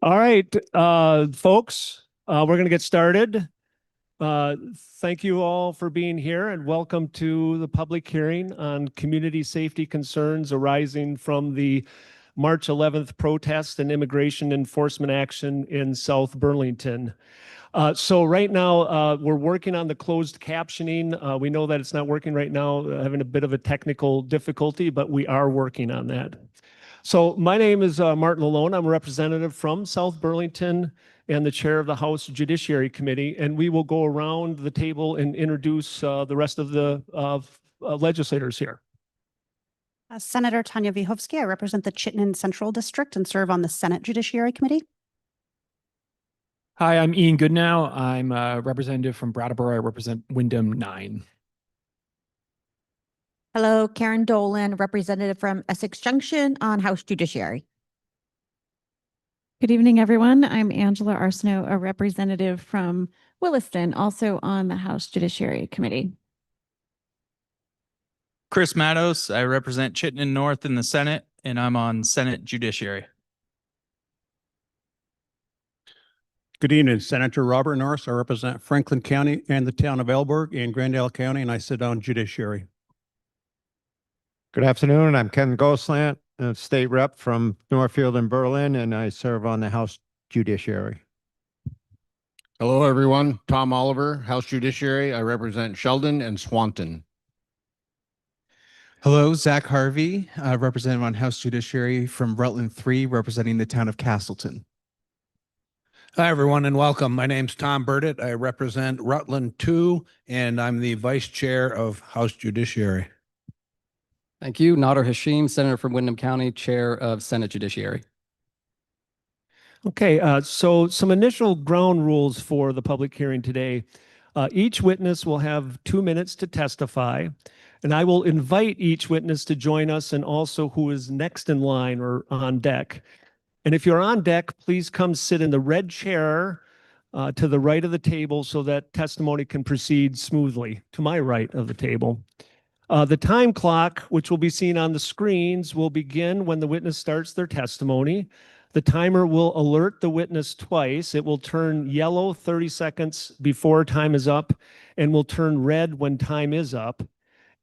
All right, folks, we're going to get started. Thank you all for being here and welcome to the public hearing on community safety concerns arising from the March 11th protest and immigration enforcement action in South Burlington. So right now, we're working on the closed captioning. We know that it's not working right now, having a bit of a technical difficulty, but we are working on that. So my name is Martin Lalone. I'm a representative from South Burlington and the chair of the House Judiciary Committee, and we will go around the table and introduce the rest of the legislators here. Senator Tanya Vyhovsky. I represent the Chittenden Central District and serve on the Senate Judiciary Committee. Hi, I'm Ian Goodnow. I'm a representative from Brattleboro. I represent Windham 9. Hello, Karen Dolan, representative from Essex Junction on House Judiciary. Good evening, everyone. I'm Angela Arsenault, a representative from Williston, also on the House Judiciary Committee. Chris Mattos, I represent Chittenden North in the Senate, and I'm on Senate Judiciary. Good evening, Senator Robert Norris. I represent Franklin County and the town of Elburg and Glendale County, and I sit on Judiciary. Good afternoon. I'm Ken Goslant, a state rep from Northfield and Berlin, and I serve on the House Judiciary. Hello, everyone. Tom Oliver, House Judiciary. I represent Sheldon and Swanton. Hello, Zach Harvey, representative on House Judiciary from Rutland 3, representing the town of Castleton. Hi, everyone, and welcome. My name's Tom Burdett. I represent Rutland 2, and I'm the vice chair of House Judiciary. Thank you. Nader Hashim, Senator from Windham County, Chair of Senate Judiciary. Okay, so some initial ground rules for the public hearing today. Each witness will have 2 minutes to testify, and I will invite each witness to join us and also who is next in line or on deck. And if you're on deck, please come sit in the red chair to the right of the table so that testimony can proceed smoothly to my right of the table. The time clock, which will be seen on the screens, will begin when the witness starts their testimony. The timer will alert the witness twice. It will turn yellow 30 seconds before time is up and will turn red when time is up.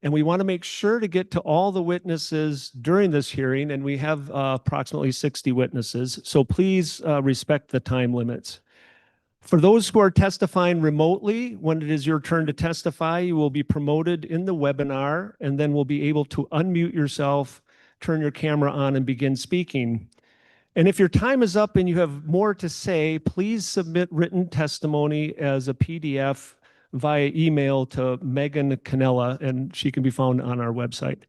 And we want to make sure to get to all the witnesses during this hearing, and we have approximately 60 witnesses. So please respect the time limits. For those who are testifying remotely, when it is your turn to testify, you will be promoted in the webinar and then will be able to unmute yourself, turn your camera on, and begin speaking. And if your time is up and you have more to say, please submit written testimony as a PDF via email to Megan Canella, and she can be found on our website.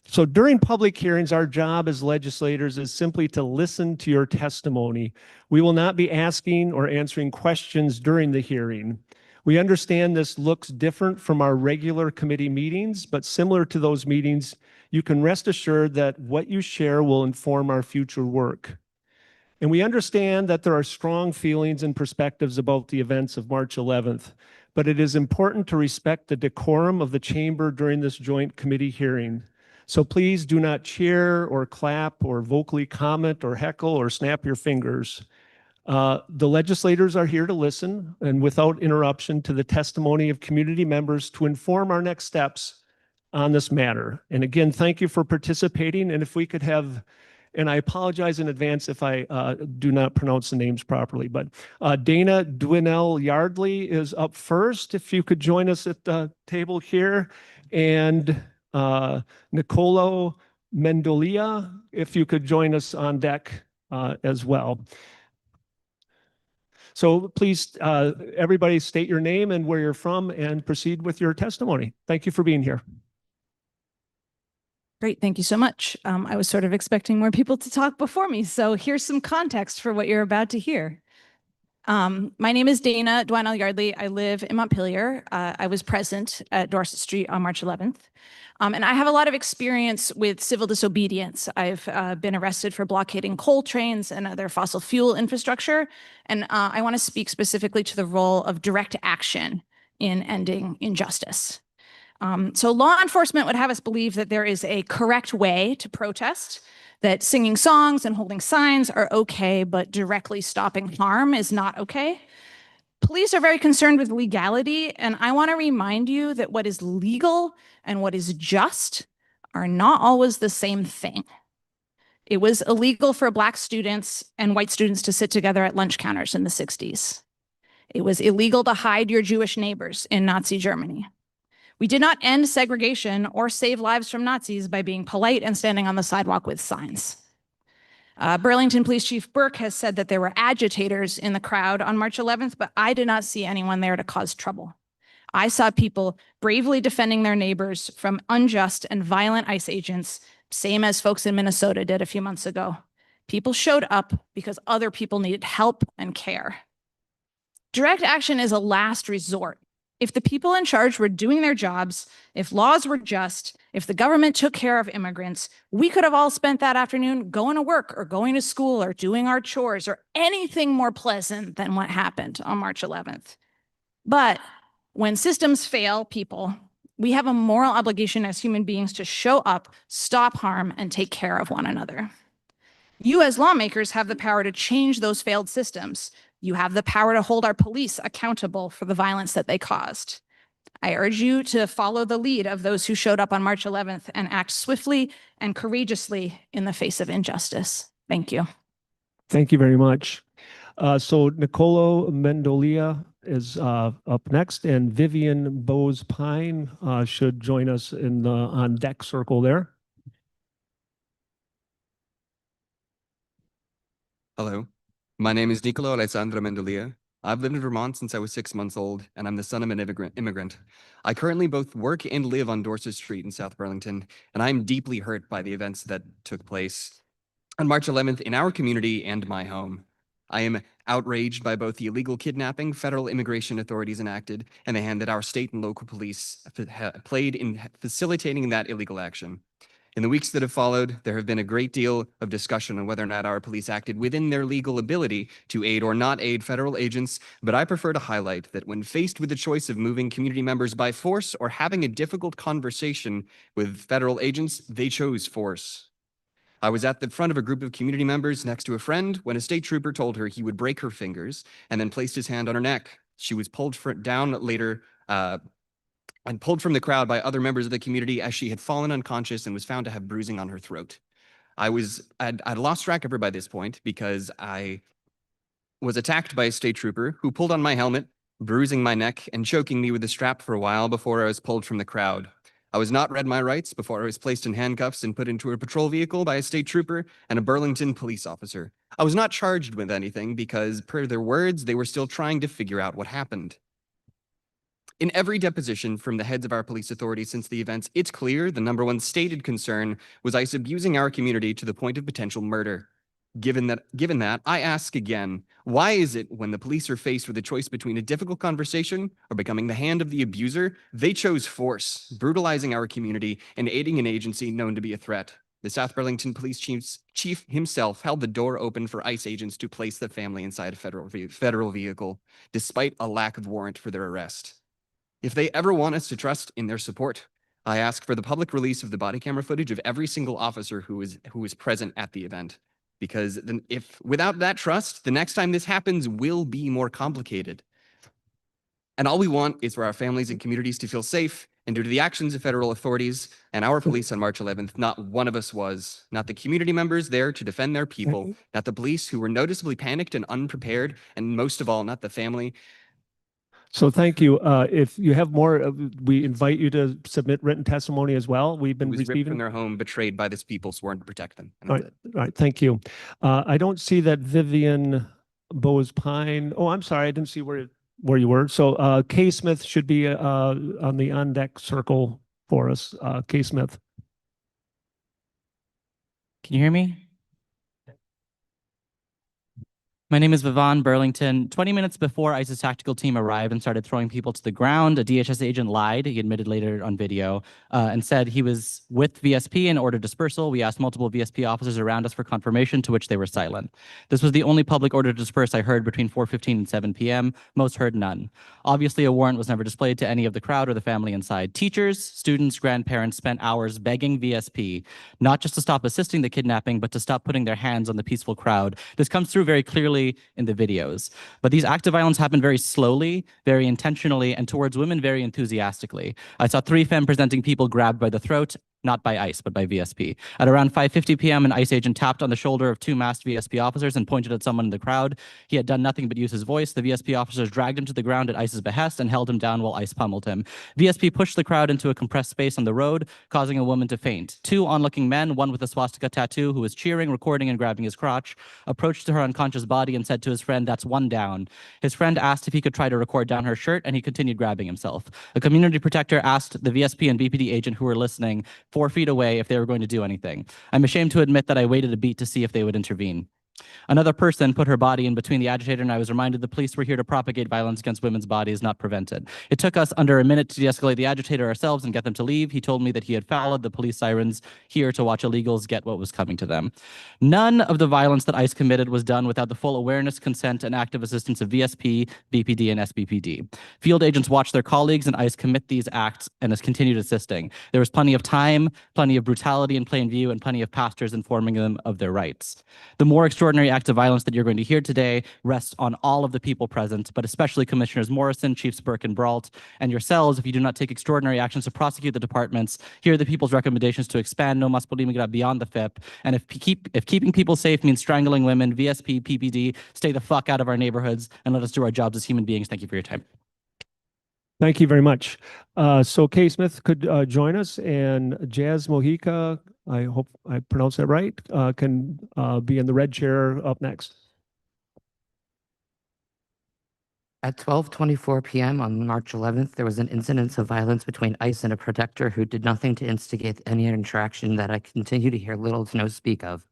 So during public hearings, our job as legislators is simply to listen to your testimony. We will not be asking or answering questions during the hearing. We understand this looks different from our regular committee meetings, but similar to those meetings, you can rest assured that what you share will inform our future work. And we understand that there are strong feelings and perspectives about the events of March 11th, but it is important to respect the decorum of the chamber during this joint committee hearing. So please do not cheer or clap or vocally comment or heckle or snap your fingers. The legislators are here to listen and without interruption to the testimony of community members to inform our next steps on this matter. And again, thank you for participating. And if we could have, and I apologize in advance if I do not pronounce the names properly, but Dana Dwinell Yardley is up first. If you could join us at the table here. And Nicolo Mendolia, if you could join us on deck as well. So please, everybody state your name and where you're from and proceed with your testimony. Thank you for being here. Great, thank you so much. I was sort of expecting more people to talk before me, so here's some context for what you're about to hear. My name is Dana Dwinell Yardley. I live in Montpelier. I was present at Dorset Street on March 11th. And I have a lot of experience with civil disobedience. I've been arrested for blockading coal trains and other fossil fuel infrastructure. And I want to speak specifically to the role of direct action in ending injustice. So law enforcement would have us believe that there is a correct way to protest, that singing songs and holding signs are okay, but directly stopping harm is not okay. Police are very concerned with legality, and I want to remind you that what is legal and what is just are not always the same thing. It was illegal for Black students and white students to sit together at lunch counters in the 60s. It was illegal to hide your Jewish neighbors in Nazi Germany. We did not end segregation or save lives from Nazis by being polite and standing on the sidewalk with signs. Burlington Police Chief Burke has said that there were agitators in the crowd on March 11th, but I did not see anyone there to cause trouble. I saw people bravely defending their neighbors from unjust and violent ICE agents, same as folks in Minnesota did a few months ago. People showed up because other people needed help and care. Direct action is a last resort. If the people in charge were doing their jobs, if laws were just, if the government took care of immigrants, we could have all spent that afternoon going to work or going to school or doing our chores or anything more pleasant than what happened on March 11th. But when systems fail people, we have a moral obligation as human beings to show up, stop harm, and take care of one another. You as lawmakers have the power to change those failed systems. You have the power to hold our police accountable for the violence that they caused. I urge you to follow the lead of those who showed up on March 11th and act swiftly and courageously in the face of injustice. Thank you. Thank you very much. So Nicolo Mendolia is up next, and Vivian Bose Pine should join us in the on deck circle there. Hello, my name is Nicolo Alessandro Mendolia. I've lived in Vermont since I was 6 months old, and I'm the son of an immigrant. I currently both work and live on Dorset Street in South Burlington, and I'm deeply hurt by the events that took place on March 11th in our community and my home. I am outraged by both the illegal kidnapping federal immigration authorities enacted and the hand that our state and local police played in facilitating that illegal action. In the weeks that have followed, there have been a great deal of discussion on whether or not our police acted within their legal ability to aid or not aid federal agents, but I prefer to highlight that when faced with the choice of moving community members by force or having a difficult conversation with federal agents, they chose force. I was at the front of a group of community members next to a friend when a state trooper told her he would break her fingers and then placed his hand on her neck. She was pulled down later and pulled from the crowd by other members of the community as she had fallen unconscious and was found to have bruising on her throat. I'd lost track of her by this point because I was attacked by a state trooper who pulled on my helmet, bruising my neck and choking me with a strap for a while before I was pulled from the crowd. I was not read my rights before I was placed in handcuffs and put into a patrol vehicle by a state trooper and a Burlington police officer. I was not charged with anything because, per their words, they were still trying to figure out what happened. In every deposition from the heads of our police authorities since the events, it's clear the number one stated concern was ICE abusing our community to the point of potential murder. Given that, I ask again, why is it when the police are faced with a choice between a difficult conversation or becoming the hand of the abuser, they chose force, brutalizing our community and aiding an agency known to be a threat? The South Burlington Police Chief himself held the door open for ICE agents to place the family inside a federal vehicle, despite a lack of warrant for their arrest. If they ever want us to trust in their support, I ask for the public release of the body camera footage of every single officer who was present at the event. Because if without that trust, the next time this happens will be more complicated. And all we want is for our families and communities to feel safe, and due to the actions of federal authorities and our police on March 11th, not one of us was. Not the community members there to defend their people, not the police who were noticeably panicked and unprepared, and most of all, not the family. So thank you. If you have more, we invite you to submit written testimony as well. We've been Who was ripped receiving. from their home, betrayed by this people sworn to protect them. And All that's right, it. all right, thank you. I don't see that Vivian Bose Pine. Oh, I'm sorry, I didn't see where you were. So Kay Smith should be on the on deck circle for us. Kay Smith. Can you hear me? My name is Vivon Burlington. 20 minutes before ICE's tactical team arrived and started throwing people to the ground, a DHS agent lied. He admitted later on video and said he was with VSP and ordered dispersal. We asked multiple VSP officers around us for confirmation, to which they were silent. This was the only public order to disperse I heard between 4:15 and 7 p.m. Most heard none. Obviously, a warrant was never displayed to any of the crowd or the family inside. Teachers, students, grandparents spent hours begging VSP not just to stop assisting the kidnapping, but to stop putting their hands on the peaceful crowd. This comes through very clearly in the videos. But these acts of violence happen very slowly, very intentionally, and towards women very enthusiastically. I saw 3 femme presenting people grabbed by the throat, not by ICE, but by VSP. At around 5:50 p.m., an ICE agent tapped on the shoulder of 2 masked VSP officers and pointed at someone in the crowd. He had done nothing but use his voice. The VSP officers dragged him to the ground at ICE's behest and held him down while ICE pummeled him. VSP pushed the crowd into a compressed space on the road, causing a woman to faint. 2 onlooking men, one with a swastika tattoo who was cheering, recording, and grabbing his crotch, approached her unconscious body and said to his friend, "That's 1 down." His friend asked if he could try to record down her shirt, and he continued grabbing himself. A community protector asked the VSP and BPD agent who were listening 4 feet away if they were going to do anything. I'm ashamed to admit that I waited a beat to see if they would intervene. Another person put her body in between the agitator, and I was reminded the police were here to propagate violence against women's bodies, not prevent it. It took us under a minute to de-escalate the agitator ourselves and get them to leave. He told me that he had followed the police sirens here to watch illegals get what was coming to them. None of the violence that ICE committed was done without the full awareness, consent, and active assistance of VSP, BPD, and SBPD. Field agents watched their colleagues and ICE commit these acts and has continued assisting. There was plenty of time, plenty of brutality in plain view, and plenty of pastors informing them of their rights. The more extraordinary act of violence that you're going to hear today rests on all of the people present, but especially Commissioners Morrison, Chiefs Burke and Brault, and yourselves if you do not take extraordinary actions to prosecute the departments. Here are the people's recommendations to expand No Mas Política beyond the FIP. And if keeping people safe means strangling women, VSP, PPD, stay the fuck out of our neighborhoods and let us do our jobs as human beings. Thank you for your time. Thank you very much. So Kay Smith could join us, and Jazz Mojica, I hope I pronounced that right, can be in the red chair up next. At 12:24 p.m. on March 11th, there was an incident of violence between ICE and a protector who did nothing to instigate any interaction that I continue to hear little to no speak of.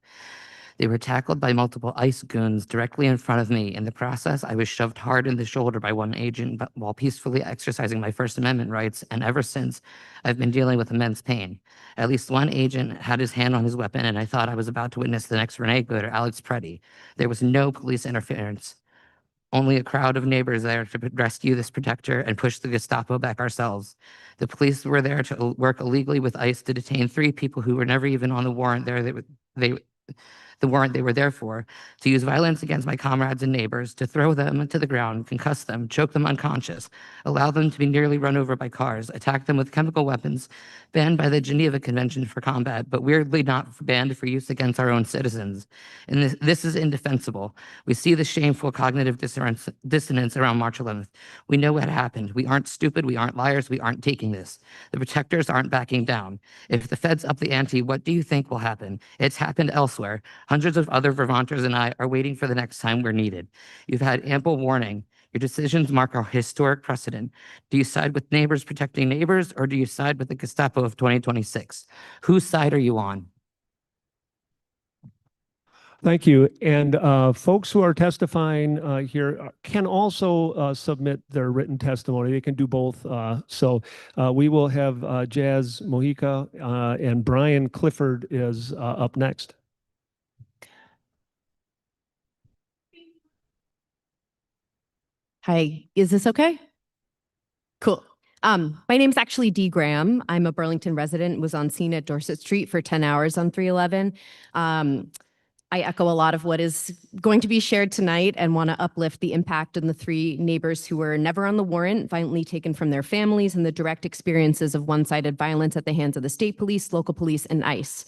They were tackled by multiple ICE goons directly in front of me. In the process, I was shoved hard in the shoulder by one agent while peacefully exercising my First Amendment rights, and ever since, I've been dealing with immense pain. At least one agent had his hand on his weapon, and I thought I was about to witness the next Renee Good or Alex Preddy. There was no police interference, only a crowd of neighbors there to rescue this protector and push the Gestapo back ourselves. The police were there to work illegally with ICE to detain 3 people who were never even on the warrant the warrant they were there for, to use violence against my comrades and neighbors, to throw them to the ground, concuss them, choke them unconscious, allow them to be nearly run over by cars, attack them with chemical weapons, banned by the Geneva Convention for combat, but weirdly not banned for use against our own citizens. And this is indefensible. We see the shameful cognitive dissonance around March 11th. We know what happened. We aren't stupid. We aren't liars. We aren't taking this. The protectors aren't backing down. If the feds up the ante, what do you think will happen? It's happened elsewhere. Hundreds of other Vermonters and I are waiting for the next time we're needed. You've had ample warning. Your decisions mark a historic precedent. Do you side with neighbors protecting neighbors, or do you side with the Gestapo of 2026? Whose side are you on? Thank you. And folks who are testifying here can also submit their written testimony. They can do both. So we will have Jazz Mojica and Brian Clifford is up next. Hi, is this okay? Cool. My name's actually Dee Graham. I'm a Burlington resident, was on scene at Dorset Street for 10 hours on 3/11. I echo a lot of what is going to be shared tonight and want to uplift the impact on the 3 neighbors who were never on the warrant, violently taken from their families, and the direct experiences of one-sided violence at the hands of the state police, local police, and ICE.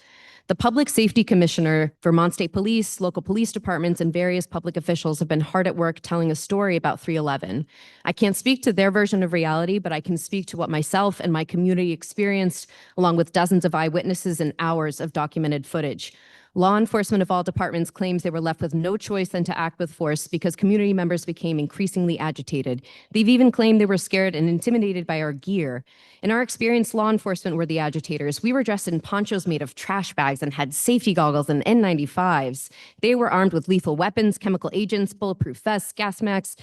The Public Safety Commissioner, Vermont State Police, local police departments, and various public officials have been hard at work telling a story about 3/11. I can't speak to their version of reality, but I can speak to what myself and my community experienced, along with dozens of eyewitnesses and hours of documented footage. Law enforcement of all departments claims they were left with no choice than to act with force because community members became increasingly agitated. They've even claimed they were scared and intimidated by our gear. In our experience, law enforcement were the agitators. We were dressed in ponchos made of trash bags and had safety goggles and N95s. They were armed with lethal weapons, chemical agents, bulletproof vests, gas masks.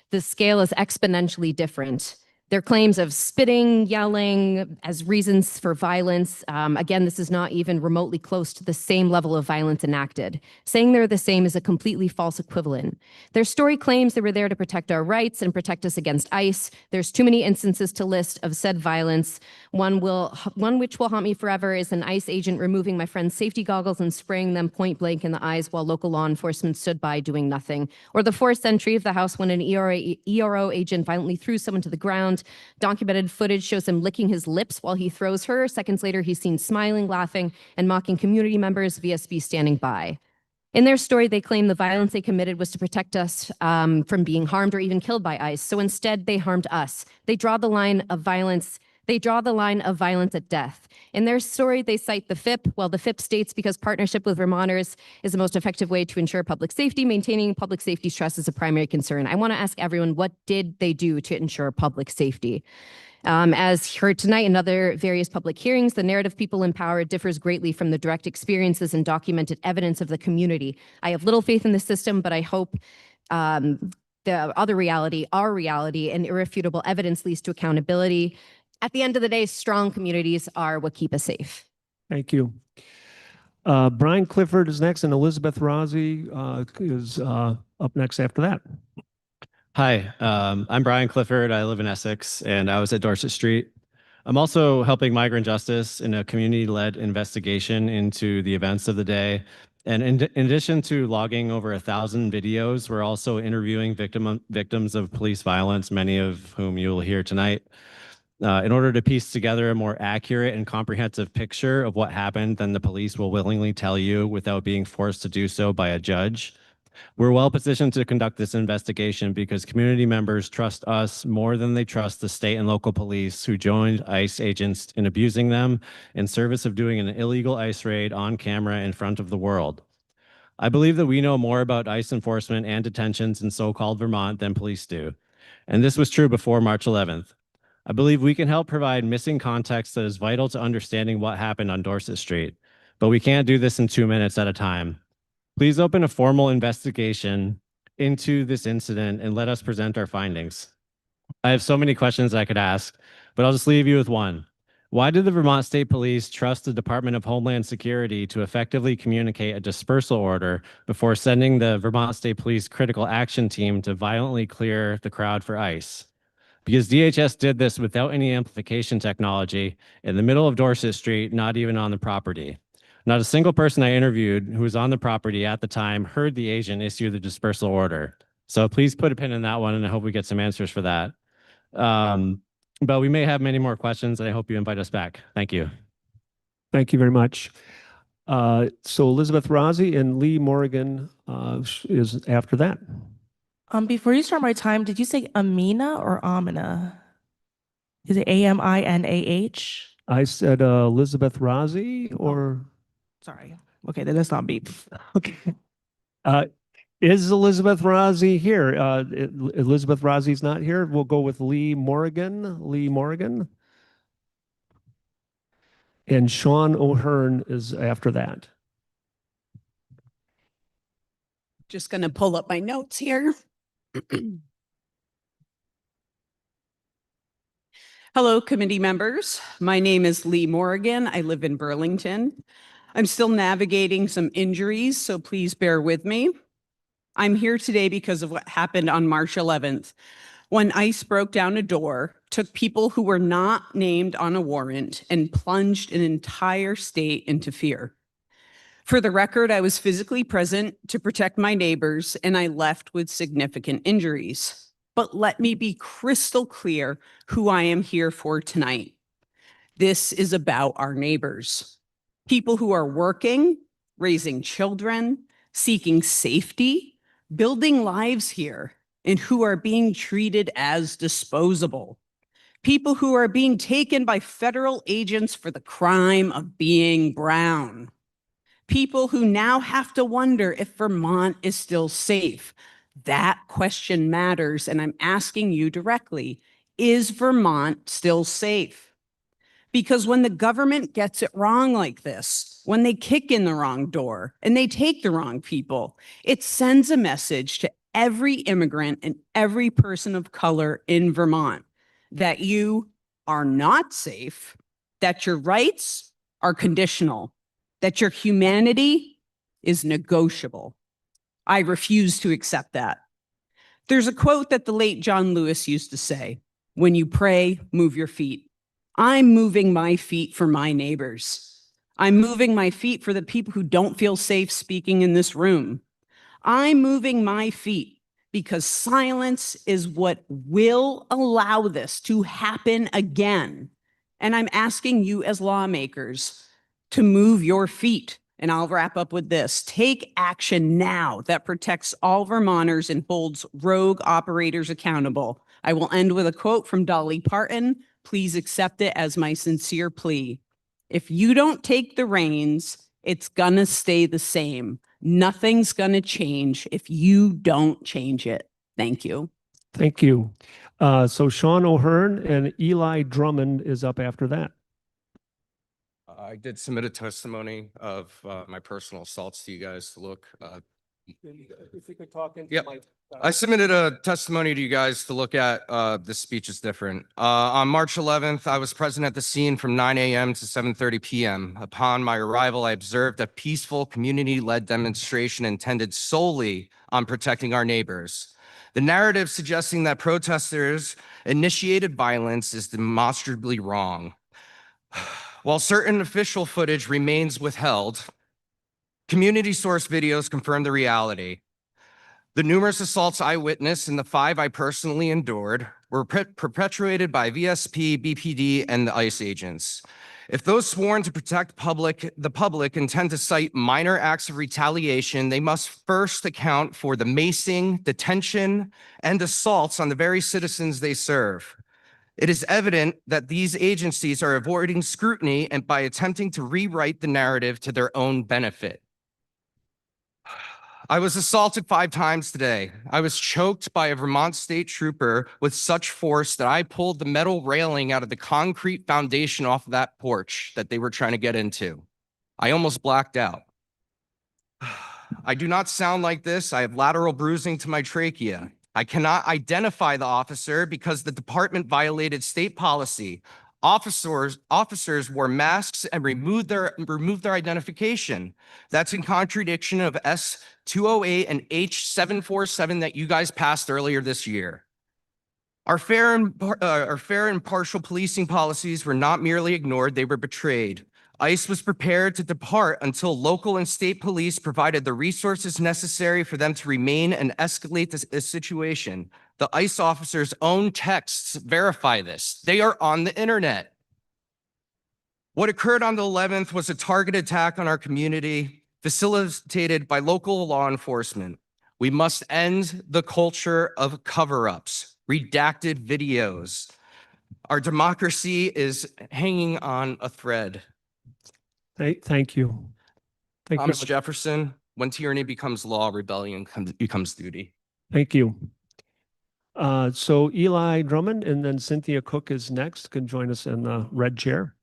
The scale is exponentially different. Their claims of spitting, yelling as reasons for violence, again, this is not even remotely close to the same level of violence enacted. Saying they're the same is a completely false equivalent. Their story claims they were there to protect our rights and protect us against ICE. There's too many instances to list of said violence. One which will haunt me forever is an ICE agent removing my friend's safety goggles and spraying them point blank in the eyes while local law enforcement stood by doing nothing. Or the forced entry of the house when an ERO agent violently threw someone to the ground. Documented footage shows him licking his lips while he throws her. Seconds later, he's seen smiling, laughing, and mocking community members, VSB standing by. In their story, they claim the violence they committed was to protect us from being harmed or even killed by ICE. So instead, they harmed us. They draw the line of violence. They draw the line of violence at death. In their story, they cite the FIP. Well, the FIP states because partnership with Vermonters is the most effective way to ensure public safety, maintaining public safety trust is a primary concern. I want to ask everyone, what did they do to ensure public safety? As heard tonight in other various public hearings, the narrative people empowered differs greatly from the direct experiences and documented evidence of the community. I have little faith in the system, but I hope the other reality, our reality, and irrefutable evidence leads to accountability. At the end of the day, strong communities are what keep us safe. Thank you. Brian Clifford is next, and Elizabeth Rossi is up next after that. Hi, I'm Brian Clifford. I live in Essex, and I was at Dorset Street. I'm also helping Migrant Justice in a community-led investigation into the events of the day. And in addition to logging over 1,000 videos, we're also interviewing victims of police violence, many of whom you will hear tonight, in order to piece together a more accurate and comprehensive picture of what happened than the police will willingly tell you without being forced to do so by a judge. We're well positioned to conduct this investigation because community members trust us more than they trust the state and local police who joined ICE agents in abusing them in service of doing an illegal ICE raid on camera in front of the world. I believe that we know more about ICE enforcement and detentions in so-called Vermont than police do. And this was true before March 11th. I believe we can help provide missing context that is vital to understanding what happened on Dorset Street, but we can't do this in 2 minutes at a time. Please open a formal investigation into this incident and let us present our findings. I have so many questions I could ask, but I'll just leave you with one. Why did the Vermont State Police trust the Department of Homeland Security to effectively communicate a dispersal order before sending the Vermont State Police Critical Action Team to violently clear the crowd for ICE? Because DHS did this without any amplification technology in the middle of Dorset Street, not even on the property. Not a single person I interviewed who was on the property at the time heard the agent issue the dispersal order. So please put a pin in that one, and I hope we get some answers for that. But we may have many more questions, and I hope you invite us back. Thank you. Thank you very much. So Elizabeth Rossi and Lee Morgan is after that. Before you start my time, did you say Amina or Amina? Is it A-M-I-N-A-H? I said Elizabeth Rossi or... Sorry. Okay, then let's not beep. Okay. Is Elizabeth Rossi here? Elizabeth Rossi's not here. We'll go with Lee Morgan. Lee Morgan. And Sean O'Hearn is after that. Just going to pull up my notes here. Hello, committee members. My name is Lee Morgan. I live in Burlington. I'm still navigating some injuries, so please bear with me. I'm here today because of what happened on March 11th, when ICE broke down a door, took people who were not named on a warrant, and plunged an entire state into fear. For the record, I was physically present to protect my neighbors, and I left with significant injuries. But let me be crystal clear who I am here for tonight. This is about our neighbors, people who are working, raising children, seeking safety, building lives here, and who are being treated as disposable. People who are being taken by federal agents for the crime of being brown. People who now have to wonder if Vermont is still safe. That question matters, and I'm asking you directly, is Vermont still safe? Because when the government gets it wrong like this, when they kick in the wrong door and they take the wrong people, it sends a message to every immigrant and every person of color in Vermont that you are not safe, that your rights are conditional, that your humanity is negotiable. I refuse to accept that. There's a quote that the late John Lewis used to say, "When you pray, move your feet." I'm moving my feet for my neighbors. I'm moving my feet for the people who don't feel safe speaking in this room. I'm moving my feet because silence is what will allow this to happen again. And I'm asking you as lawmakers to move your feet. And I'll wrap up with this. Take action now that protects all Vermonters and holds rogue operators accountable. I will end with a quote from Dolly Parton. Please accept it as my sincere plea. If you don't take the reins, it's gonna stay the same. Nothing's gonna change if you don't change it. Thank you. Thank you. So Sean O'Hearn and Eli Drummond is up after that. I did submit a testimony of my personal assaults to you guys to look. If you could talk into Yep. I submitted a testimony to you guys to look at. This speech is different. On March 11th, I was present at the scene from 9 a.m. to 7:30 p.m. Upon my arrival, I observed a peaceful community-led demonstration intended solely on protecting our neighbors. The narrative suggesting that protesters initiated violence is demonstrably wrong. While certain official footage remains withheld, community source videos confirm the reality. The numerous assaults I witnessed and the 5 I personally endured were perpetrated by VSP, BPD, and the ICE agents. If those sworn to protect the public intend to cite minor acts of retaliation, they must first account for the macing, detention, and assaults on the very citizens they serve. It is evident that these agencies are avoiding scrutiny and by attempting to rewrite the narrative to their own benefit. I was assaulted 5 times today. I was choked by a Vermont state trooper with such force that I pulled the metal railing out of the concrete foundation off of that porch that they were trying to get into. I almost blacked out. I do not sound like this. I have lateral bruising to my trachea. I cannot identify the officer because the department violated state policy. Officers wore masks and removed their identification. That's in contradiction of S-208 and H-747 that you guys passed earlier this year. Our fair and impartial policing policies were not merely ignored, they were betrayed. ICE was prepared to depart until local and state police provided the resources necessary for them to remain and escalate this situation. The ICE officers' own texts verify this. They are on the internet. What occurred on the 11th was a targeted attack on our community, facilitated by local law enforcement. We must end the culture of cover-ups, redacted videos. Our democracy is hanging on a thread. Thank you. Thank Thomas you. Jefferson, when tyranny becomes law, rebellion becomes duty. Thank you. So Eli Drummond and then Cynthia Cook is next. Can join us in the red chair.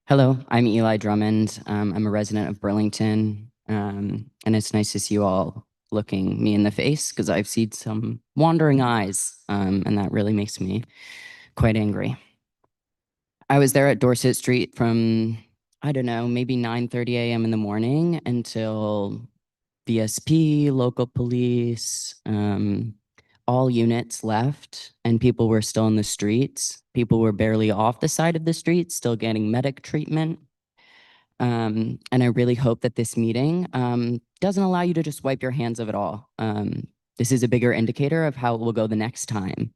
Hello, I'm Eli Drummond. I'm a resident of Burlington, and it's nice to see you all looking me in the face because I've seen some wandering eyes, and that really makes me quite angry. I was there at Dorset Street from, I don't know, maybe 9:30 a.m. in the morning until VSP, local police, all units left and people were still in the streets. People were barely off the side of the street, still getting medic treatment. And I really hope that this meeting doesn't allow you to just wipe your hands of it all. This is a bigger indicator of how it will go the next time.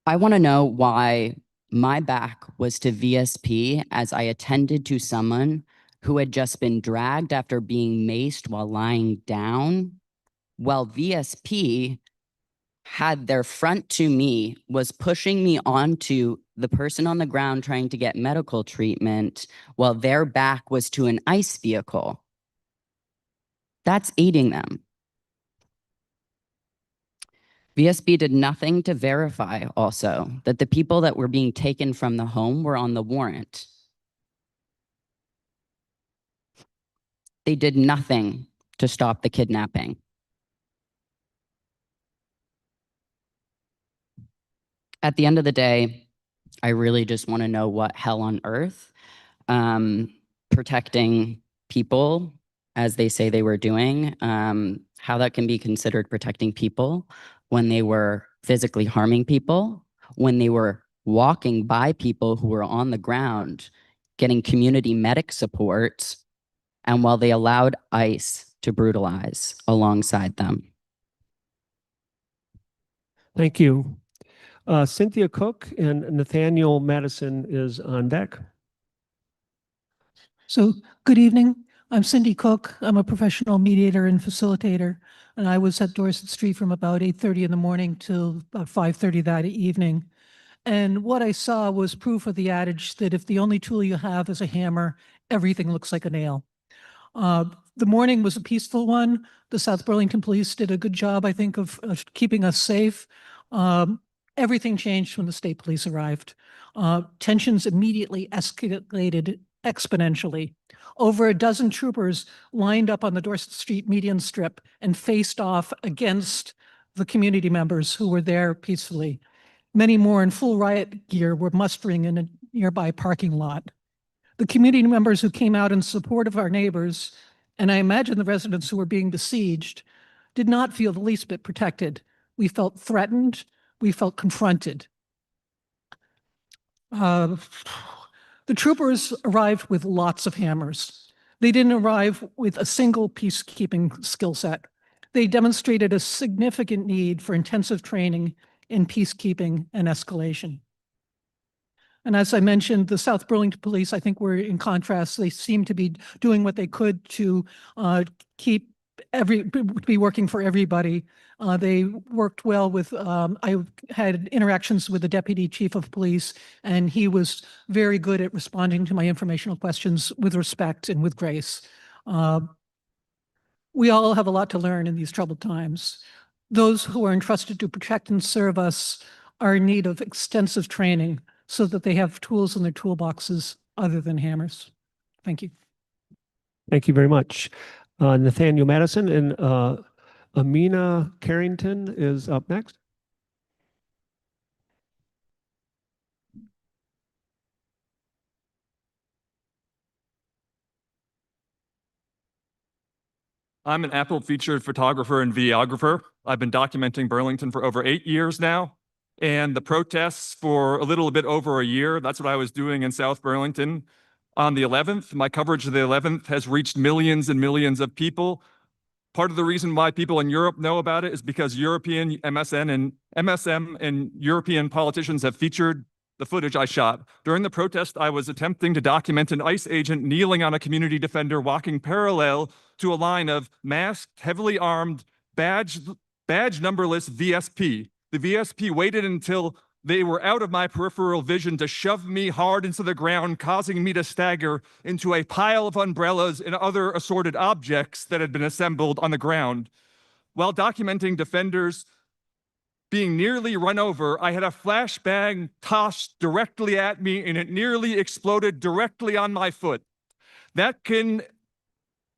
I want to know why my back was to VSP as I attended to someone who had just been dragged after being maced while lying down, while VSP had their front to me, was pushing me onto the person on the ground trying to get medical treatment while their back was to an ICE vehicle. That's aiding them. VSP did nothing to verify also that the people that were being taken from the home were on the warrant. They did nothing to stop the kidnapping. At the end of the day, I really just want to know what hell on earth protecting people, as they say they were doing, how that can be considered protecting people when they were physically harming people, when they were walking by people who were on the ground, getting community medic support, and while they allowed ICE to brutalize alongside them. Thank you. Cynthia Cook and Nathaniel Madison is on deck. So, good evening. I'm Cindy Cook. I'm a professional mediator and facilitator, and I was at Dorset Street from about 8:30 in the morning till about 5:30 that evening. And what I saw was proof of the adage that if the only tool you have is a hammer, everything looks like a nail. The morning was a peaceful one. The South Burlington Police did a good job, I think, of keeping us safe. Everything changed when the state police arrived. Tensions immediately escalated exponentially. Over a dozen troopers lined up on the Dorset Street median strip and faced off against the community members who were there peacefully. Many more in full riot gear were mustering in a nearby parking lot. The community members who came out in support of our neighbors, and I imagine the residents who were being besieged, did not feel the least bit protected. We felt threatened. We felt confronted. The troopers arrived with lots of hammers. They didn't arrive with a single peacekeeping skill set. They demonstrated a significant need for intensive training in peacekeeping and escalation. And as I mentioned, the South Burlington Police, I think, were in contrast. They seemed to be doing what they could to be working for everybody. They worked well with, I had interactions with the Deputy Chief of Police, and he was very good at responding to my informational questions with respect and with grace. We all have a lot to learn in these troubled times. Those who are entrusted to protect and serve us are in need of extensive training so that they have tools in their toolboxes other than hammers. Thank you. Thank you very much. Nathaniel Madison and Amina Carrington is up next. I'm an Apple featured photographer and videographer. I've been documenting Burlington for over 8 years now. And the protests for a little bit over a year, that's what I was doing in South Burlington. On the 11th, my coverage of the 11th has reached millions and millions of people. Part of the reason why people in Europe know about it is because European MSM and European politicians have featured the footage I shot. During the protest, I was attempting to document an ICE agent kneeling on a community defender walking parallel to a line of masked, heavily armed, badge numberless VSP. The VSP waited until they were out of my peripheral vision to shove me hard into the ground, causing me to stagger into a pile of umbrellas and other assorted objects that had been assembled on the ground. While documenting defenders being nearly run over, I had a flashbang tossed directly at me and it nearly exploded directly on my foot. That can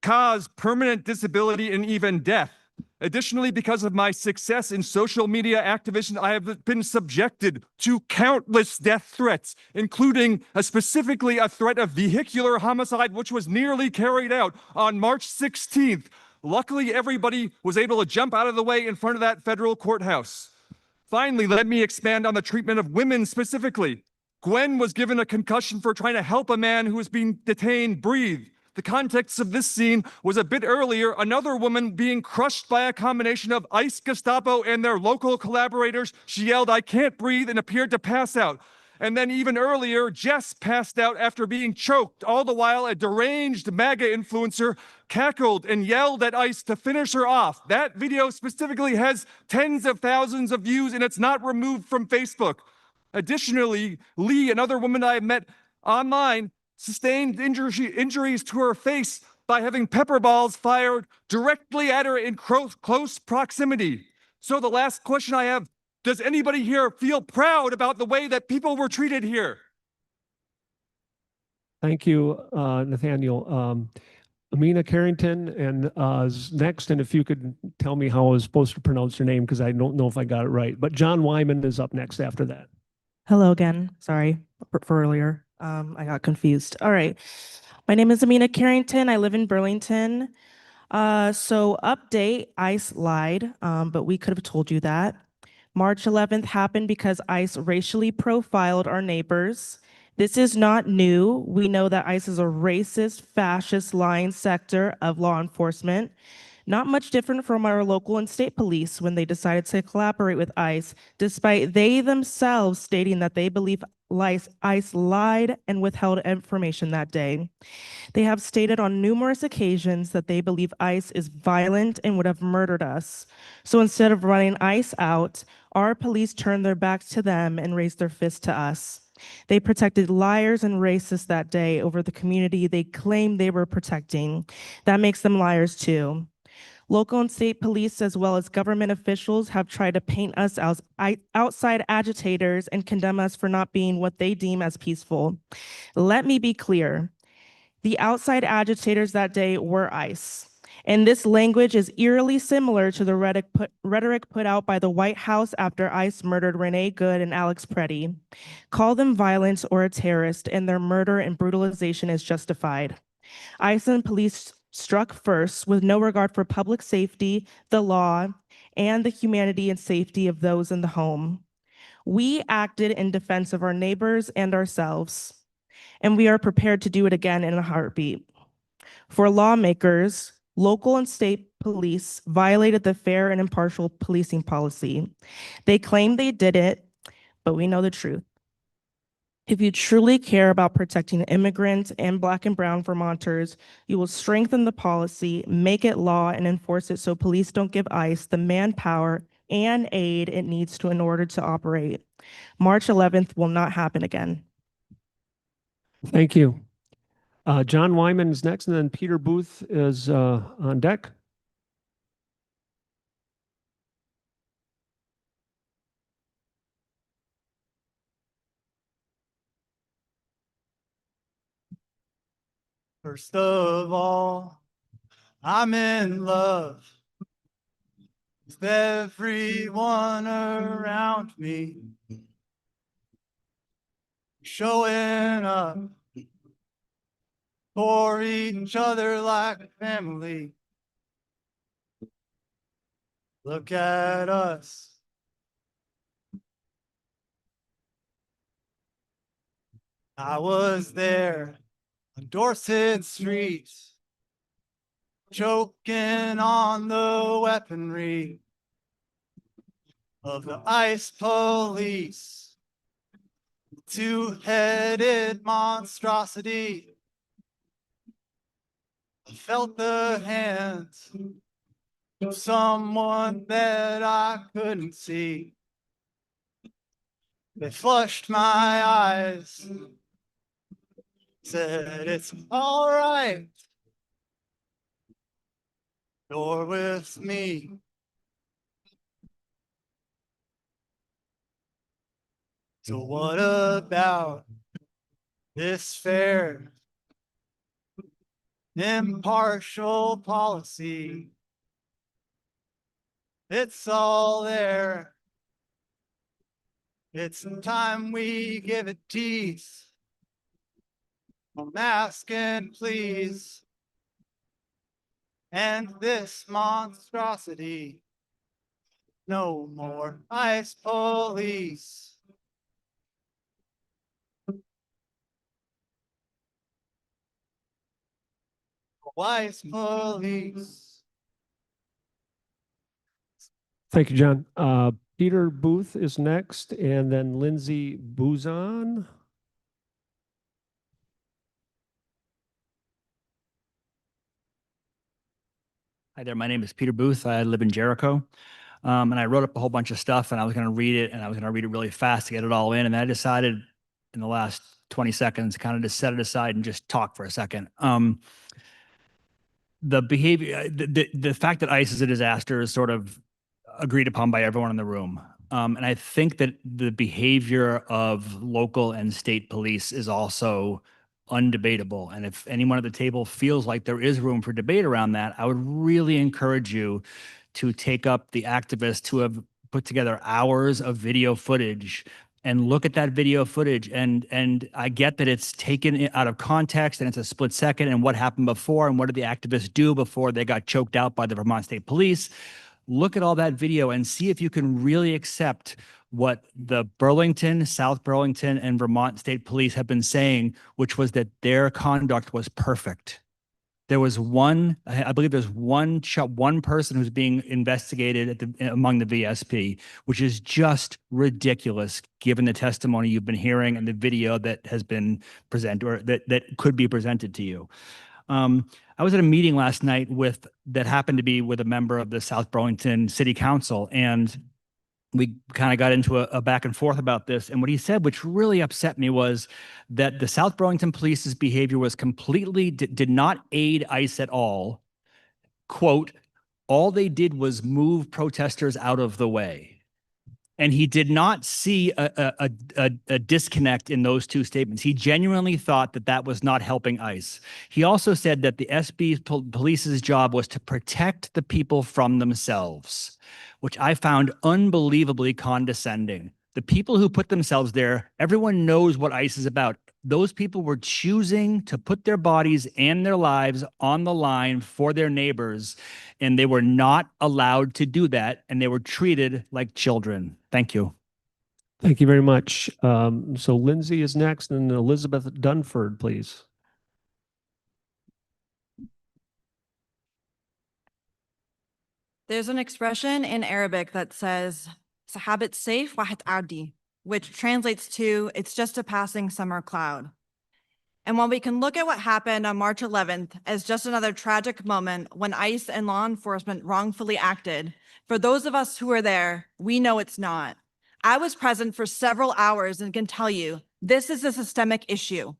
cause permanent disability and even death. Additionally, because of my success in social media activism, I have been subjected to countless death threats, including specifically a threat of vehicular homicide, which was nearly carried out on March 16th. Luckily, everybody was able to jump out of the way in front of that federal courthouse. Finally, let me expand on the treatment of women specifically. Gwen was given a concussion for trying to help a man who was being detained breathe. The context of this scene was a bit earlier, another woman being crushed by a combination of ICE, Gestapo, and their local collaborators. She yelled, "I can't breathe," and appeared to pass out. And then even earlier, Jess passed out after being choked. All the while, a deranged MAGA influencer cackled and yelled at ICE to finish her off. That video specifically has tens of thousands of views and it's not removed from Facebook. Additionally, Lee, another woman I met online, sustained injuries to her face by having pepper balls fired directly at her in close proximity. So the last question I have, does anybody here feel proud about the way that people were treated here? Thank you, Nathaniel. Amina Carrington and is next, and if you could tell me how I was supposed to pronounce your name, because I don't know if I got it right. But John Wyman is up next after that. Hello again. Sorry for earlier. I got confused. All right. My name is Amina Carrington. I live in Burlington. So update, ICE lied, but we could have told you that. March 11th happened because ICE racially profiled our neighbors. This is not new. We know that ICE is a racist, fascist, lying sector of law enforcement. Not much different from our local and state police when they decided to collaborate with ICE, despite they themselves stating that they believe ICE lied and withheld information that day. They have stated on numerous occasions that they believe ICE is violent and would have murdered us. So instead of running ICE out, our police turned their backs to them and raised their fists to us. They protected liars and racists that day over the community they claimed they were protecting. That makes them liars too. Local and state police, as well as government officials, have tried to paint us as outside agitators and condemn us for not being what they deem as peaceful. Let me be clear. The outside agitators that day were ICE. And this language is eerily similar to the rhetoric put out by the White House after ICE murdered Renee Good and Alex Preddy. Call them violent or a terrorist, and their murder and brutalization is justified. ICE and police struck first with no regard for public safety, the law, and the humanity and safety of those in the home. We acted in defense of our neighbors and ourselves, and we are prepared to do it again in a heartbeat. For lawmakers, local and state police violated the fair and impartial policing policy. They claim they did it, but we know the truth. If you truly care about protecting immigrants and Black and brown Vermonters, you will strengthen the policy, make it law, and enforce it so police don't give ICE the manpower and aid it needs to in order to operate. March 11th will not happen again. Thank you. John Wyman is next, and then Peter Booth is on deck. First of all, I'm in love with everyone around me. Showing up for each other like family. Look at us. I was there on Dorset Street, choking on the weaponry of the ICE police, two-headed monstrosity. I felt the hands of someone that I couldn't see. They flushed my eyes, said it's all right, you're with me. So what about this fair, impartial policy? It's all there. It's time we give it teeth. I'm asking, please. And this monstrosity, no more ICE police. ICE police. Thank you, John. Peter Booth is next, and then Lindsay Buzan. Hi there, my name is Peter Booth. I live in Jericho. And I wrote up a whole bunch of stuff and I was going to read it and I was going to read it really fast to get it all in. And then I decided in the last 20 seconds, kind of just set it aside and just talk for a second. The behavior, the fact that ICE is a disaster is sort of agreed upon by everyone in the room. And I think that the behavior of local and state police is also undebatable. And if anyone at the table feels like there is room for debate around that, I would really encourage you to take up the activists who have put together hours of video footage and look at that video footage. And I get that it's taken out of context and it's a split second and what happened before and what did the activists do before they got choked out by the Vermont State Police. Look at all that video and see if you can really accept what the Burlington, South Burlington, and Vermont State Police have been saying, which was that their conduct was perfect. There was one, I believe there's one person who's being investigated among the VSP, which is just ridiculous given the testimony you've been hearing and the video that has been presented or that could be presented to you. I was at a meeting last night that happened to be with a member of the South Burlington City Council, and we kind of got into a back and forth about this. And what he said, which really upset me, was that the South Burlington Police's behavior was completely, did not aid ICE at all. Quote, all they did was move protesters out of the way. And he did not see a disconnect in those two statements. He genuinely thought that that was not helping ICE. He also said that the SB police's job was to protect the people from themselves, which I found unbelievably condescending. The people who put themselves there, everyone knows what ICE is about. Those people were choosing to put their bodies and their lives on the line for their neighbors, and they were not allowed to do that, and they were treated like children. Thank you. Thank you very much. So Lindsay is next, and Elizabeth Dunford, please. There's an expression in Arabic that says, "Sahabat saif wahat adi," which translates to, "It's just a passing summer cloud." And while we can look at what happened on March 11th as just another tragic moment when ICE and law enforcement wrongfully acted, for those of us who were there, we know it's not. I was present for several hours and can tell you, this is a systemic issue.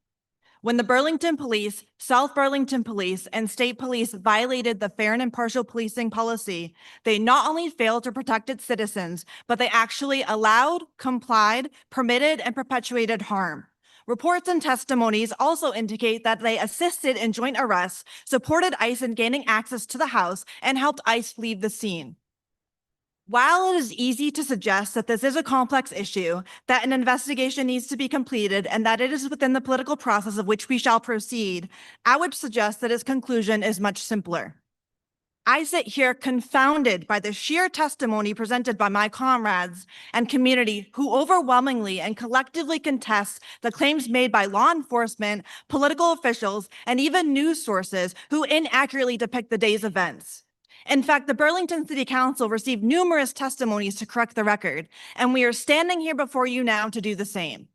When the Burlington Police, South Burlington Police, and State Police violated the fair and impartial policing policy, they not only failed to protect its citizens, but they actually allowed, complied, permitted, and perpetuated harm. Reports and testimonies also indicate that they assisted in joint arrests, supported ICE in gaining access to the house, and helped ICE leave the scene. While it is easy to suggest that this is a complex issue, that an investigation needs to be completed, and that it is within the political process of which we shall proceed, I would suggest that its conclusion is much simpler. I sit here confounded by the sheer testimony presented by my comrades and community who overwhelmingly and collectively contest the claims made by law enforcement, political officials, and even news sources who inaccurately depict the day's events. In fact, the Burlington City Council received numerous testimonies to correct the record, and we are standing here before you now to do the same.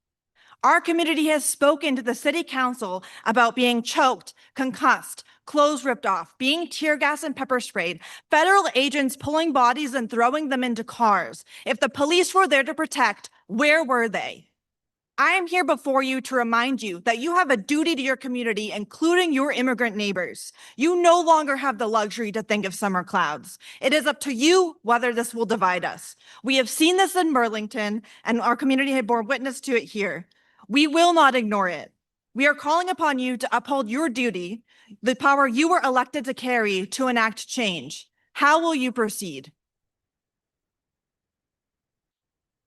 Our community has spoken to the City Council about being choked, concussed, clothes ripped off, being tear gas and pepper sprayed, federal agents pulling bodies and throwing them into cars. If the police were there to protect, where were they? I am here before you to remind you that you have a duty to your community, including your immigrant neighbors. You no longer have the luxury to think of summer clouds. It is up to you whether this will divide us. We have seen this in Burlington, and our community had borne witness to it here. We will not ignore it. We are calling upon you to uphold your duty, the power you were elected to carry to enact change. How will you proceed?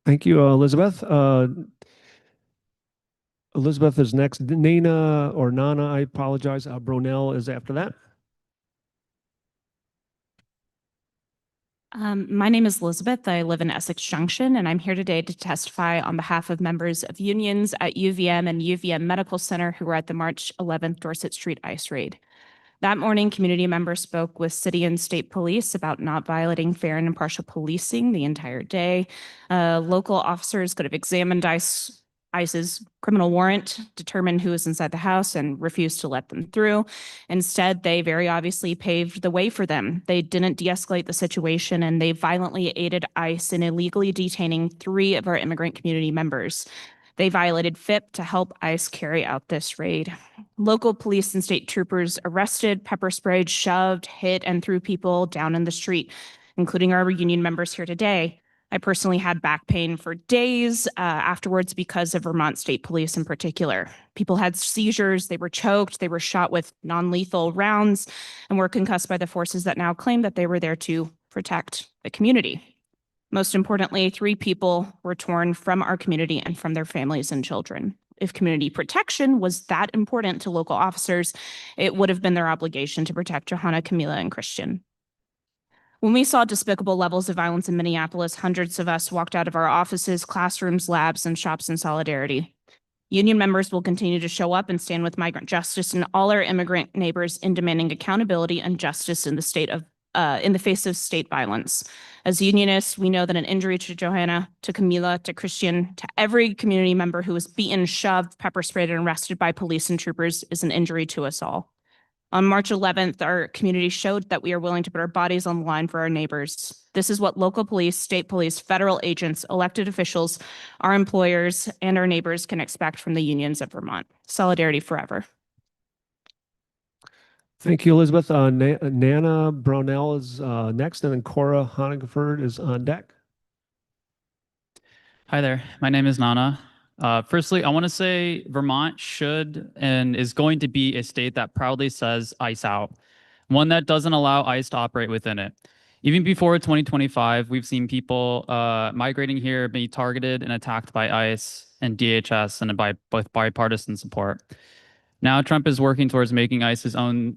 Thank you, Elizabeth. Elizabeth is next. Nana or Nana, I apologize. Bronell is after that. My name is Elizabeth. I live in Essex Junction, and I'm here today to testify on behalf of members of unions at UVM and UVM Medical Center who were at the March 11th Dorset Street ICE raid. That morning, community members spoke with city and state police about not violating fair and impartial policing the entire day. Local officers could have examined ICE's criminal warrant, determined who was inside the house, and refused to let them through. Instead, they very obviously paved the way for them. They didn't de-escalate the situation, and they violently aided ICE in illegally detaining 3 of our immigrant community members. They violated FIP to help ICE carry out this raid. Local police and state troopers arrested, pepper sprayed, shoved, hit, and threw people down in the street, including our union members here today. I personally had back pain for days afterwards because of Vermont State Police in particular. People had seizures, they were choked, they were shot with non-lethal rounds, and were concussed by the forces that now claim that they were there to protect the community. Most importantly, 3 people were torn from our community and from their families and children. If community protection was that important to local officers, it would have been their obligation to protect Johanna, Camila, and Christian. When we saw despicable levels of violence in Minneapolis, hundreds of us walked out of our offices, classrooms, labs, and shops in solidarity. Union members will continue to show up and stand with Migrant Justice and all our immigrant neighbors in demanding accountability and justice in the face of state violence. As unionists, we know that an injury to Johanna, to Camila, to Christian, to every community member who was beaten, shoved, pepper sprayed, and arrested by police and troopers is an injury to us all. On March 11th, our community showed that we are willing to put our bodies on the line for our neighbors. This is what local police, state police, federal agents, elected officials, our employers, and our neighbors can expect from the unions of Vermont. Solidarity forever. Thank you, Elizabeth. Nana Brownell is next, and then Cora Honigford is on deck. Hi there. My name is Nana. Firstly, I want to say Vermont should and is going to be a state that proudly says ICE out, one that doesn't allow ICE to operate within it. Even before 2025, we've seen people migrating here be targeted and attacked by ICE and DHS and by both bipartisan support. Now Trump is working towards making ICE his own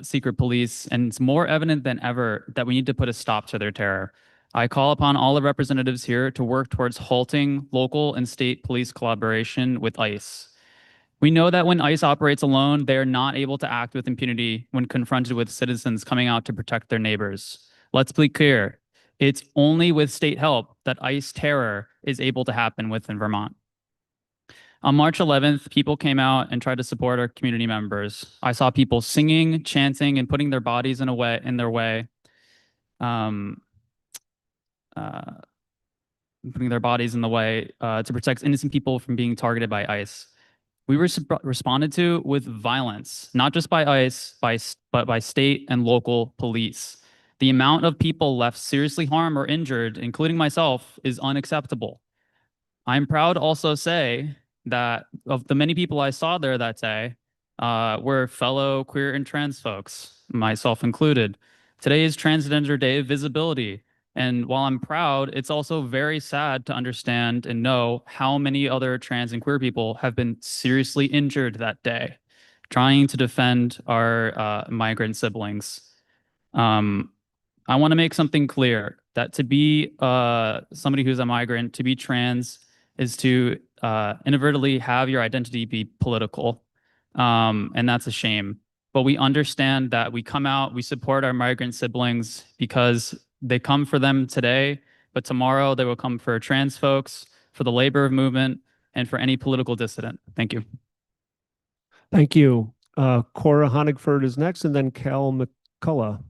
secret police, and it's more evident than ever that we need to put a stop to their terror. I call upon all the representatives here to work towards halting local and state police collaboration with ICE. We know that when ICE operates alone, they are not able to act with impunity when confronted with citizens coming out to protect their neighbors. Let's be clear, it's only with state help that ICE terror is able to happen within Vermont. On March 11th, people came out and tried to support our community members. I saw people singing, chanting, and putting their bodies in their way. Putting their bodies in the way to protect innocent people from being targeted by ICE. We were responded to with violence, not just by ICE, but by state and local police. The amount of people left seriously harmed or injured, including myself, is unacceptable. I'm proud to also say that of the many people I saw there that day were fellow queer and trans folks, myself included. Today is Transgender Day of Visibility. And while I'm proud, it's also very sad to understand and know how many other trans and queer people have been seriously injured that day, trying to defend our migrant siblings. I want to make something clear that to be somebody who's a migrant, to be trans, is to inadvertently have your identity be political. And that's a shame. But we understand that we come out, we support our migrant siblings because they come for them today, but tomorrow they will come for trans folks, for the labor movement, and for any political dissident. Thank you. Thank you. Cora Honigford is next, and then Cal McCullough.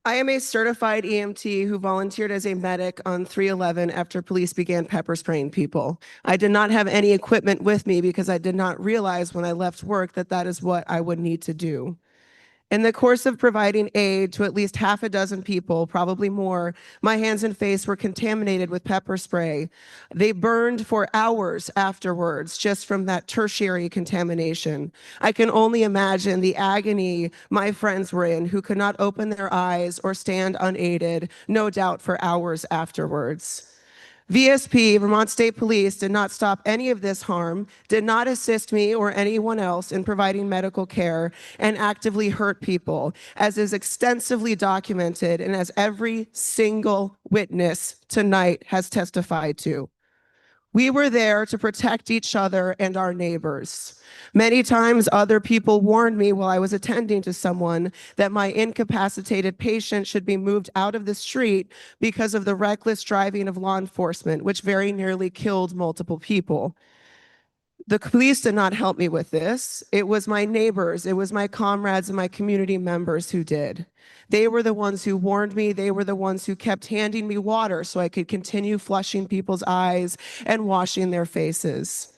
I am a certified EMT who volunteered as a medic on 3/11 after police began pepper spraying people. I did not have any equipment with me because I did not realize when I left work that that is what I would need to do. In the course of providing aid to at least half a dozen people, probably more, my hands and face were contaminated with pepper spray. They burned for hours afterwards just from that tertiary contamination. I can only imagine the agony my friends were in who could not open their eyes or stand unaided, no doubt for hours afterwards. VSP, Vermont State Police, did not stop any of this harm, did not assist me or anyone else in providing medical care, and actively hurt people, as is extensively documented and as every single witness tonight has testified to. We were there to protect each other and our neighbors. Many times other people warned me while I was attending to someone that my incapacitated patient should be moved out of the street because of the reckless driving of law enforcement, which very nearly killed multiple people. The police did not help me with this. It was my neighbors, it was my comrades and my community members who did. They were the ones who warned me. They were the ones who kept handing me water so I could continue flushing people's eyes and washing their faces.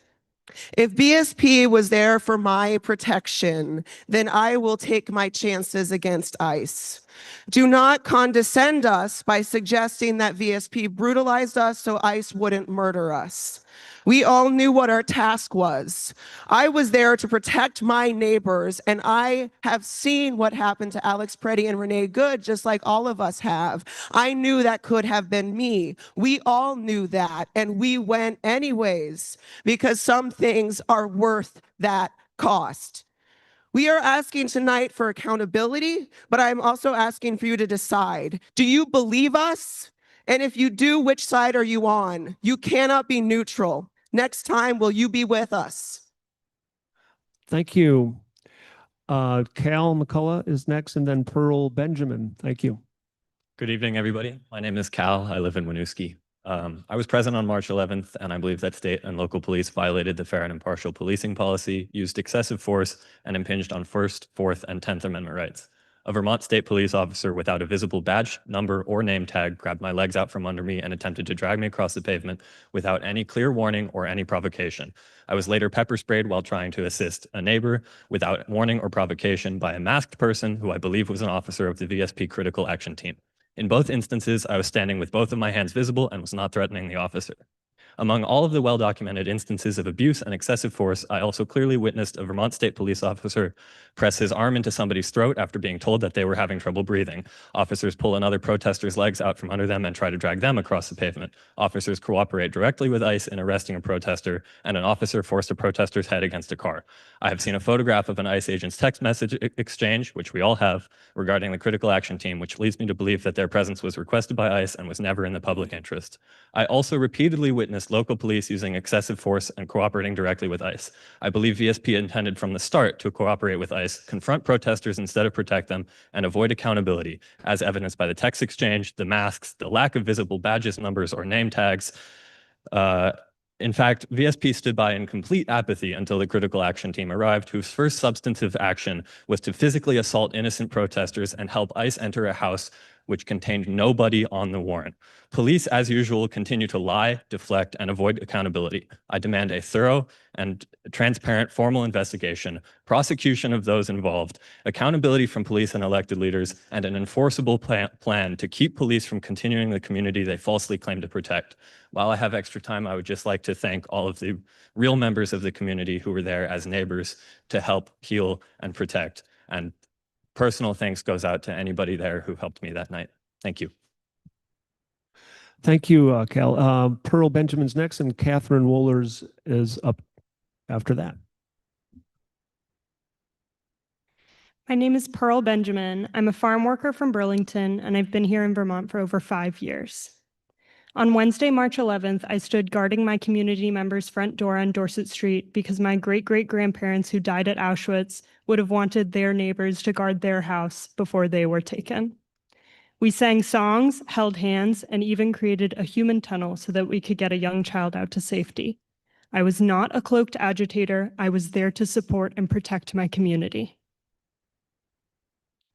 If BSP was there for my protection, then I will take my chances against ICE. Do not condescend us by suggesting that VSP brutalized us so ICE wouldn't murder us. We all knew what our task was. I was there to protect my neighbors, and I have seen what happened to Alex Preddy and Renee Good, just like all of us have. I knew that could have been me. We all knew that, and we went anyways, because some things are worth that cost. We are asking tonight for accountability, but I'm also asking for you to decide. Do you believe us? And if you do, which side are you on? You cannot be neutral. Next time, will you be with us? Thank you. Cal McCullough is next, and then Pearl Benjamin. Thank you. Good evening, everybody. My name is Cal. I live in Winooski. I was present on March 11th, and I believe that state and local police violated the fair and impartial policing policy, used excessive force, and impinged on First, Fourth, and 10th Amendment rights. A Vermont State Police officer without a visible badge, number, or name tag grabbed my legs out from under me and attempted to drag me across the pavement without any clear warning or any provocation. I was later pepper sprayed while trying to assist a neighbor without warning or provocation by a masked person who I believe was an officer of the VSP Critical Action Team. In both instances, I was standing with both of my hands visible and was not threatening the officer. Among all of the well-documented instances of abuse and excessive force, I also clearly witnessed a Vermont State Police officer press his arm into somebody's throat after being told that they were having trouble breathing. Officers pull another protester's legs out from under them and try to drag them across the pavement. Officers cooperate directly with ICE in arresting a protester, and an officer forced a protester's head against a car. I have seen a photograph of an ICE agent's text message exchange, which we all have, regarding the Critical Action Team, which leads me to believe that their presence was requested by ICE and was never in the public interest. I also repeatedly witnessed local police using excessive force and cooperating directly with ICE. I believe VSP intended from the start to cooperate with ICE, confront protesters instead of protect them, and avoid accountability, as evidenced by the text exchange, the masks, the lack of visible badges, numbers, or name tags. In fact, VSP stood by in complete apathy until the Critical Action Team arrived, whose first substantive action was to physically assault innocent protesters and help ICE enter a house which contained nobody on the warrant. Police, as usual, continue to lie, deflect, and avoid accountability. I demand a thorough and transparent formal investigation, prosecution of those involved, accountability from police and elected leaders, and an enforceable plan to keep police from continuing the community they falsely claim to protect. While I have extra time, I would just like to thank all of the real members of the community who were there as neighbors to help heal and protect. And personal thanks goes out to anybody there who helped me that night. Thank you. Thank you, Cal. Pearl Benjamin's next, and Catherine Wohlers is up after that. My name is Pearl Benjamin. I'm a farm worker from Burlington, and I've been here in Vermont for over 5 years. On Wednesday, March 11th, I stood guarding my community member's front door on Dorset Street because my great-great-grandparents who died at Auschwitz would have wanted their neighbors to guard their house before they were taken. We sang songs, held hands, and even created a human tunnel so that we could get a young child out to safety. I was not a cloaked agitator. I was there to support and protect my community.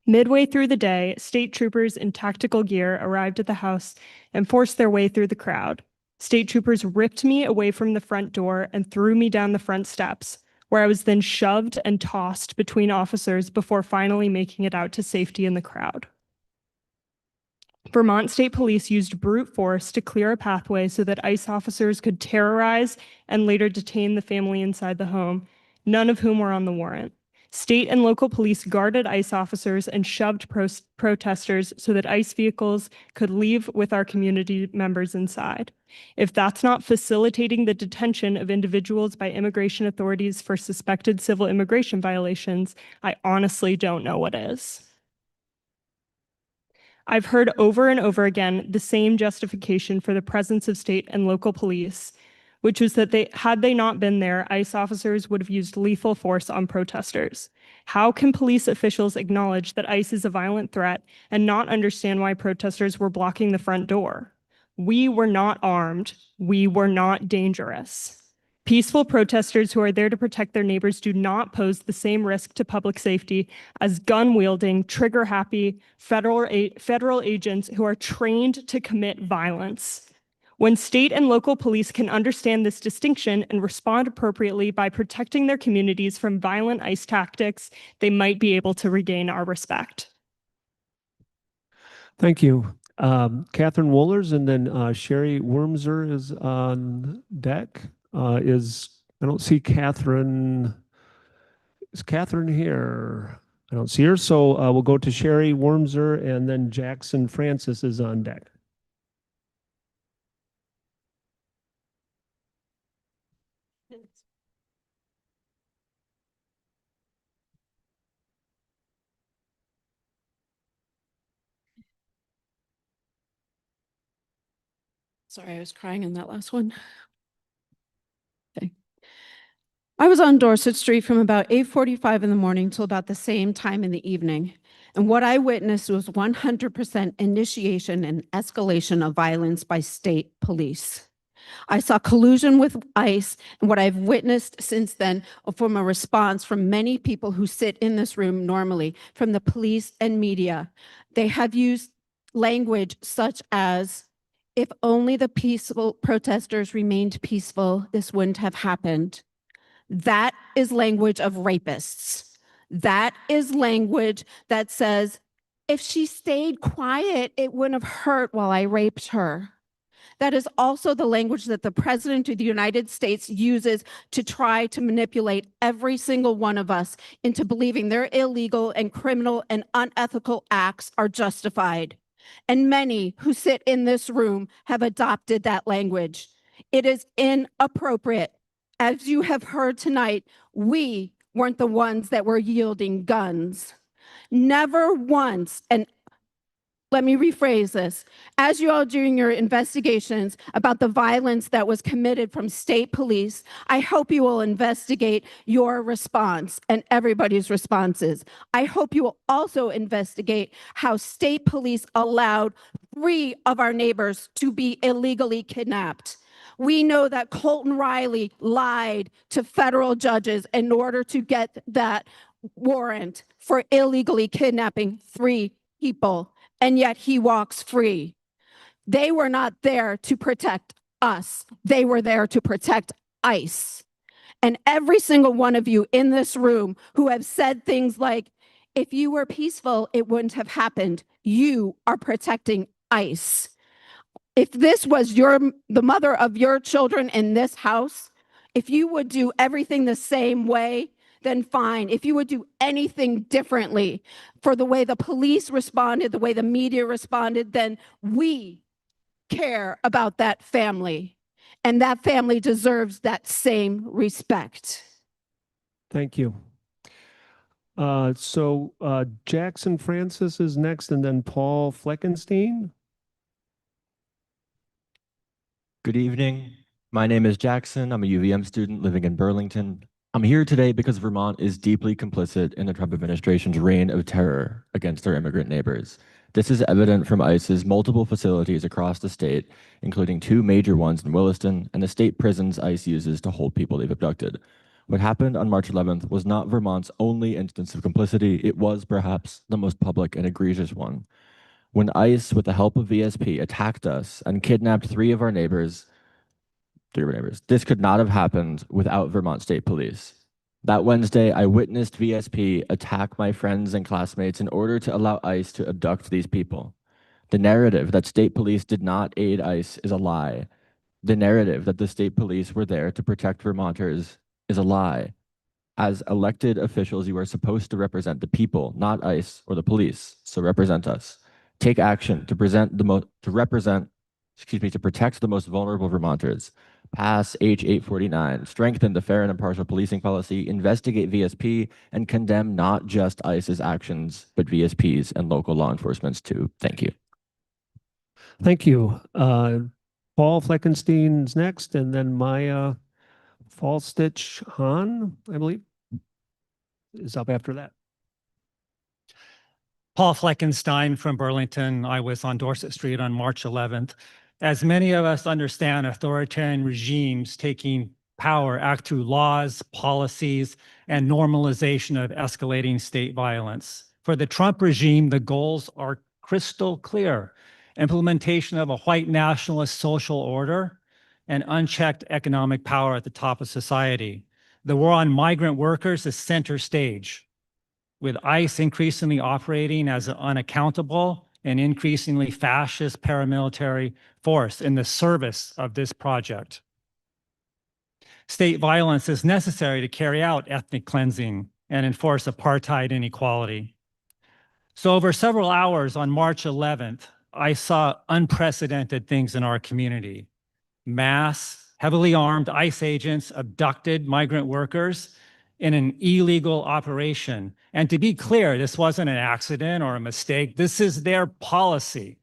Midway through the day, state troopers in tactical gear arrived at the house and forced their way through the crowd. State troopers ripped me away from the front door and threw me down the front steps, where I was then shoved and tossed between officers before finally making it out to safety in the crowd. Vermont State Police used brute force to clear a pathway so that ICE officers could terrorize and later detain the family inside the home, none of whom were on the warrant. State and local police guarded ICE officers and shoved protesters so that ICE vehicles could leave with our community members inside. If that's not facilitating the detention of individuals by immigration authorities for suspected civil immigration violations, I honestly don't know what is. I've heard over and over again the same justification for the presence of state and local police, which was that had they not been there, ICE officers would have used lethal force on protesters. How can police officials acknowledge that ICE is a violent threat and not understand why protesters were blocking the front door? We were not armed. We were not dangerous. Peaceful protesters who are there to protect their neighbors do not pose the same risk to public safety as gun-wielding, trigger-happy federal agents who are trained to commit violence. When state and local police can understand this distinction and respond appropriately by protecting their communities from violent ICE tactics, they might be able to regain our respect. Thank you. Catherine Wohlers, and then Sherry Wormser is on deck. I don't see Catherine. Is Catherine here? I don't see her. So we'll go to Sherry Wormser, and then Jackson Francis is on deck. Sorry, I was crying in that last one. Okay. I was on Dorset Street from about 8:45 in the morning till about the same time in the evening. And what I witnessed was 100% initiation and escalation of violence by state police. I saw collusion with ICE, and what I've witnessed since then from a response from many people who sit in this room normally, from the police and media. They have used language such as, if only the peaceful protesters remained peaceful, this wouldn't have happened. That is language of rapists. That is language that says, if she stayed quiet, it wouldn't have hurt while I raped her. That is also the language that the President of the United States uses to try to manipulate every single one of us into believing their illegal and criminal and unethical acts are justified. And many who sit in this room have adopted that language. It is inappropriate. As you have heard tonight, we weren't the ones that were yielding guns. Never once, and let me rephrase this. As you all doing your investigations about the violence that was committed from state police, I hope you will investigate your response and everybody's responses. I hope you will also investigate how state police allowed 3 of our neighbors to be illegally kidnapped. We know that Colton Riley lied to federal judges in order to get that warrant for illegally kidnapping 3 people. And yet he walks free. They were not there to protect us. They were there to protect ICE. And every single one of you in this room who have said things like, if you were peaceful, it wouldn't have happened. You are protecting ICE. If this was the mother of your children in this house, if you would do everything the same way, then fine. If you would do anything differently for the way the police responded, the way the media responded, then we care about that family. And that family deserves that same respect. Thank you. Jackson Francis is next, and then Paul Fleckenstein. Good evening. My name is Jackson. I'm a UVM student living in Burlington. I'm here today because Vermont is deeply complicit in the Trump administration's reign of terror against our immigrant neighbors. This is evident from ICE's multiple facilities across the state, including 2 major ones in Williston and the state prisons ICE uses to hold people they've abducted. What happened on March 11th was not Vermont's only instance of complicity. It was perhaps the most public and egregious one. When ICE, with the help of VSP, attacked us and kidnapped 3 of our neighbors, this could not have happened without Vermont State Police. That Wednesday, I witnessed VSP attack my friends and classmates in order to allow ICE to abduct these people. The narrative that state police did not aid ICE is a lie. The narrative that the state police were there to protect Vermonters is a lie. As elected officials, you are supposed to represent the people, not ICE or the police. So represent us. Take action to protect the most vulnerable Vermonters. Pass H.849, strengthen the fair and impartial policing policy, investigate VSP, and condemn not just ICE's actions, but VSP's and local law enforcement's too. Thank you. Thank you. Paul Fleckenstein's next, and then Maya Fallstitch Hahn, I believe, is up after that. Paul Fleckenstein from Burlington. I was on Dorset Street on March 11th. As many of us understand, authoritarian regimes taking power act through laws, policies, and normalization of escalating state violence. For the Trump regime, the goals are crystal clear: implementation of a white nationalist social order and unchecked economic power at the top of society. The war on migrant workers is center stage, with ICE increasingly operating as an unaccountable and increasingly fascist paramilitary force in the service of this project. State violence is necessary to carry out ethnic cleansing and enforce apartheid inequality. So over several hours on March 11th, I saw unprecedented things in our community. Mass, heavily armed ICE agents abducted migrant workers in an illegal operation. And to be clear, this wasn't an accident or a mistake. This is their policy.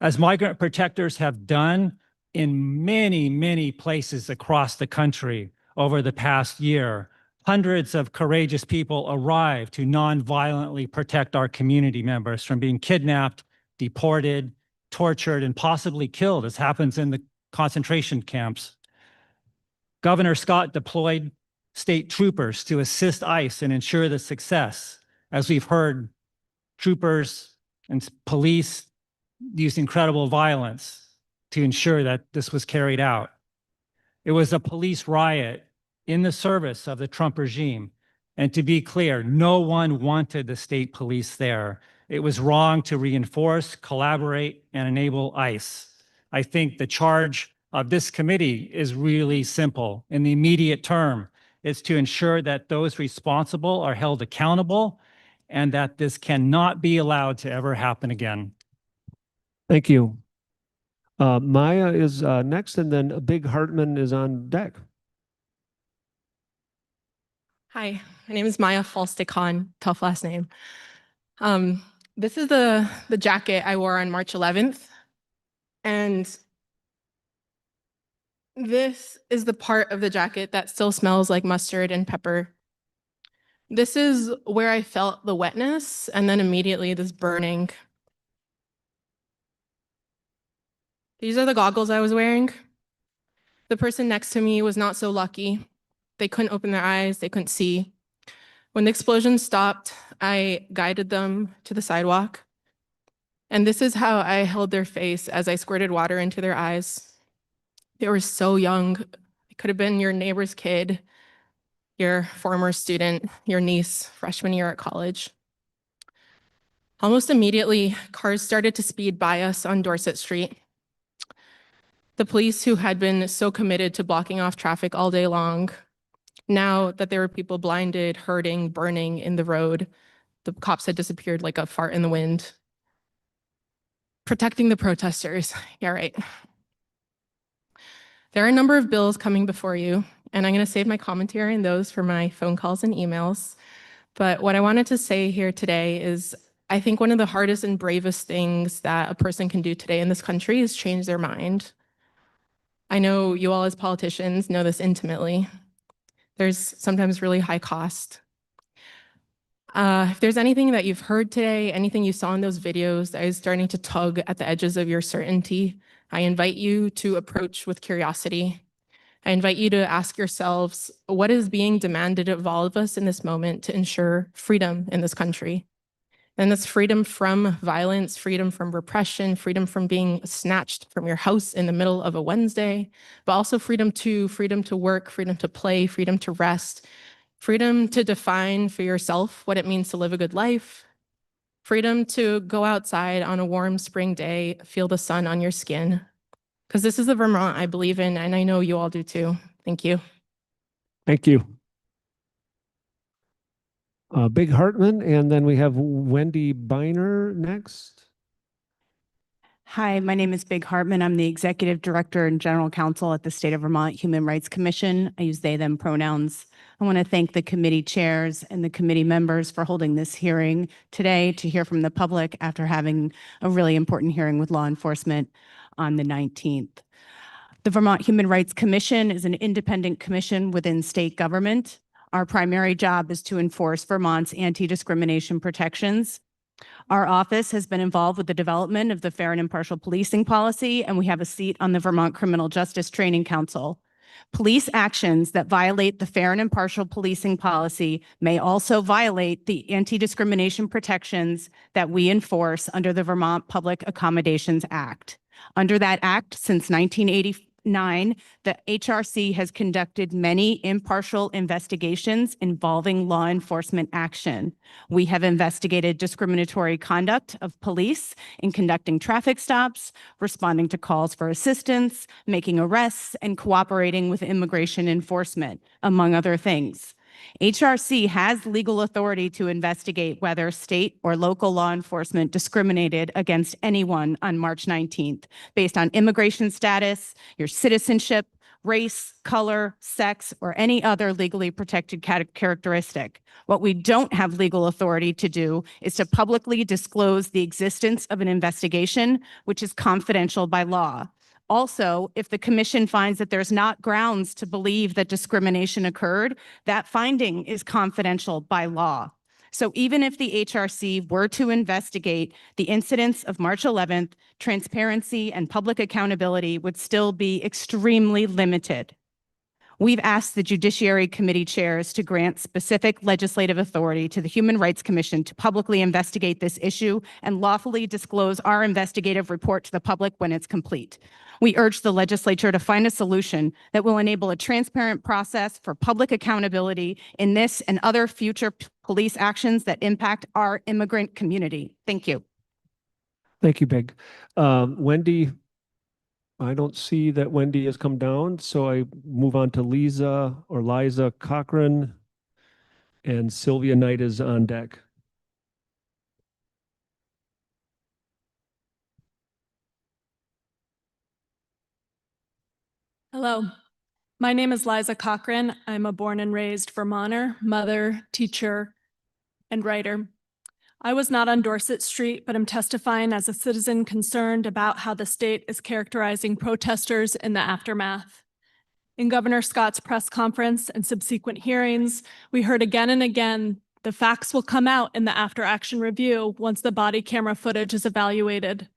As migrant protectors have done in many, many places across the country over the past year, hundreds of courageous people arrived to non-violently protect our community members from being kidnapped, deported, tortured, and possibly killed, as happens in the concentration camps. Governor Scott deployed state troopers to assist ICE and ensure the success. As we've heard, troopers and police used incredible violence to ensure that this was carried out. It was a police riot in the service of the Trump regime. And to be clear, no one wanted the state police there. It was wrong to reinforce, collaborate, and enable ICE. I think the charge of this committee is really simple. In the immediate term, it's to ensure that those responsible are held accountable and that this cannot be allowed to ever happen again. Thank you. Maya is next, and then Big Hartman is on deck. Hi, my name is Maya Falstikhan, tough last name. This is the jacket I wore on March 11th. And this is the part of the jacket that still smells like mustard and pepper. This is where I felt the wetness and then immediately this burning. These are the goggles I was wearing. The person next to me was not so lucky. They couldn't open their eyes, they couldn't see. When the explosion stopped, I guided them to the sidewalk. And this is how I held their face as I squirted water into their eyes. They were so young. It could have been your neighbor's kid, your former student, your niece, freshman year at college. Almost immediately, cars started to speed by us on Dorset Street. The police, who had been so committed to blocking off traffic all day long, now that there were people blinded, hurting, burning in the road, the cops had disappeared like a fart in the wind. Protecting the protesters. Yeah, right. There are a number of bills coming before you, and I'm going to save my commentary on those for my phone calls and emails. But what I wanted to say here today is I think one of the hardest and bravest things that a person can do today in this country is change their mind. I know you all as politicians know this intimately. There's sometimes really high cost. If there's anything that you've heard today, anything you saw in those videos that is starting to tug at the edges of your certainty, I invite you to approach with curiosity. I invite you to ask yourselves, what is being demanded of all of us in this moment to ensure freedom in this country? And that's freedom from violence, freedom from repression, freedom from being snatched from your house in the middle of a Wednesday, but also freedom to work, freedom to play, freedom to rest, freedom to define for yourself what it means to live a good life, freedom to go outside on a warm spring day, feel the sun on your skin. Because this is the Vermont I believe in, and I know you all do too. Thank you. Thank you. Big Hartman, and then we have Wendy Biner next. Hi, my name is Big Hartman. I'm the Executive Director and General Counsel at the State of Vermont Human Rights Commission. I use they, them pronouns. I want to thank the committee chairs and the committee members for holding this hearing today to hear from the public after having a really important hearing with law enforcement on the 19th. The Vermont Human Rights Commission is an independent commission within state government. Our primary job is to enforce Vermont's anti-discrimination protections. Our office has been involved with the development of the fair and impartial policing policy, and we have a seat on the Vermont Criminal Justice Training Council. Police actions that violate the fair and impartial policing policy may also violate the anti-discrimination protections that we enforce under the Vermont Public Accommodations Act. Under that act, since 1989, the HRC has conducted many impartial investigations involving law enforcement action. We have investigated discriminatory conduct of police in conducting traffic stops, responding to calls for assistance, making arrests, and cooperating with immigration enforcement, among other things. HRC has legal authority to investigate whether state or local law enforcement discriminated against anyone on March 19th based on immigration status, your citizenship, race, color, sex, or any other legally protected characteristic. What we don't have legal authority to do is to publicly disclose the existence of an investigation, which is confidential by law. Also, if the commission finds that there's not grounds to believe that discrimination occurred, that finding is confidential by law. So even if the HRC were to investigate the incidents of March 11th, transparency and public accountability would still be extremely limited. We've asked the Judiciary Committee chairs to grant specific legislative authority to the Human Rights Commission to publicly investigate this issue and lawfully disclose our investigative report to the public when it's complete. We urge the legislature to find a solution that will enable a transparent process for public accountability in this and other future police actions that impact our immigrant community. Thank you. Thank you, Big. Wendy, I don't see that Wendy has come down, so I move on to Liza Cochran, and Sylvia Knight is on deck. Hello, my name is Liza Cochran. I'm a born and raised Vermonter, mother, teacher, and writer. I was not on Dorset Street, but I'm testifying as a citizen concerned about how the state is characterizing protesters in the aftermath. In Governor Scott's press conference and subsequent hearings, we heard again and again the facts will come out in the after-action review once the body camera footage is evaluated.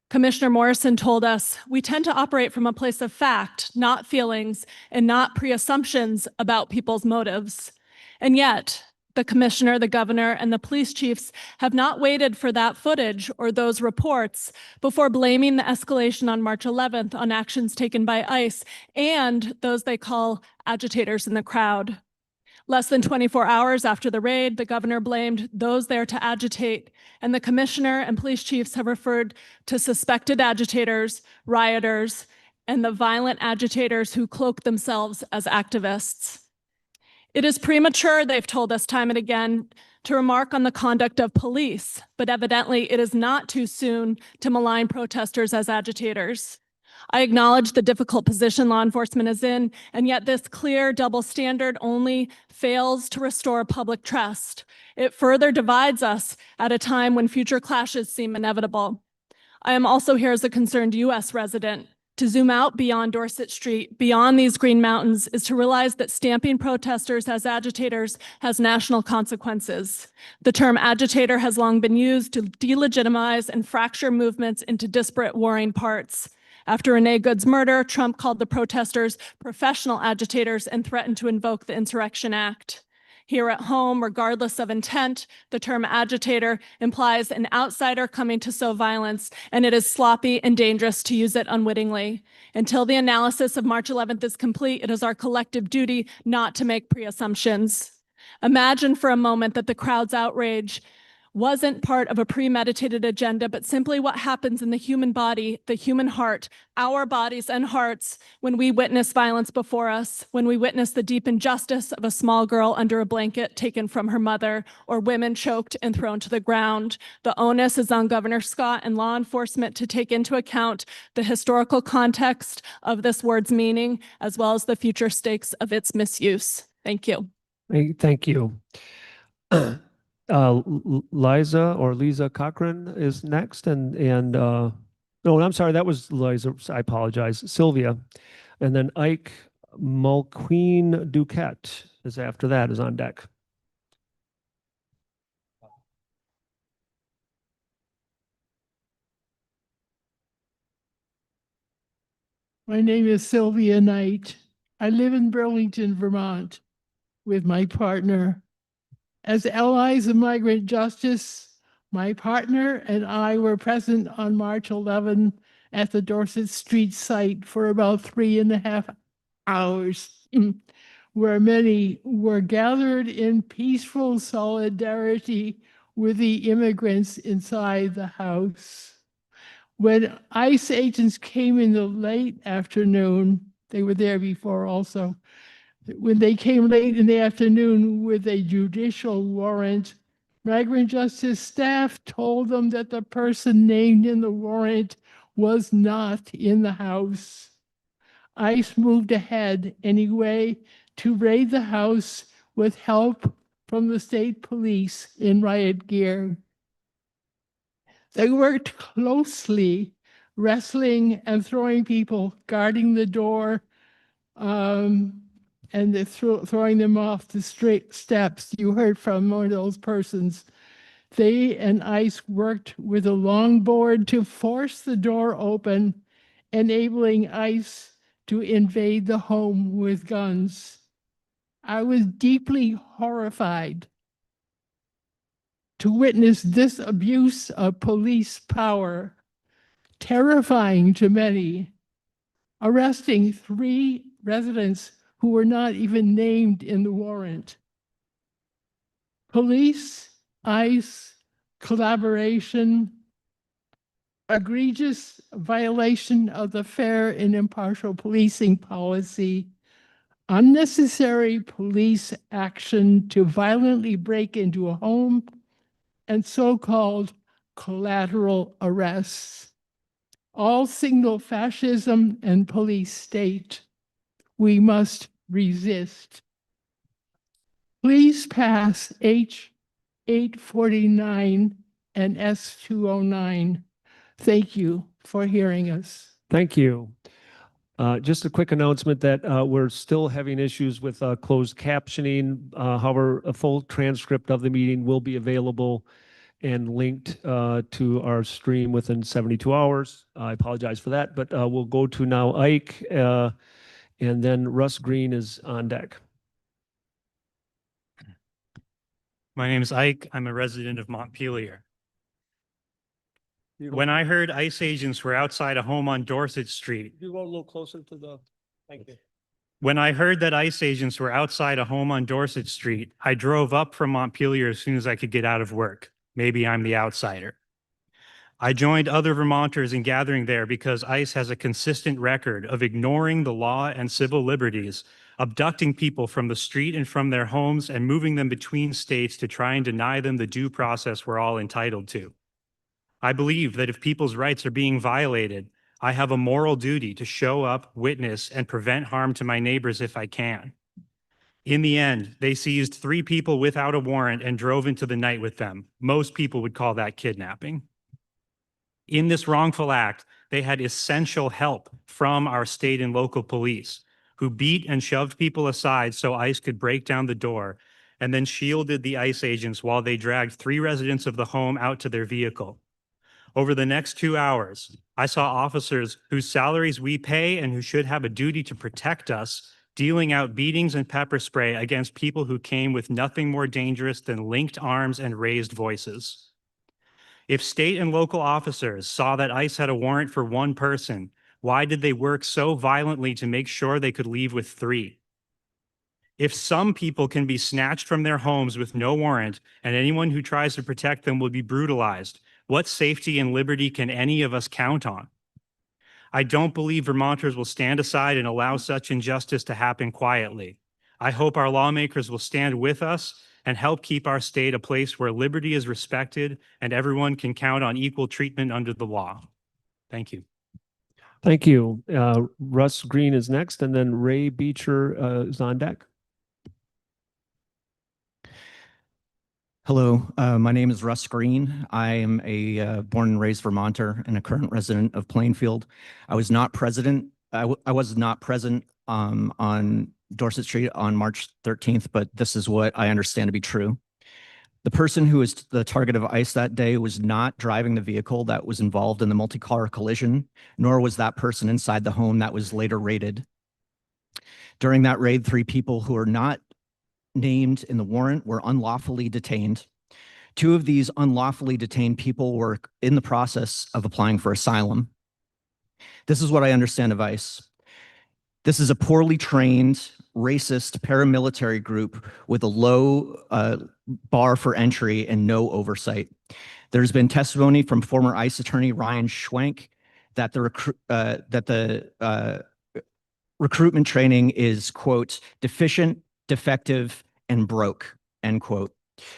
Commissioner Morrison told us, we tend to operate from a place of fact, not feelings, and not pre-assumptions about people's motives. And yet, the commissioner, the governor, and the police chiefs have not waited for that footage or those reports before blaming the escalation on March 11th on actions taken by ICE and those they call agitators in the crowd. Less than 24 hours after the raid, the governor blamed those there to agitate, and the commissioner and police chiefs have referred to suspected agitators, rioters, and the violent agitators who cloak themselves as activists. It is premature, they've told us time and again, to remark on the conduct of police, but evidently it is not too soon to malign protesters as agitators. I acknowledge the difficult position law enforcement is in, and yet this clear double standard only fails to restore public trust. It further divides us at a time when future clashes seem inevitable. I am also here as a concerned U.S. resident. To zoom out beyond Dorset Street, beyond these Green Mountains, is to realize that stamping protesters as agitators has national consequences. The term agitator has long been used to delegitimize and fracture movements into disparate warring parts. After Renee Good's murder, Trump called the protesters professional agitators and threatened to invoke the Insurrection Act. Here at home, regardless of intent, the term agitator implies an outsider coming to sow violence, and it is sloppy and dangerous to use it unwittingly. Until the analysis of March 11th is complete, it is our collective duty not to make pre-assumptions. Imagine for a moment that the crowd's outrage wasn't part of a premeditated agenda, but simply what happens in the human body, the human heart, our bodies and hearts when we witness violence before us, when we witness the deep injustice of a small girl under a blanket taken from her mother, or women choked and thrown to the ground. The onus is on Governor Scott and law enforcement to take into account the historical context of this word's meaning, as well as the future stakes of its misuse. Thank you. Thank you. Lisa Cochran is next, no, I'm sorry, that was Liza. I apologize. Sylvia, and then Ike Mulqueen Duquette is after that, is on deck. My name is Sylvia Knight. I live in Burlington, Vermont, with my partner. As allies of migrant justice, my partner and I were present on March 11 at the Dorset Street site for about 3.5 hours, where many were gathered in peaceful solidarity with the immigrants inside the house. When ICE agents came in the late afternoon, they were there before also, when they came late in the afternoon with a judicial warrant, migrant justice staff told them that the person named in the warrant was not in the house. ICE moved ahead anyway to raid the house with help from the state police in riot gear. They worked closely, wrestling and throwing people, guarding the door, and throwing them off the straight steps. You heard from one of those persons. They and ICE worked with a longboard to force the door open, enabling ICE to invade the home with guns. I was deeply horrified to witness this abuse of police power, terrifying to many, arresting 3 residents who were not even named in the warrant. Police, ICE, collaboration, egregious violation of the fair and impartial policing policy, unnecessary police action to violently break into a home, and so-called collateral arrests. All signal fascism and police state. We must resist. Please pass H 849 and S 209. Thank you for hearing us. Thank you. Just a quick announcement that we're still having issues with closed captioning. However, a full transcript of the meeting will be available and linked to our stream within 72 hours. I apologize for that, but we'll go to now Ike, and then Russ Green is on deck. My name is Ike. I'm a resident of Montpelier. When I heard ICE agents were outside a home on Dorset Street, You go a little closer to the, thank you. when I heard that ICE agents were outside a home on Dorset Street, I drove up from Montpelier as soon as I could get out of work. Maybe I'm the outsider. I joined other Vermonters in gathering there because ICE has a consistent record of ignoring the law and civil liberties, abducting people from the street and from their homes and moving them between states to try and deny them the due process we're all entitled to. I believe that if people's rights are being violated, I have a moral duty to show up, witness, and prevent harm to my neighbors if I can. In the end, they seized 3 people without a warrant and drove into the night with them. Most people would call that kidnapping. In this wrongful act, they had essential help from our state and local police, who beat and shoved people aside so ICE could break down the door, and then shielded the ICE agents while they dragged 3 residents of the home out to their vehicle. Over the next 2 hours, I saw officers whose salaries we pay and who should have a duty to protect us dealing out beatings and pepper spray against people who came with nothing more dangerous than linked arms and raised voices. If state and local officers saw that ICE had a warrant for 1 person, why did they work so violently to make sure they could leave with 3? If some people can be snatched from their homes with no warrant and anyone who tries to protect them will be brutalized, what safety and liberty can any of us count on? I don't believe Vermonters will stand aside and allow such injustice to happen quietly. I hope our lawmakers will stand with us and help keep our state a place where liberty is respected and everyone can count on equal treatment under the law. Thank you. Thank you. Russ Green is next, and then Ray Beecher is on deck. Hello, my name is Russ Green. I am a born and raised Vermonter and a current resident of Plainfield. I was not present on Dorset Street on March 13th, but this is what I understand to be true. The person who was the target of ICE that day was not driving the vehicle that was involved in the multi-car collision, nor was that person inside the home that was later raided. During that raid, 3 people who are not named in the warrant were unlawfully detained. 2 of these unlawfully detained people were in the process of applying for asylum. This is what I understand of ICE. This is a poorly trained, racist paramilitary group with a low bar for entry and no oversight. There's been testimony from former ICE attorney Ryan Schwenk that the recruitment training is, quote, deficient, defective, and broke, end quote.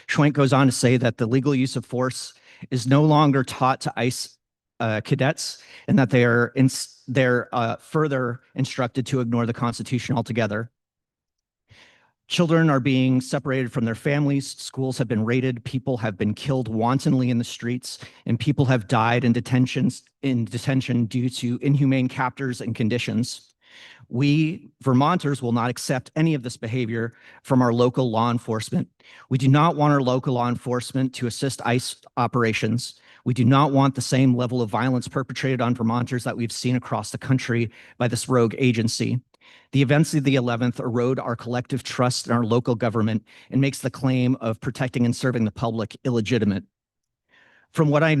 Schwenk goes on to say that the legal use of force is no longer taught to ICE cadets, and that they're further instructed to ignore the Constitution altogether. Children are being separated from their families, schools have been raided, people have been killed wantonly in the streets, and people have died in detention due to inhumane captors and conditions. We, Vermonters, will not accept any of this behavior from our local law enforcement. We do not want our local law enforcement to assist ICE operations. We do not want the same level of violence perpetrated on Vermonters that we've seen across the country by this rogue agency. The events of the 11th erode our collective trust in our local government and makes the claim of protecting and serving the public illegitimate. From what I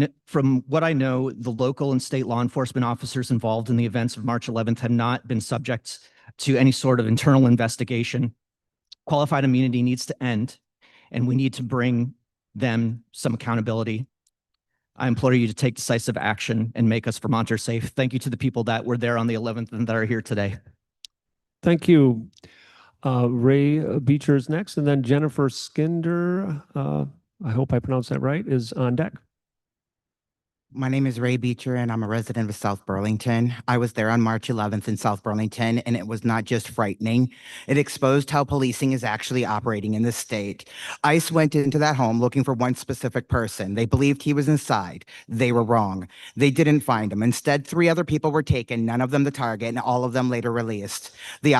know, the local and state law enforcement officers involved in the events of March 11th have not been subject to any sort of internal investigation. Qualified immunity needs to end, and we need to bring them some accountability. I implore you to take decisive action and make us Vermonters safe. Thank you to the people that were there on the 11th and that are here today. Thank you. Ray Beecher is next, and then Jennifer Skinder, I hope I pronounced that right, is on deck. My name is Ray Beecher, and I'm a resident of South Burlington. I was there on March 11th in South Burlington, and it was not just frightening. It exposed how policing is actually operating in the state. ICE went into that home looking for one specific person. They believed he was inside. They were wrong. They didn't find him. Instead, 3 other people were taken, none of them the target, and all of them later released. The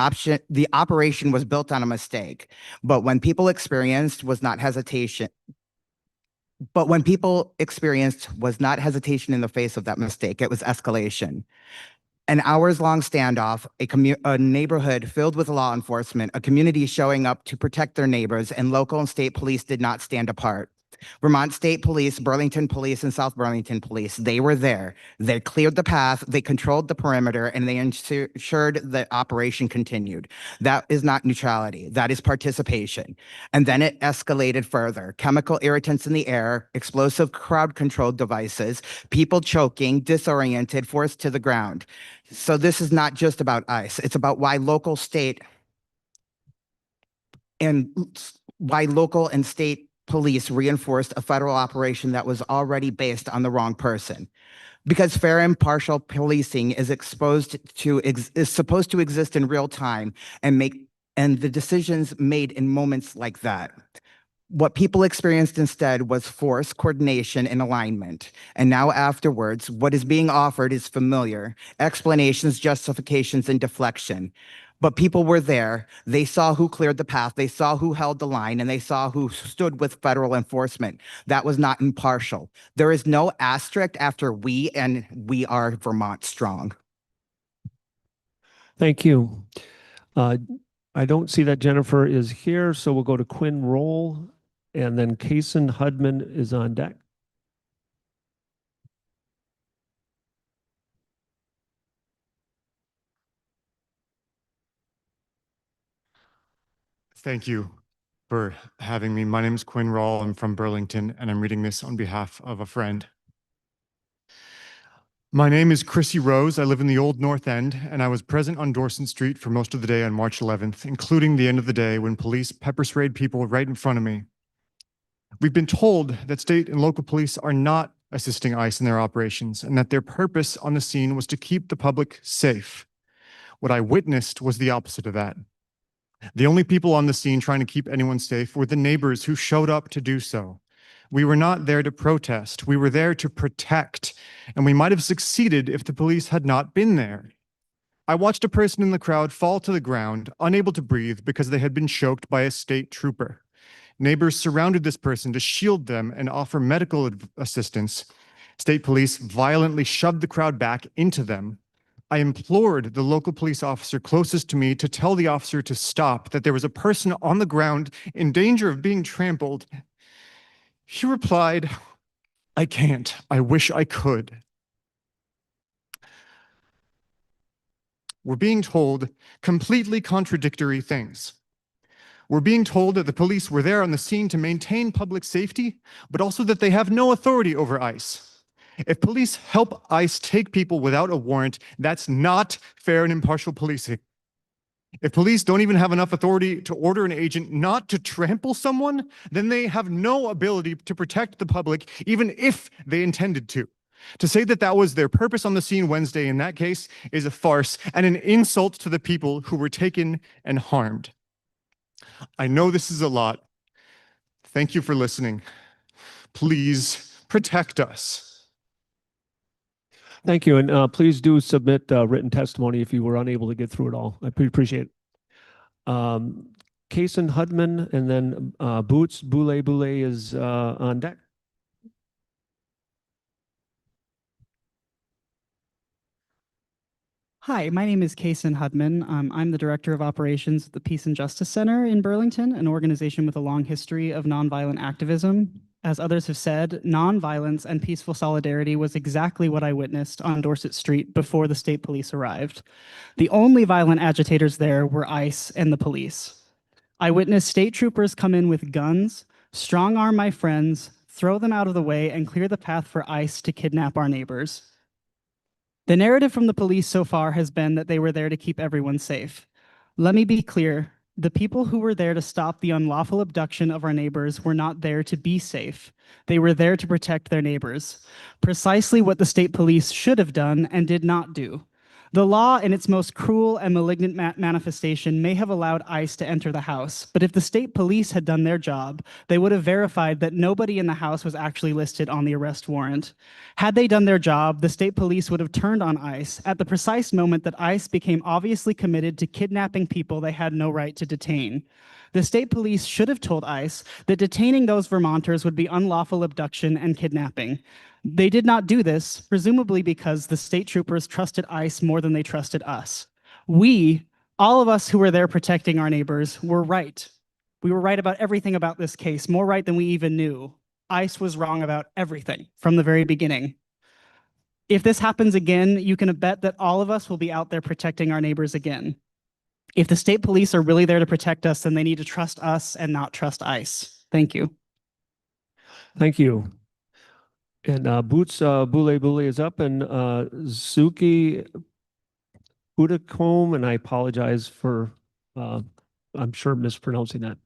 operation was built on a mistake, but when people experienced was not hesitation in the face of that mistake, it was escalation. An hours-long standoff, a neighborhood filled with law enforcement, a community showing up to protect their neighbors, and local and state police did not stand apart. Vermont State Police, Burlington Police, and South Burlington Police, they were there. They cleared the path, they controlled the perimeter, and they ensured the operation continued. That is not neutrality, that is participation. And then it escalated further. Chemical irritants in the air, explosive crowd-controlled devices, people choking, disoriented, forced to the ground. So this is not just about ICE, it's about why local and state police reinforced a federal operation that was already based on the wrong person. Because fair and impartial policing is supposed to exist in real time and the decisions made in moments like that. What people experienced instead was force, coordination, and alignment. And now afterwards, what is being offered is familiar, explanations, justifications, and deflection. But people were there. They saw who cleared the path. They saw who held the line, and they saw who stood with federal enforcement. That was not impartial. There is no asterisk after we, and we are Vermont strong. Thank you. I don't see that Jennifer is here, so we'll go to Quinn Roll, and then Kason Hudman is on deck. Thank you for having me. My name is Quinn Rawl. I'm from Burlington, and I'm reading this on behalf of a friend. My name is Chrissy Rose. I live in the Old North End, and I was present on Dorset Street for most of the day on March 11th, including the end of the day when police pepper sprayed people right in front of me. We've been told that state and local police are not assisting ICE in their operations, and that their purpose on the scene was to keep the public safe. What I witnessed was the opposite of that. The only people on the scene trying to keep anyone safe were the neighbors who showed up to do so. We were not there to protest. We were there to protect, and we might have succeeded if the police had not been there. I watched a person in the crowd fall to the ground, unable to breathe because they had been choked by a state trooper. Neighbors surrounded this person to shield them and offer medical assistance. State police violently shoved the crowd back into them. I implored the local police officer closest to me to tell the officer to stop, that there was a person on the ground in danger of being trampled. He replied, "I can't. I wish I could." We're being told completely contradictory things. We're being told that the police were there on the scene to maintain public safety, but also that they have no authority over ICE. If police help ICE take people without a warrant, that's not fair and impartial policing. If police don't even have enough authority to order an agent not to trample someone, then they have no ability to protect the public, even if they intended to. To say that that was their purpose on the scene Wednesday in that case is a farce and an insult to the people who were taken and harmed. I know this is a lot. Thank you for listening. Please protect us. Thank you. And please do submit written testimony if you were unable to get through it all. I appreciate it. Kason Hudman and then Boots Boule is on deck. Hi, my name is Kason Hudman. I'm the Director of Operations at the Peace and Justice Center in Burlington, an organization with a long history of nonviolent activism. As others have said, nonviolence and peaceful solidarity was exactly what I witnessed on Dorset Street before the state police arrived. The only violent agitators there were ICE and the police. I witnessed state troopers come in with guns, strong arm my friends, throw them out of the way, and clear the path for ICE to kidnap our neighbors. The narrative from the police so far has been that they were there to keep everyone safe. Let me be clear. The people who were there to stop the unlawful abduction of our neighbors were not there to be safe. They were there to protect their neighbors. Precisely what the state police should have done and did not do. The law in its most cruel and malignant manifestation may have allowed ICE to enter the house, but if the state police had done their job, they would have verified that nobody in the house was actually listed on the arrest warrant. Had they done their job, the state police would have turned on ICE at the precise moment that ICE became obviously committed to kidnapping people they had no right to detain. The state police should have told ICE that detaining those Vermonters would be unlawful abduction and kidnapping. They did not do this, presumably because the state troopers trusted ICE more than they trusted us. We, all of us who were there protecting our neighbors, were right. We were right about everything about this case, more right than we even knew. ICE was wrong about everything from the very beginning. If this happens again, you can bet that all of us will be out there protecting our neighbors again. If the state police are really there to protect us, then they need to trust us and not trust ICE. Thank you. Thank you. And Boots Boule is up, and Zuki Udacombe, and I apologize for, I'm sure mispronouncing that.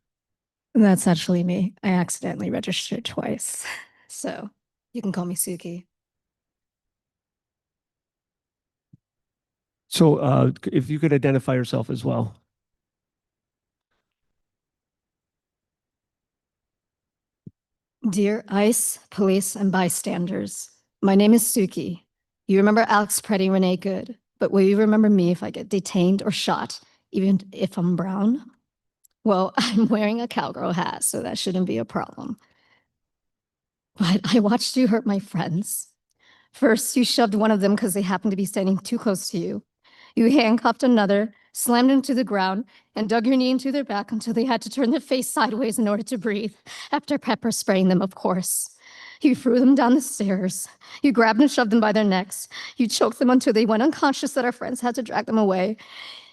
That's actually me. I accidentally registered twice. So you can call me Suki. So if you could identify yourself as well. Dear ICE, police, and bystanders, my name is Suki. You remember Alex Preddy, Renee Good, but will you remember me if I get detained or shot, even if I'm brown? Well, I'm wearing a cowgirl hat, so that shouldn't be a problem. But I watched you hurt my friends. First, you shoved one of them because they happened to be standing too close to you. You handcuffed another, slammed him to the ground, and dug your knee into their back until they had to turn their face sideways in order to breathe, after pepper spraying them, of course. You threw them down the stairs. You grabbed and shoved them by their necks. You choked them until they went unconscious that our friends had to drag them away.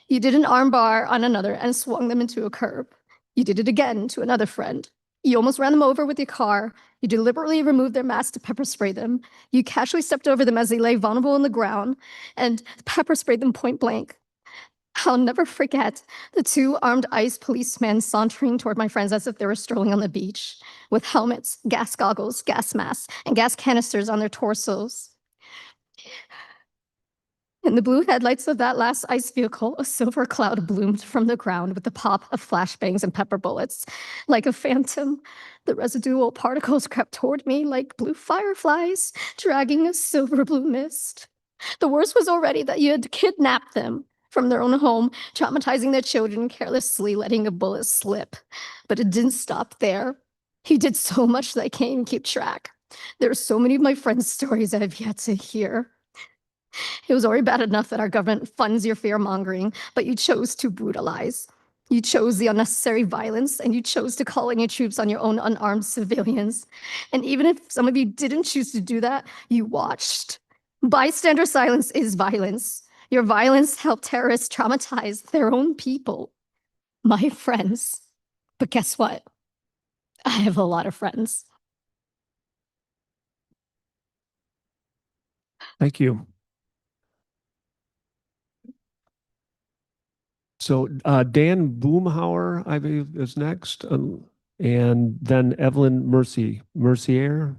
You did an arm bar on another and swung them into a curb. You did it again to another friend. You almost ran them over with your car. You deliberately removed their mask to pepper spray them. You casually stepped over them as they lay vulnerable on the ground and pepper sprayed them point blank. I'll never forget the two armed ICE policemen sauntering toward my friends as if they were strolling on the beach with helmets, gas goggles, gas masks, and gas canisters on their torsos. In the blue headlights of that last ICE vehicle, a silver cloud bloomed from the ground with the pop of flashbangs and pepper bullets. Like a phantom, the residual particles crept toward me like blue fireflies, dragging a silver blue mist. The worst was already that you had kidnapped them from their own home, traumatizing their children, carelessly letting a bullet slip. But it didn't stop there. He did so much that I can't even keep track. There are so many of my friends' stories that I've yet to hear. It was already bad enough that our government funds your fear-mongering, but you chose to brutalize. You chose the unnecessary violence, and you chose to call in your troops on your own unarmed civilians. And even if some of you didn't choose to do that, you watched. Bystander silence is violence. Your violence helped terrorists traumatize their own people, my friends. But guess what? I have a lot of friends. Thank you. So Dan Boomhauer, I believe, is next, and then Evelyn Mercier.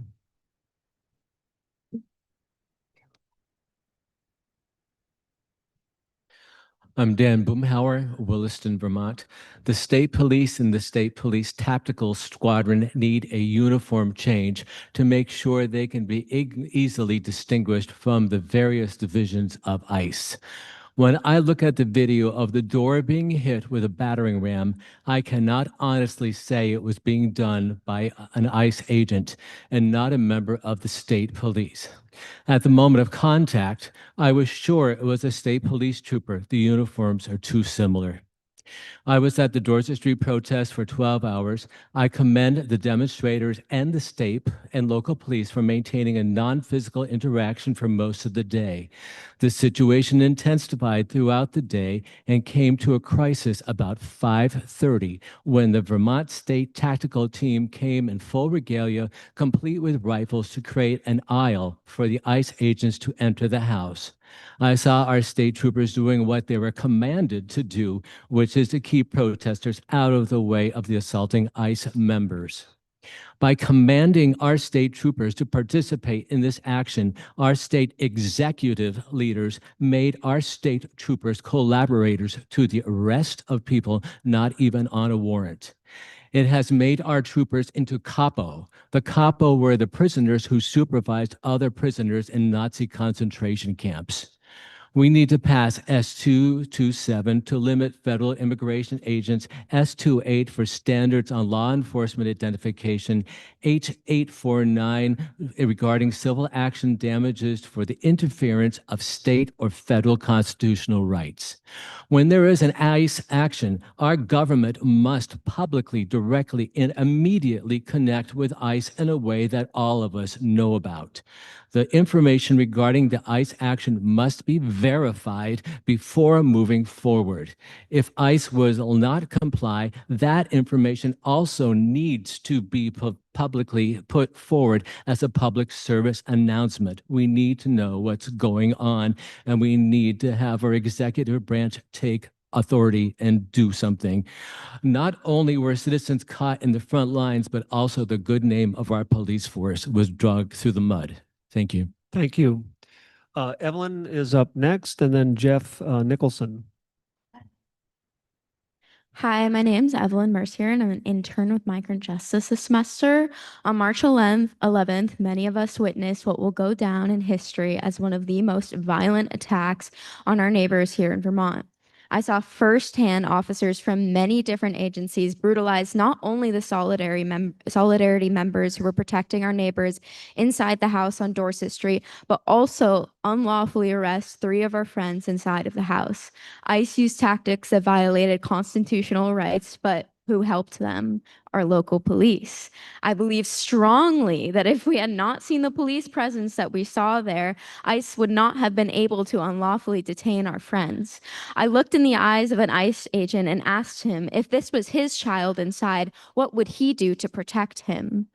I'm Dan Boomhauer, Williston, Vermont. The state police and the state police tactical squadron need a uniform change to make sure they can be easily distinguished from the various divisions of ICE. When I look at the video of the door being hit with a battering ram, I cannot honestly say it was being done by an ICE agent and not a member of the state police. At the moment of contact, I was sure it was a state police trooper. The uniforms are too similar. I was at the Dorset Street protest for 12 hours. I commend the demonstrators and the state and local police for maintaining a non-physical interaction for most of the day. The situation intensified throughout the day and came to a crisis about 5:30 when the Vermont State Tactical Team came in full regalia, complete with rifles, to create an aisle for the ICE agents to enter the house. I saw our state troopers doing what they were commanded to do, which is to keep protesters out of the way of the assaulting ICE members. By commanding our state troopers to participate in this action, our state executive leaders made our state troopers collaborators to the arrest of people not even on a warrant. It has made our troopers into capo. The capo were the prisoners who supervised other prisoners in Nazi concentration camps. We need to pass S227 to limit federal immigration agents, S28 for standards on law enforcement identification, H849 regarding civil action damages for the interference of state or federal constitutional rights. When there is an ICE action, our government must publicly, directly, and immediately connect with ICE in a way that all of us know about. The information regarding the ICE action must be verified before moving forward. If ICE will not comply, that information also needs to be publicly put forward as a public service announcement. We need to know what's going on, and we need to have our executive branch take authority and do something. Not only were citizens caught in the front lines, but also the good name of our police force was dragged through the mud. Thank you. Thank you. Evelyn is up next, and then Jeff Nicholson. Hi, my name's Evelyn Mercier, and I'm an intern with Migrant Justice this semester. On March 11th, many of us witnessed what will go down in history as one of the most violent attacks on our neighbors here in Vermont. I saw firsthand officers from many different agencies brutalize not only the Solidarity members who were protecting our neighbors inside the house on Dorset Street, but also unlawfully arrest 3 of our friends inside of the house. ICE used tactics that violated constitutional rights, but who helped them, our local police. I believe strongly that if we had not seen the police presence that we saw there, ICE would not have been able to unlawfully detain our friends. I looked in the eyes of an ICE agent and asked him if this was his child inside, what would he do to protect him?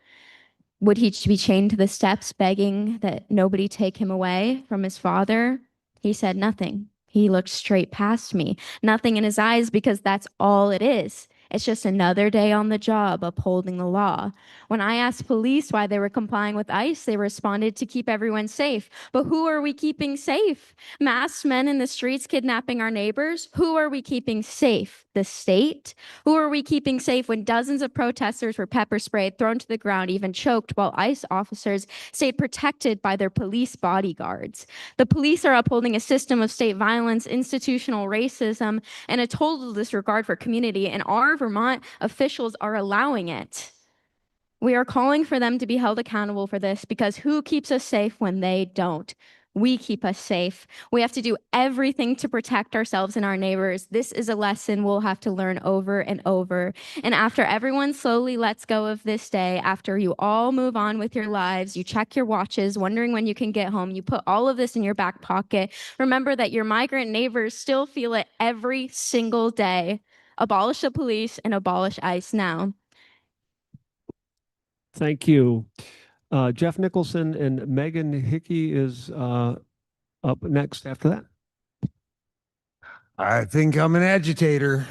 Would he be chained to the steps begging that nobody take him away from his father? He said nothing. He looked straight past me, nothing in his eyes, because that's all it is. It's just another day on the job upholding the law. When I asked police why they were complying with ICE, they responded to keep everyone safe. But who are we keeping safe? Masked men in the streets kidnapping our neighbors? Who are we keeping safe? The state? Who are we keeping safe when dozens of protesters were pepper sprayed, thrown to the ground, even choked, while ICE officers stayed protected by their police bodyguards? The police are upholding a system of state violence, institutional racism, and a total disregard for community, and our Vermont officials are allowing it. We are calling for them to be held accountable for this, because who keeps us safe when they don't? We keep us safe. We have to do everything to protect ourselves and our neighbors. This is a lesson we'll have to learn over and over. And after everyone slowly lets go of this day, after you all move on with your lives, you check your watches, wondering when you can get home, you put all of this in your back pocket, remember that your migrant neighbors still feel it every single day. Abolish the police and abolish ICE now. Thank you. Jeff Nicholson and Megan Hickey is up next after that. I think I'm an agitator.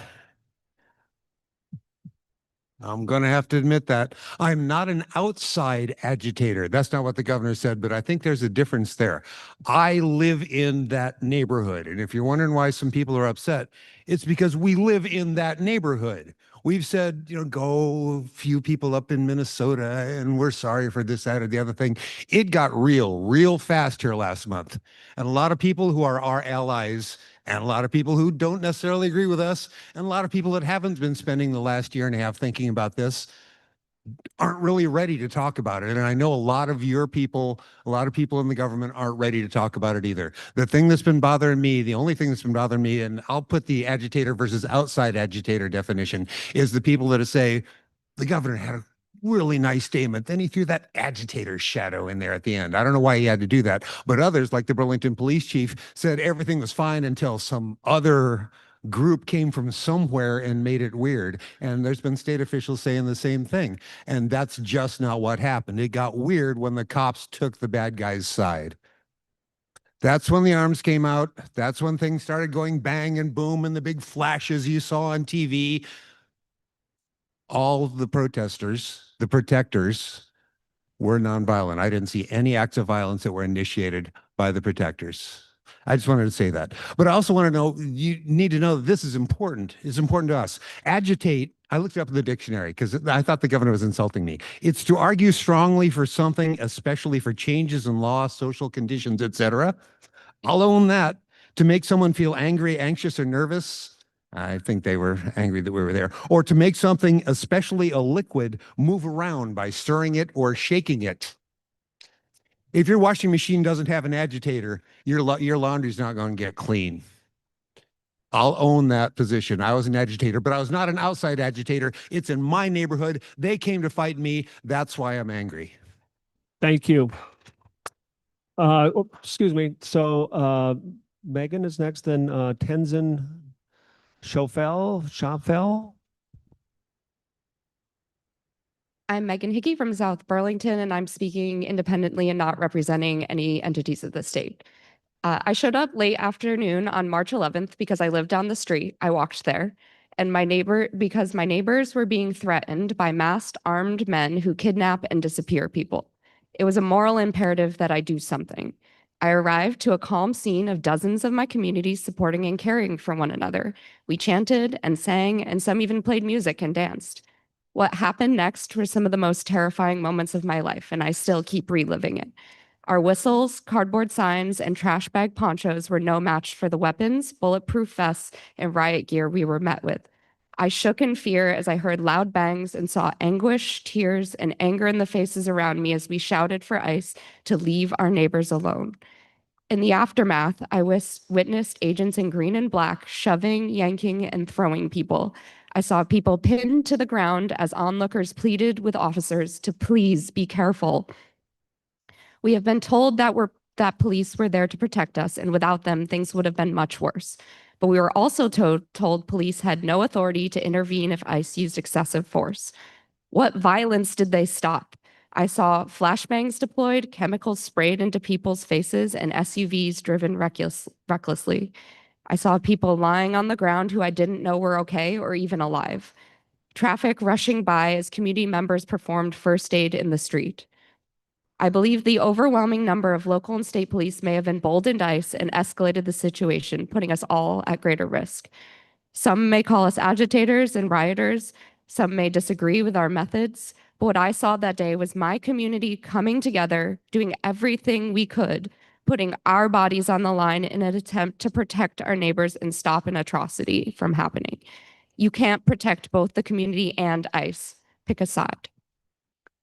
I'm going to have to admit that. I'm not an outside agitator. That's not what the governor said, but I think there's a difference there. I live in that neighborhood. And if you're wondering why some people are upset, it's because we live in that neighborhood. We've said, go a few people up in Minnesota and we're sorry for this, that, or the other thing. It got real fast here last month. And a lot of people who are our allies, and a lot of people who don't necessarily agree with us, and a lot of people that haven't been spending the last year and a half thinking about this, aren't really ready to talk about it. And I know a lot of your people, a lot of people in the government aren't ready to talk about it either. The thing that's been bothering me, the only thing that's been bothering me, and I'll put the agitator versus outside agitator definition, is the people that say, the governor had a really nice statement. Then he threw that agitator shadow in there at the end. I don't know why he had to do that. But others, like the Burlington police chief, said everything was fine until some other group came from somewhere and made it weird. And there's been state officials saying the same thing. And that's just not what happened. It got weird when the cops took the bad guy's side. That's when the arms came out. That's when things started going bang and boom and the big flashes you saw on TV. All the protesters, the protectors, were nonviolent. I didn't see any acts of violence that were initiated by the protectors. I just wanted to say that. But I also want to know, you need to know that this is important. It's important to us. Agitate, I looked it up in the dictionary because I thought the governor was insulting me. It's to argue strongly for something, especially for changes in law, social conditions, etc. I'll own that. To make someone feel angry, anxious, or nervous. I think they were angry that we were there. Or to make something, especially a liquid, move around by stirring it or shaking it. If your washing machine doesn't have an agitator, your laundry's not going to get clean. I'll own that position. I was an agitator, but I was not an outside agitator. It's in my neighborhood. They came to fight me. That's why I'm angry. Thank you. Excuse me. So Megan is next, then Tenzin Schofel. I'm Megan Hickey from South Burlington, and I'm speaking independently and not representing any entities of the state. I showed up late afternoon on March 11th because I lived down the street. I walked there, and because my neighbors were being threatened by masked armed men who kidnap and disappear people. It was a moral imperative that I do something. I arrived to a calm scene of dozens of my community supporting and caring for one another. We chanted and sang, and some even played music and danced. What happened next were some of the most terrifying moments of my life, and I still keep reliving it. Our whistles, cardboard signs, and trash bag ponchos were no match for the weapons, bulletproof vests, and riot gear we were met with. I shook in fear as I heard loud bangs and saw anguish, tears, and anger in the faces around me as we shouted for ICE to leave our neighbors alone. In the aftermath, I witnessed agents in green and black shoving, yanking, and throwing people. I saw people pinned to the ground as onlookers pleaded with officers to please be careful. We have been told that police were there to protect us, and without them, things would have been much worse. But we were also told police had no authority to intervene if ICE used excessive force. What violence did they stop? I saw flashbangs deployed, chemicals sprayed into people's faces, and SUVs driven recklessly. I saw people lying on the ground who I didn't know were okay or even alive. Traffic rushing by as community members performed first aid in the street. I believe the overwhelming number of local and state police may have emboldened ICE and escalated the situation, putting us all at greater risk. Some may call us agitators and rioters. Some may disagree with our methods. But what I saw that day was my community coming together, doing everything we could, putting our bodies on the line in an attempt to protect our neighbors and stop an atrocity from happening. You can't protect both the community and ICE. Pick a side.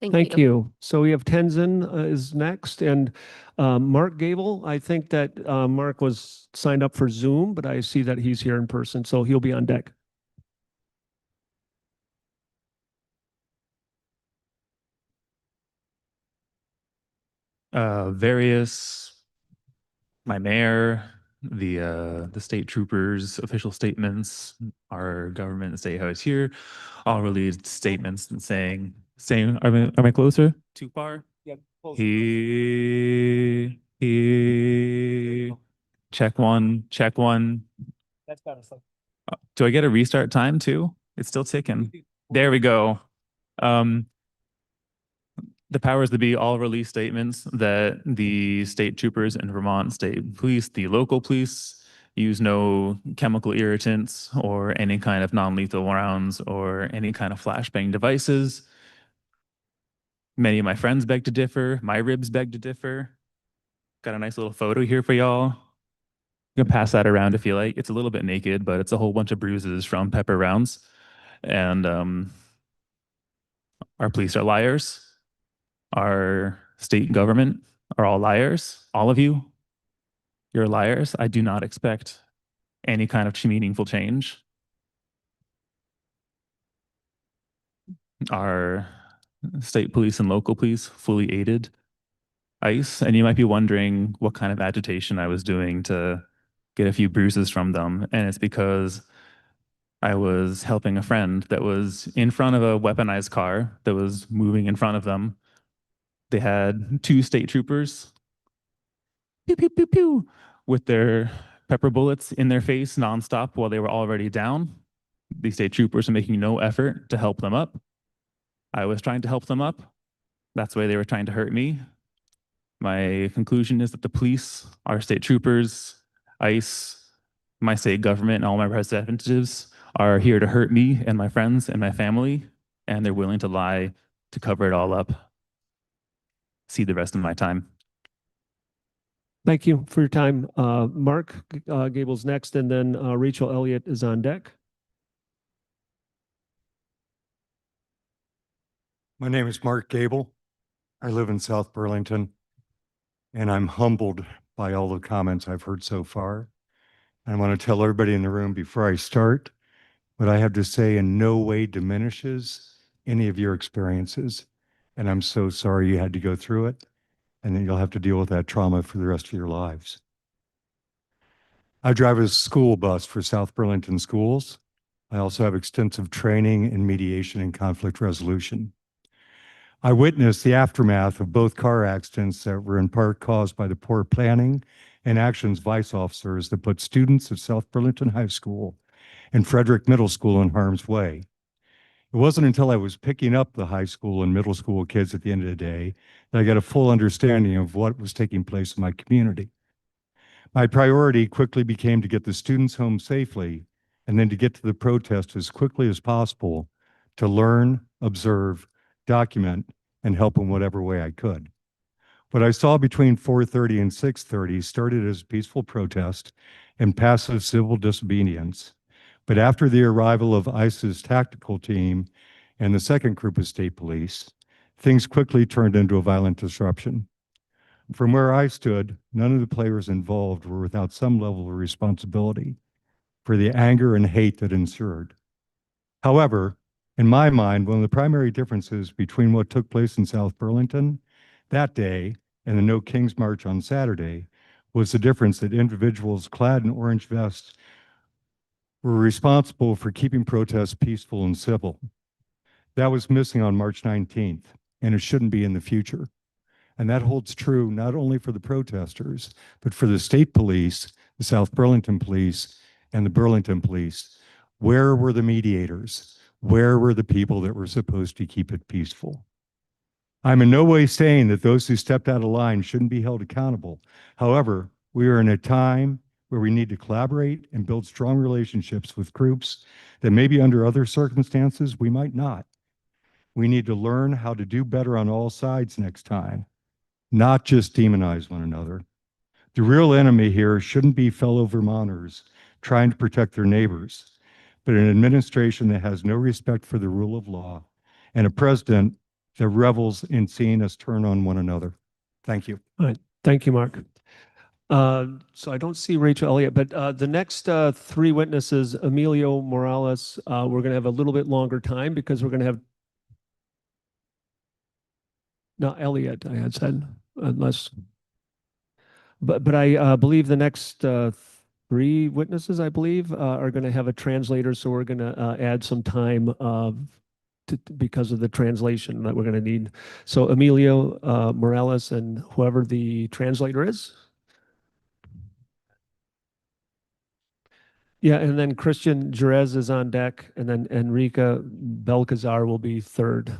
Thank you. So we have Tenzin is next, and Mark Gable. I think that Mark was signed up for Zoom, but I see that he's here in person, so he'll be on deck. My mayor, the state troopers, official statements, our government and state house here, all released statements and saying, am I closer? Too far? Yeah. He, check one. That's better. Do I get a restart time too? It's still ticking. There we go. The powers that be all release statements that the state troopers and Vermont State Police, the local police, use no chemical irritants or any kind of non-lethal rounds or any kind of flashbang devices. Many of my friends beg to differ. My ribs beg to differ. Got a nice little photo here for y'all. You can pass that around if you like. It's a little bit naked, but it's a whole bunch of bruises from pepper rounds. And our police are liars. Our state government are all liars. All of you, you're liars. I do not expect any kind of meaningful change. Our state police and local police fully aided ICE, and you might be wondering what kind of agitation I was doing to get a few bruises from them, and it's because I was helping a friend that was in front of a weaponized car that was moving in front of them. They had two state troopers, pew, pew, pew, pew, with their pepper bullets in their face nonstop while they were already down. The state troopers were making no effort to help them up. I was trying to help them up. That's why they were trying to hurt me. My conclusion is that the police, our state troopers, ICE, my state government, and all my representatives are here to hurt me and my friends and my family, and they're willing to lie to cover it all up. See the rest of my time. Thank you for your time. Mark Gable's next, and then Rachel Elliott is on deck. My name is Mark Gable. I live in South Burlington, and I'm humbled by all the comments I've heard so far. I want to tell everybody in the room before I start, what I have to say in no way diminishes any of your experiences. And I'm so sorry you had to go through it, and then you'll have to deal with that trauma for the rest of your lives. I drive a school bus for South Burlington schools. I also have extensive training in mediation and conflict resolution. I witnessed the aftermath of both car accidents that were in part caused by the poor planning and actions of ICE officers that put students at South Burlington High School and Frederick Middle School in harm's way. It wasn't until I was picking up the high school and middle school kids at the end of the day that I got a full understanding of what was taking place in my community. My priority quickly became to get the students home safely and then to get to the protest as quickly as possible to learn, observe, document, and help in whatever way I could. What I saw between 4:30 and 6:30 started as peaceful protest and passive civil disobedience. But after the arrival of ICE's tactical team and the second group of state police, things quickly turned into a violent disruption. From where I stood, none of the players involved were without some level of responsibility for the anger and hate that ensued. However, in my mind, one of the primary differences between what took place in South Burlington that day and the No Kings March on Saturday was the difference that individuals clad in orange vests were responsible for keeping protests peaceful and civil. That was missing on March 19th, and it shouldn't be in the future. And that holds true not only for the protesters, but for the state police, the South Burlington Police, and the Burlington Police. Where were the mediators? Where were the people that were supposed to keep it peaceful? I'm in no way saying that those who stepped out of line shouldn't be held accountable. However, we are in a time where we need to collaborate and build strong relationships with groups that maybe under other circumstances we might not. We need to learn how to do better on all sides next time, not just demonize one another. The real enemy here shouldn't be fellow Vermonters trying to protect their neighbors, but an administration that has no respect for the rule of law and a president that revels in seeing us turn on one another. Thank you. All right. Thank you, Mark. So I don't see Rachel Elliott, but the next three witnesses, Emilio Morales, we're going to have a little bit longer time because we're going to have, not Elliott, I had said, unless, but I believe the next three witnesses, I believe, are going to have a translator. So we're going to add some time because of the translation that we're going to need. So Emilio Morales and whoever the translator is. Yeah, and then Christian Jerez is on deck, and then Enrica Belcazar will be third.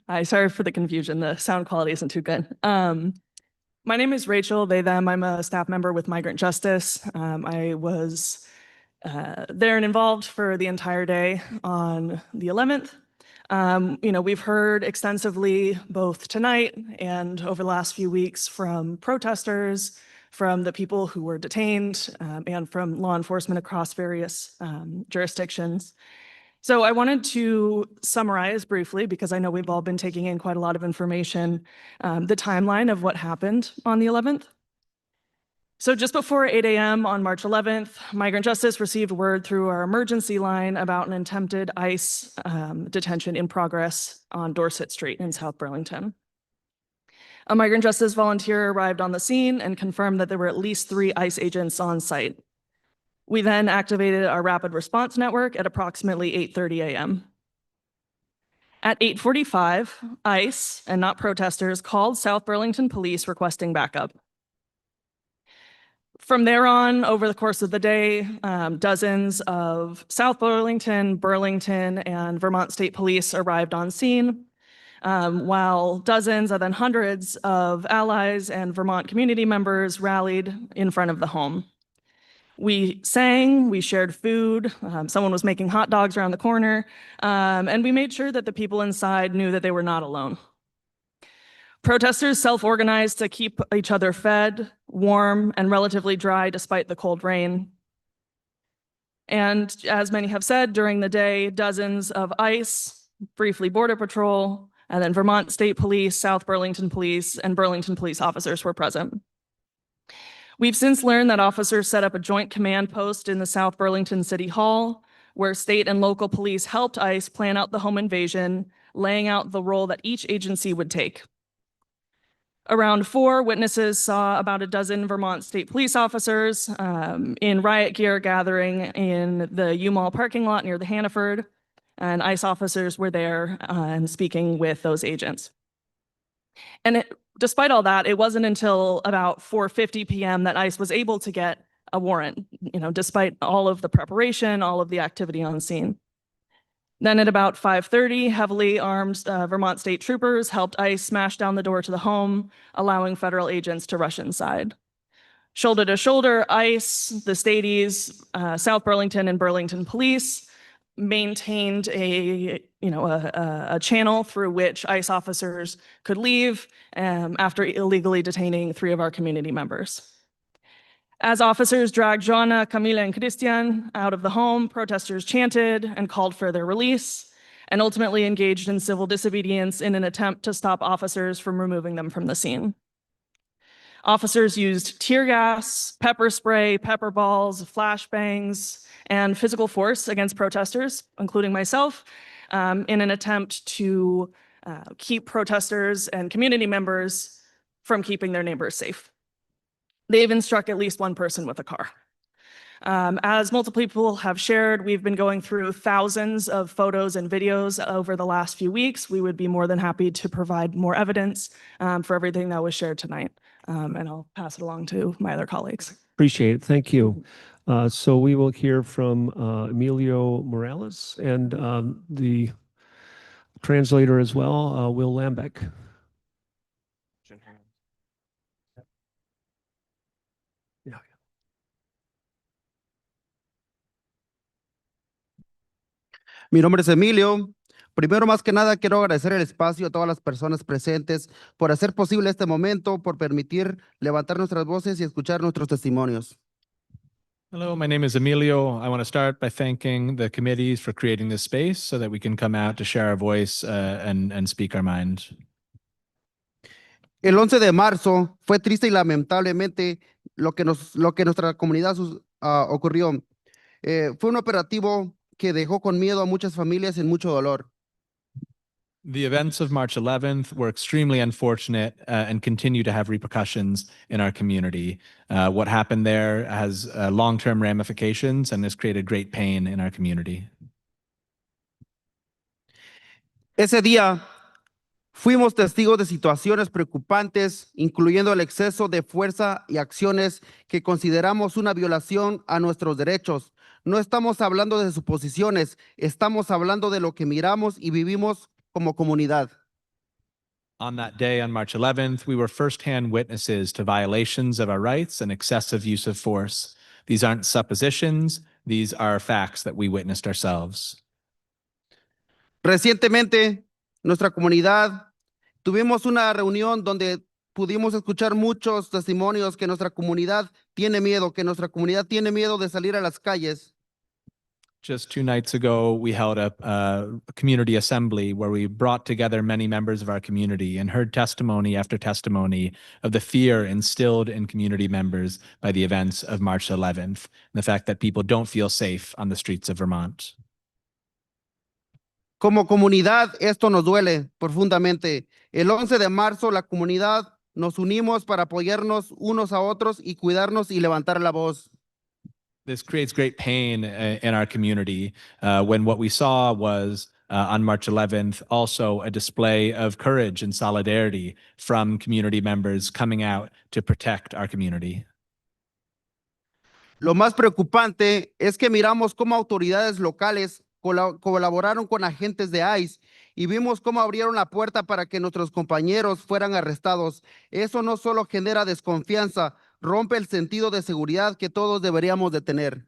Hi, sorry for the confusion. The sound quality isn't too good. My name is Rachel, they, them. I'm a staff member with Migrant Justice. I was there and involved for the entire day on the 11th. We've heard extensively both tonight and over the last few weeks from protesters, from the people who were detained, and from law enforcement across various jurisdictions. So I wanted to summarize briefly, because I know we've all been taking in quite a lot of information, the timeline of what happened on the 11th. So just before 8 a.m. on March 11th, Migrant Justice received word through our emergency line about an attempted ICE detention in progress on Dorset Street in South Burlington. A Migrant Justice volunteer arrived on the scene and confirmed that there were at least 3 ICE agents on site. We then activated our rapid response network at approximately 8:30 a.m. At 8:45, ICE, and not protesters, called South Burlington Police requesting backup. From there on, over the course of the day, dozens of South Burlington, Burlington, and Vermont State Police arrived on scene, while dozens and then hundreds of allies and Vermont community members rallied in front of the home. We sang, we shared food, someone was making hot dogs around the corner, and we made sure that the people inside knew that they were not alone. Protesters self-organized to keep each other fed, warm, and relatively dry despite the cold rain. And as many have said, during the day, dozens of ICE, briefly Border Patrol, and then Vermont State Police, South Burlington Police, and Burlington Police officers were present. We've since learned that officers set up a joint command post in the South Burlington City Hall, where state and local police helped ICE plan out the home invasion, laying out the role that each agency would take. Around 4, witnesses saw about a dozen Vermont State Police officers in riot gear gathering in the U-Mall parking lot near the Hannaford, and ICE officers were there and speaking with those agents. And despite all that, it wasn't until about 4:50 p.m. that ICE was able to get a warrant, despite all of the preparation, all of the activity on scene. Then at about 5:30, heavily armed Vermont state troopers helped ICE smash down the door to the home, allowing federal agents to rush inside. Shoulder to shoulder, ICE, the Stadies, South Burlington, and Burlington Police maintained a channel through which ICE officers could leave after illegally detaining 3 of our community members. As officers dragged Joanna, Camila, and Christian out of the home, protesters chanted and called for their release, and ultimately engaged in civil disobedience in an attempt to stop officers from removing them from the scene. Officers used tear gas, pepper spray, pepper balls, flashbangs, and physical force against protesters, including myself, in an attempt to keep protesters and community members from keeping their neighbors safe. They even struck at least one person with a car. As multiple people have shared, we've been going through thousands of photos and videos over the last few weeks. We would be more than happy to provide more evidence for everything that was shared tonight. And I'll pass it along to my other colleagues. Appreciate it. Thank you. So we will hear from Emilio Morales and the translator as well, Will Lambeck. Mi nombre es Emilio. Primero, más que nada, quiero agradecer el espacio a todas las personas presentes por hacer posible este momento, por permitir levantar nuestras voces y escuchar nuestros testimonios. Hello, my name is Emilio. I want to start by thanking the committees for creating this space so that we can come out to share our voice and speak our mind. El 11 de marzo fue triste y lamentablemente lo que nuestra comunidad ocurrió. Fue un operativo que dejó con miedo a muchas familias y mucho dolor. The events of March 11th were extremely unfortunate and continue to have repercussions in our community. What happened there has long-term ramifications and has created great pain in our community. Ese día fuimos testigos de situaciones preocupantes, incluyendo el exceso de fuerza y acciones que consideramos una violación a nuestros derechos. No estamos hablando de suposiciones, estamos hablando de lo que miramos y vivimos como comunidad. On that day, on March 11th, we were firsthand witnesses to violations of our rights and excessive use of force. These aren't suppositions, these are facts that we witnessed ourselves. Recientemente, nuestra comunidad tuvimos una reunión donde pudimos escuchar muchos testimonios que nuestra comunidad tiene miedo de salir a las calles. Just 2 nights ago, we held a community assembly where we brought together many members of our community and heard testimony after testimony of the fear instilled in community members by the events of March 11th, and the fact that people don't feel safe on the streets of Vermont. Como comunidad, esto nos duele profundamente. El 11 de marzo, la comunidad nos unimos para apoyarnos unos a otros y cuidarnos y levantar la voz. This creates great pain in our community when what we saw was on March 11th also a display of courage and solidarity from community members coming out to protect our community. Lo más preocupante es que miramos cómo autoridades locales colaboraron con agentes de ICE y vimos cómo abrieron la puerta para que nuestros compañeros fueran arrestados. Eso no solo genera desconfianza, rompe el sentido de seguridad que todos deberíamos de tener.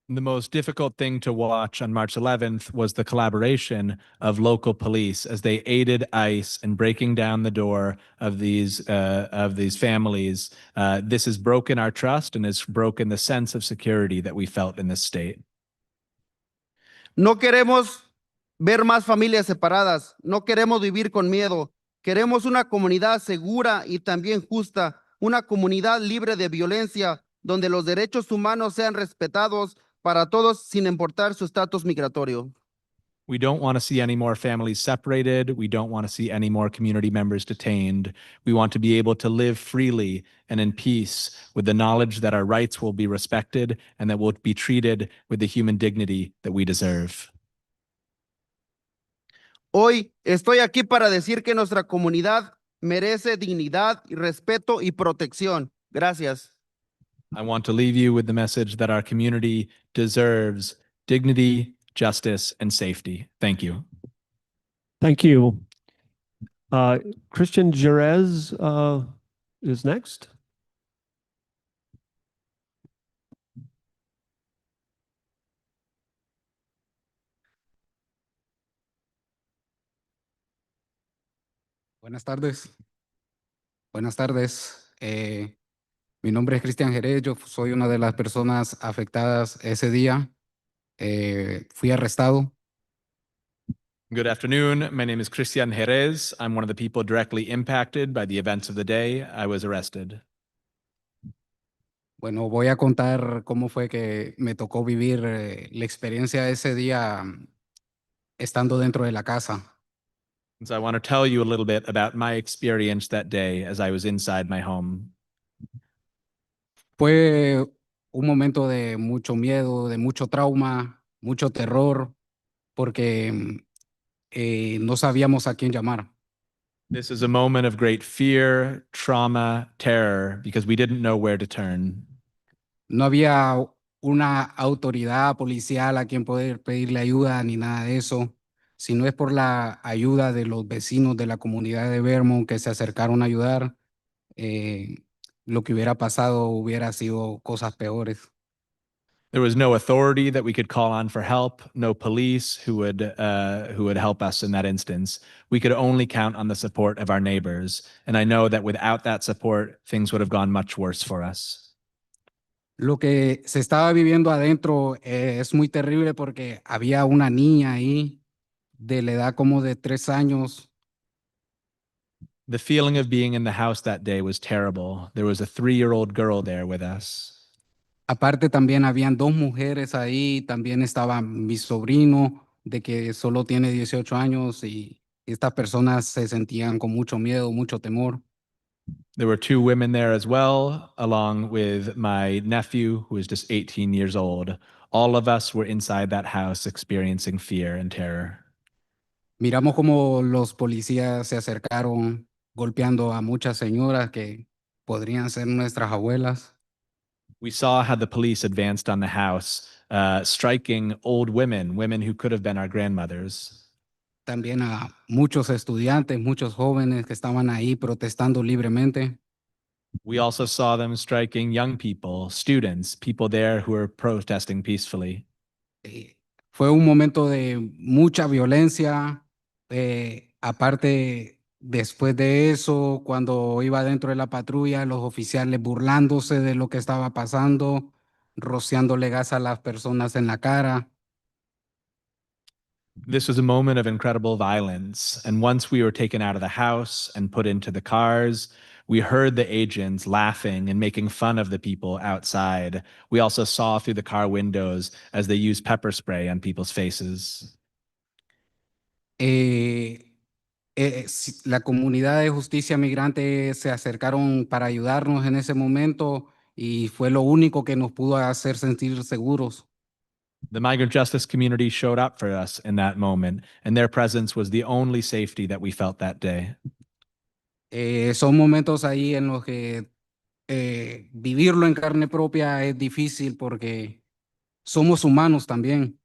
The most difficult thing to watch on March 11th was the collaboration of local police as they aided ICE in breaking down the door of these families. This has broken our trust and has broken the sense of security that we felt in this state. No queremos ver más familias separadas, no queremos vivir con miedo, queremos una comunidad segura y también justa, una comunidad libre de violencia, donde los derechos humanos sean respetados para todos sin importar su estatus migratorio. We don't want to see any more families separated. We don't want to see any more community members detained. We want to be able to live freely and in peace with the knowledge that our rights will be respected and that we'll be treated with the human dignity that we deserve. Hoy estoy aquí para decir que nuestra comunidad merece dignidad y respeto y protección. Gracias. I want to leave you with the message that our community deserves dignity, justice, and safety. Thank you. Thank you. Christian Jerez is next. Buenas tardes. Buenas tardes. Mi nombre es Cristian Jerez. Yo soy una de las personas afectadas ese día. Fui arrestado. Good afternoon. My name is Christian Jerez. I'm one of the people directly impacted by the events of the day I was arrested. Bueno, voy a contar cómo fue que me tocó vivir la experiencia de ese día estando dentro de la casa. So I want to tell you a little bit about my experience that day as I was inside my home. Fue un momento de mucho miedo, de mucho trauma, mucho terror, porque no sabíamos a quién llamar. This is a moment of great fear, trauma, terror, because we didn't know where to turn. No había una autoridad policial a quien poder pedirle ayuda ni nada de eso. Si no es por la ayuda de los vecinos de la comunidad de Vermont que se acercaron a ayudar, lo que hubiera pasado hubiera sido cosas peores. There was no authority that we could call on for help, no police who would help us in that instance. We could only count on the support of our neighbors. And I know that without that support, things would have gone much worse for us. Lo que se estaba viviendo adentro es muy terrible porque había una niña ahí de la edad como de 3 años. The feeling of being in the house that day was terrible. There was a 3-year-old girl there with us. Aparte también habían 2 mujeres ahí, también estaba mi sobrino de que solo tiene 18 años y estas personas se sentían con mucho miedo, mucho temor. There were 2 women there as well, along with my nephew, who is just 18 years old. All of us were inside that house experiencing fear and terror. Miramos como los policías se acercaron golpeando a muchas señoras que podrían ser nuestras abuelas. We saw how the police advanced on the house, striking old women, women who could have been our grandmothers. También a muchos estudiantes, muchos jóvenes que estaban ahí protestando libremente. We also saw them striking young people, students, people there who were protesting peacefully. Fue un momento de mucha violencia. Aparte, después de eso, cuando iba dentro de la patrulla, los oficiales burlándose de lo que estaba pasando, rociándole gas a las personas en la cara. This was a moment of incredible violence. And once we were taken out of the house and put into the cars, we heard the agents laughing and making fun of the people outside. We also saw through the car windows as they used pepper spray on people's faces. La comunidad de justicia migrante se acercaron para ayudarnos en ese momento y fue lo único que nos pudo hacer sentir seguros. The migrant justice community showed up for us in that moment, and their presence was the only safety that we felt that day. Son momentos ahí en los que vivirlo en carne propia es difícil porque somos humanos también.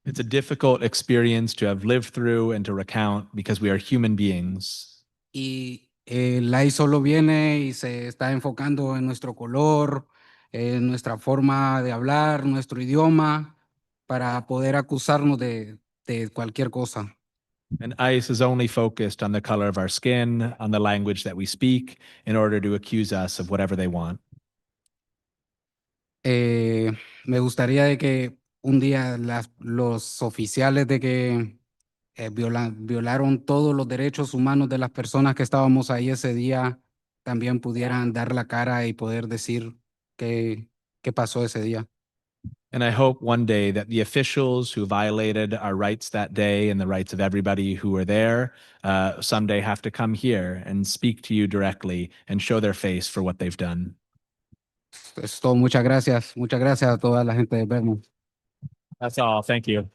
It's a difficult experience to have lived through and to recount because we are human beings. Y Lai solo viene y se está enfocando en nuestro color, en nuestra forma de hablar, nuestro idioma, para poder acusarnos de cualquier cosa. And ICE is only focused on the color of our skin, on the language that we speak, in order to accuse us of whatever they want. Me gustaría de que un día los oficiales de que violaron todos los derechos humanos de las personas que estábamos ahí ese día también pudieran dar la cara y poder decir qué pasó ese día. And I hope one day that the officials who violated our rights that day and the rights of everybody who were there someday have to come here and speak to you directly and show their face for what they've done. Es todo. Muchas gracias. Muchas gracias a toda la gente de Vermont. That's all. Thank you.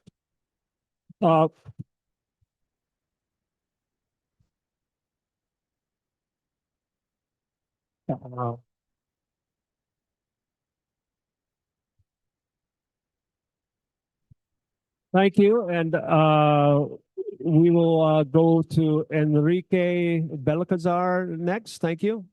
Thank you. And we will go to Enrique Belcazar next. Thank you.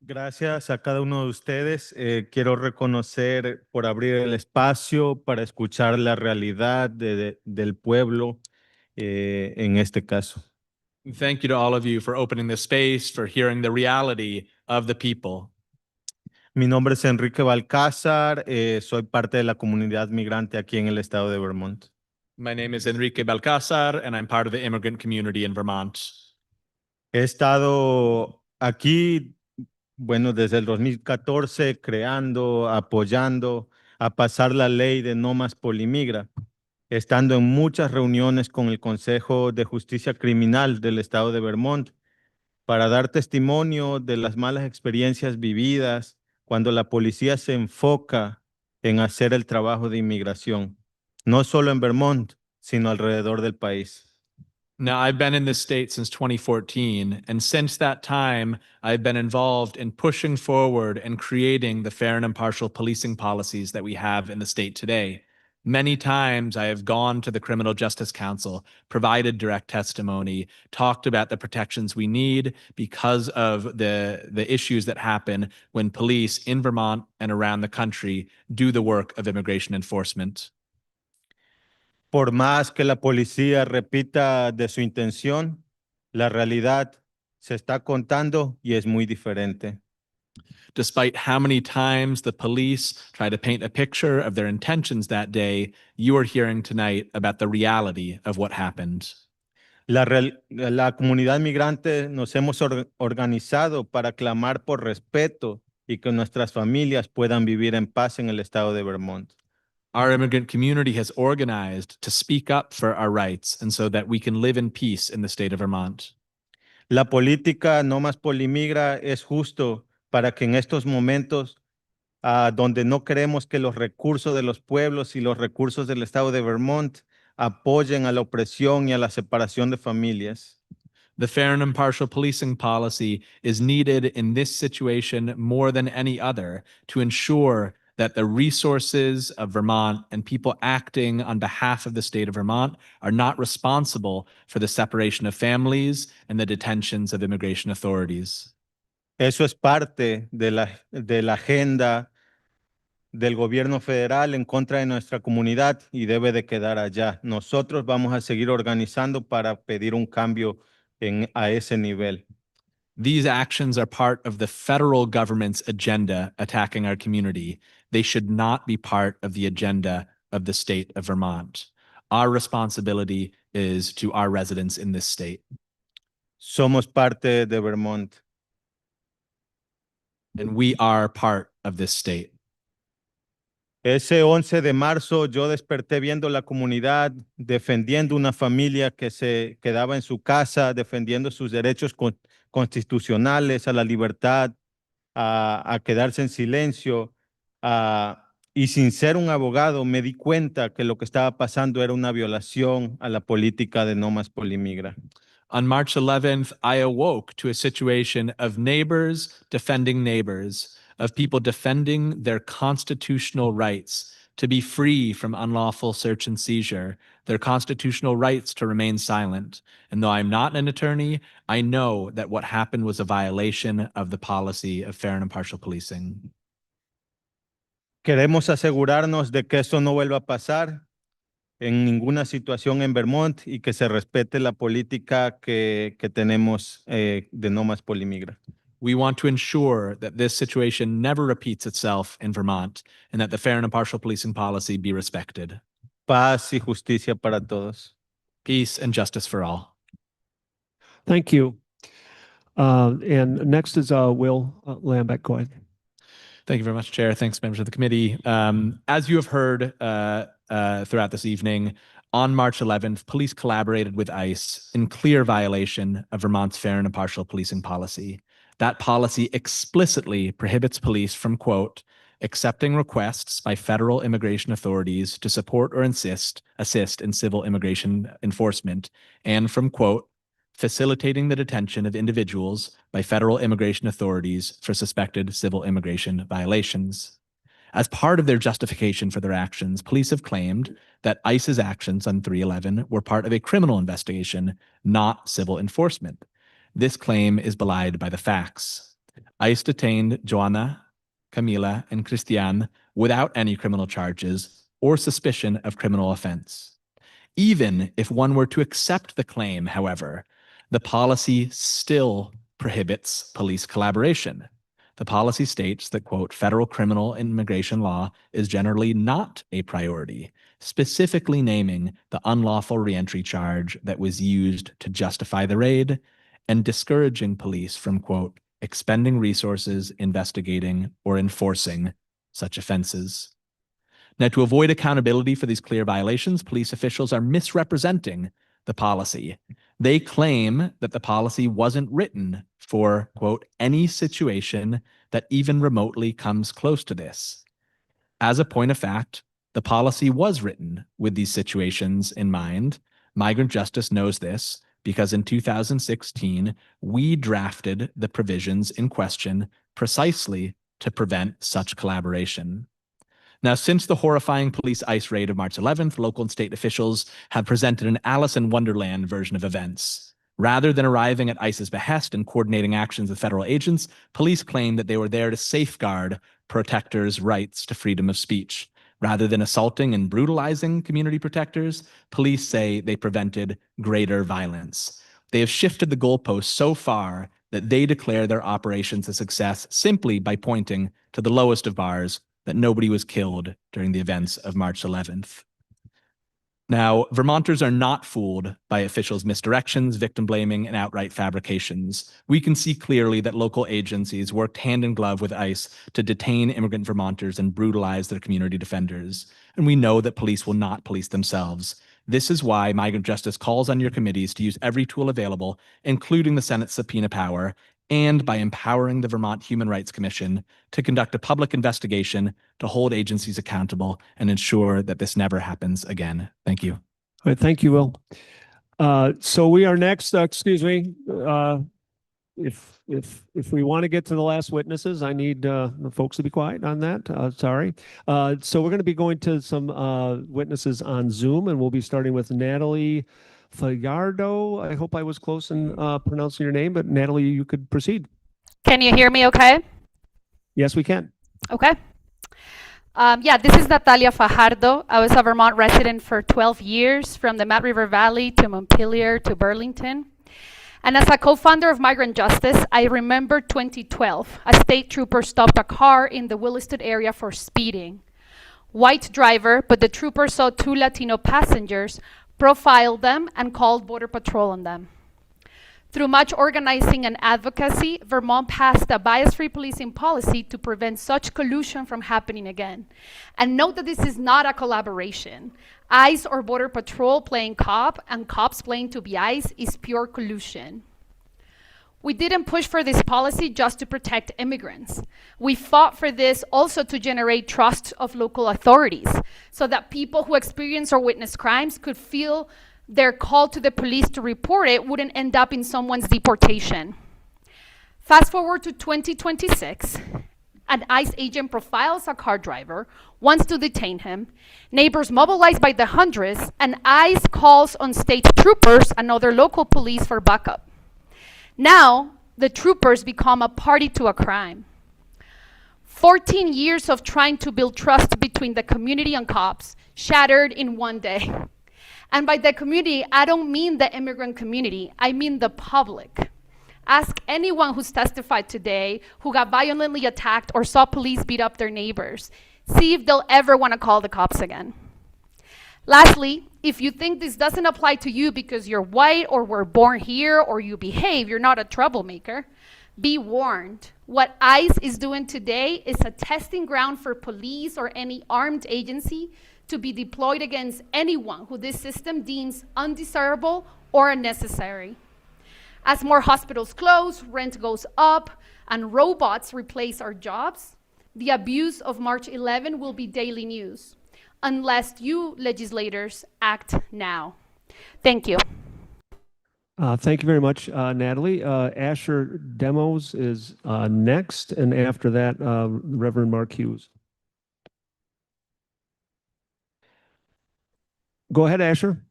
Gracias a cada uno de ustedes. Quiero reconocer por abrir el espacio para escuchar la realidad del pueblo en este caso. Thank you to all of you for opening the space, for hearing the reality of the people. Mi nombre es Enrique Balcázar, soy parte de la comunidad migrante aquí en el estado de Vermont. My name is Enrique Balcázar, and I'm part of the immigrant community in Vermont. He estado aquí, bueno, desde el 2014 creando, apoyando a pasar la ley de no más polimigra, estando en muchas reuniones con el Consejo de Justicia Criminal del estado de Vermont para dar testimonio de las malas experiencias vividas cuando la policía se enfoca en hacer el trabajo de inmigración, no solo en Vermont, sino alrededor del país. Now, I've been in this state since 2014, and since that time, I've been involved in pushing forward and creating the fair and impartial policing policies that we have in the state today. Many times I have gone to the Criminal Justice Council, provided direct testimony, talked about the protections we need because of the issues that happen when police in Vermont and around the country do the work of immigration enforcement. Por más que la policía repita de su intención, la realidad se está contando y es muy diferente. Despite how many times the police try to paint a picture of their intentions that day, you are hearing tonight about the reality of what happened. La comunidad migrante nos hemos organizado para clamar por respeto y que nuestras familias puedan vivir en paz en el estado de Vermont. Our immigrant community has organized to speak up for our rights and so that we can live in peace in the state of Vermont. La política no más polimigra es justo para que en estos momentos donde no queremos que los recursos de los pueblos y los recursos del estado de Vermont apoyen a la opresión y a la separación de familias. The fair and impartial policing policy is needed in this situation more than any other to ensure that the resources of Vermont and people acting on behalf of the state of Vermont are not responsible for the separation of families and the detentions of immigration authorities. Eso es parte de la agenda del gobierno federal en contra de nuestra comunidad y debe de quedar allá. Nosotros vamos a seguir organizando para pedir un cambio a ese nivel. These actions are part of the federal government's agenda attacking our community. They should not be part of the agenda of the state of Vermont. Our responsibility is to our residents in this state. Somos parte de Vermont. And we are part of this state. Ese 11 de marzo yo desperté viendo la comunidad, defendiendo una familia que se quedaba en su casa, defendiendo sus derechos constitucionales a la libertad, a quedarse en silencio. Y sin ser un abogado me di cuenta que lo que estaba pasando era una violación a la política de no más polimigra. On March 11th, I awoke to a situation of neighbors defending neighbors, of people defending their constitutional rights to be free from unlawful search and seizure, their constitutional rights to remain silent. And though I'm not an attorney, I know that what happened was a violation of the policy of fair and impartial policing. Queremos asegurarnos de que esto no vuelva a pasar en ninguna situación en Vermont y que se respete la política que tenemos de no más polimigra. We want to ensure that this situation never repeats itself in Vermont and that the fair and impartial policing policy be respected. Paz y justicia para todos. Peace and justice for all. Thank you. And next is Will Lambeck. Go ahead. Thank you very much, Chair. Thanks, members of the committee. As you have heard throughout this evening, on March 11th, police collaborated with ICE in clear violation of Vermont's fair and impartial policing policy. That policy explicitly prohibits police from, quote, accepting requests by federal immigration authorities to support or assist in civil immigration enforcement, and from, quote, facilitating the detention of individuals by federal immigration authorities for suspected civil immigration violations. As part of their justification for their actions, police have claimed that ICE's actions on 3/11 were part of a criminal investigation, not civil enforcement. This claim is belied by the facts. ICE detained Joanna, Camila, and Christian without any criminal charges or suspicion of criminal offense. Even if one were to accept the claim, however, the policy still prohibits police collaboration. The policy states that, quote, federal criminal and immigration law is generally not a priority, specifically naming the unlawful reentry charge that was used to justify the raid and discouraging police from, quote, expending resources investigating or enforcing such offenses. Now, to avoid accountability for these clear violations, police officials are misrepresenting the policy. They claim that the policy wasn't written for, quote, any situation that even remotely comes close to this. As a point of fact, the policy was written with these situations in mind. Migrant Justice knows this because in 2016, we drafted the provisions in question precisely to prevent such collaboration. Now, since the horrifying police ICE raid of March 11th, local and state officials have presented an Alice in Wonderland version of events. Rather than arriving at ICE's behest and coordinating actions with federal agents, police claim that they were there to safeguard protectors' rights to freedom of speech. Rather than assaulting and brutalizing community protectors, police say they prevented greater violence. They have shifted the goalposts so far that they declare their operations a success simply by pointing to the lowest of bars, that nobody was killed during the events of March 11th. Now, Vermonters are not fooled by officials' misdirections, victim blaming, and outright fabrications. We can see clearly that local agencies worked hand in glove with ICE to detain immigrant Vermonters and brutalize their community defenders. And we know that police will not police themselves. This is why Migrant Justice calls on your committees to use every tool available, including the Senate's subpoena power, and by empowering the Vermont Human Rights Commission to conduct a public investigation to hold agencies accountable and ensure that this never happens again. Thank you. All right, thank you, Will. So we are next, excuse me, if we want to get to the last witnesses, I need the folks to be quiet on that. Sorry. So we're going to be going to some witnesses on Zoom, and we'll be starting with Natalie Fajardo. I hope I was close in pronouncing your name, but Natalie, you could proceed. Can you hear me okay? Yes, we can. Okay. Yeah, this is Natalia Fajardo. I was a Vermont resident for 12 years, from the Mad River Valley to Montpelier to Burlington. And as a co-founder of Migrant Justice, I remember 2012, a state trooper stopped a car in the Williston area for speeding. White driver, but the trooper saw 2 Latino passengers, profiled them, and called Border Patrol on them. Through much organizing and advocacy, Vermont passed a bias-free policing policy to prevent such collusion from happening again. And note that this is not a collaboration. ICE or Border Patrol playing cop and cops playing to be ICE is pure collusion. We didn't push for this policy just to protect immigrants. We fought for this also to generate trust of local authorities so that people who experience or witness crimes could feel their call to the police to report it wouldn't end up in someone's deportation. Fast forward to 2026, an ICE agent profiles a car driver, wants to detain him, neighbors mobilize by the hundreds, and ICE calls on state troopers and other local police for backup. Now, the troopers become a party to a crime. 14 years of trying to build trust between the community and cops shattered in one day. And by the community, I don't mean the immigrant community, I mean the public. Ask anyone who's testified today who got violently attacked or saw police beat up their neighbors. See if they'll ever want to call the cops again. Lastly, if you think this doesn't apply to you because you're white or were born here or you behave, you're not a troublemaker, be warned. What ICE is doing today is a testing ground for police or any armed agency to be deployed against anyone who this system deems undesirable or unnecessary. As more hospitals close, rent goes up, and robots replace our jobs, the abuse of March 11 will be daily news, unless you legislators act now. Thank you. Thank you very much, Natalie. Asher Demos is next, and after that, Reverend Mark Hughes. Go ahead, Asher.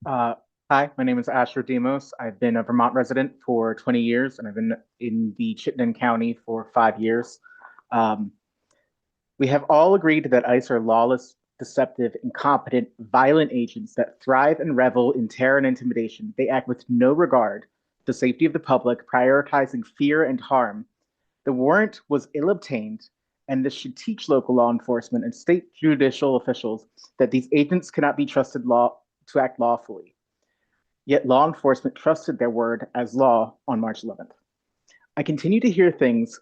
Hi, my name is Asher Demos. I've been a Vermont resident for 20 years, and I've been in the Chittenden County for 5 years. We have all agreed that ICE are lawless, deceptive, incompetent, violent agents that thrive and revel in terror and intimidation. They act with no regard to the safety of the public, prioritizing fear and harm. The warrant was ill-obtained, and this should teach local law enforcement and state judicial officials that these agents cannot be trusted to act lawfully. Yet law enforcement trusted their word as law on March 11th. I continue to hear things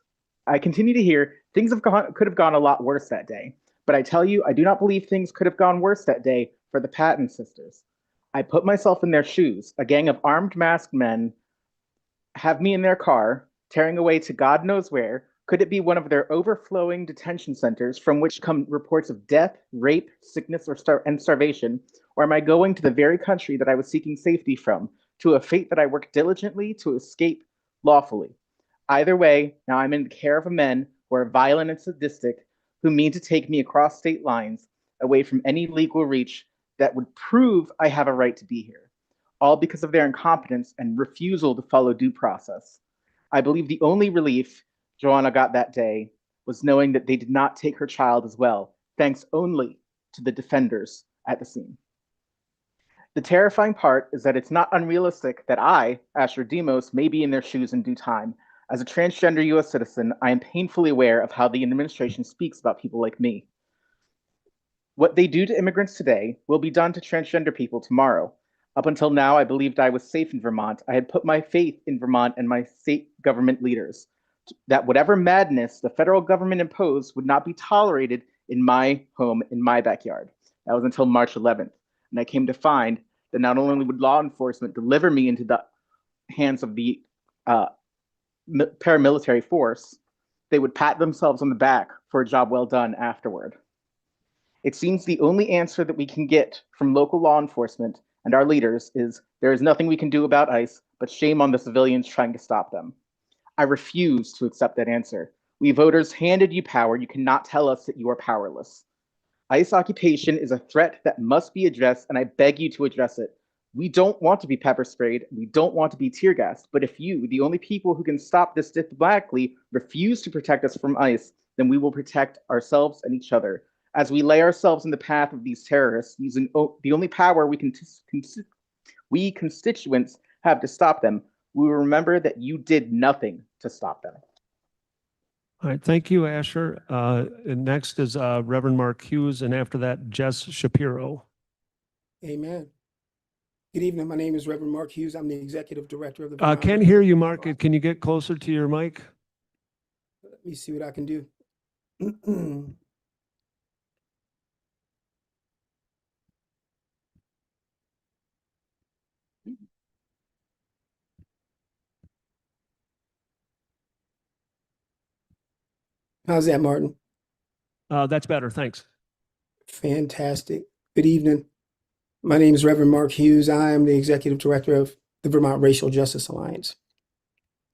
could have gone a lot worse that day, but I tell you, I do not believe things could have gone worse that day for the Patton sisters. I put myself in their shoes. A gang of armed, masked men have me in their car, tearing away to God knows where. Could it be one of their overflowing detention centers from which come reports of death, rape, sickness, and starvation? Or am I going to the very country that I was seeking safety from, to a fate that I worked diligently to escape lawfully? Either way, now I'm in the care of men who are violent and sadistic, who mean to take me across state lines, away from any legal reach that would prove I have a right to be here, all because of their incompetence and refusal to follow due process. I believe the only relief Joanna got that day was knowing that they did not take her child as well, thanks only to the defenders at the scene. The terrifying part is that it's not unrealistic that I, Asher Demos, may be in their shoes in due time. As a transgender US citizen, I am painfully aware of how the administration speaks about people like me. What they do to immigrants today will be done to transgender people tomorrow. Up until now, I believed I was safe in Vermont. I had put my faith in Vermont and my state government leaders, that whatever madness the federal government imposed would not be tolerated in my home, in my backyard. That was until March 11th. And I came to find that not only would law enforcement deliver me into the hands of the paramilitary force, they would pat themselves on the back for a job well done afterward. It seems the only answer that we can get from local law enforcement and our leaders is there is nothing we can do about ICE, but shame on the civilians trying to stop them. I refuse to accept that answer. We voters handed you power. You cannot tell us that you are powerless. ICE occupation is a threat that must be addressed, and I beg you to address it. We don't want to be pepper sprayed. We don't want to be tear gassed. But if you, the only people who can stop this diplomatically, refuse to protect us from ICE, then we will protect ourselves and each other. As we lay ourselves in the path of these terrorists, using the only power we constituents have to stop them, we will remember that you did nothing to stop them. All right, thank you, Asher. And next is Reverend Mark Hughes, and after that, Jess Shapiro. Amen. Good evening. My name is Reverend Mark Hughes. I'm the Executive Director of the Can't hear you, Mark. Can you get closer to your mic? Let me see what I can do. How's that, Martin? That's better. Thanks. Fantastic. Good evening. My name is Reverend Mark Hughes. I am the Executive Director of the Vermont Racial Justice Alliance.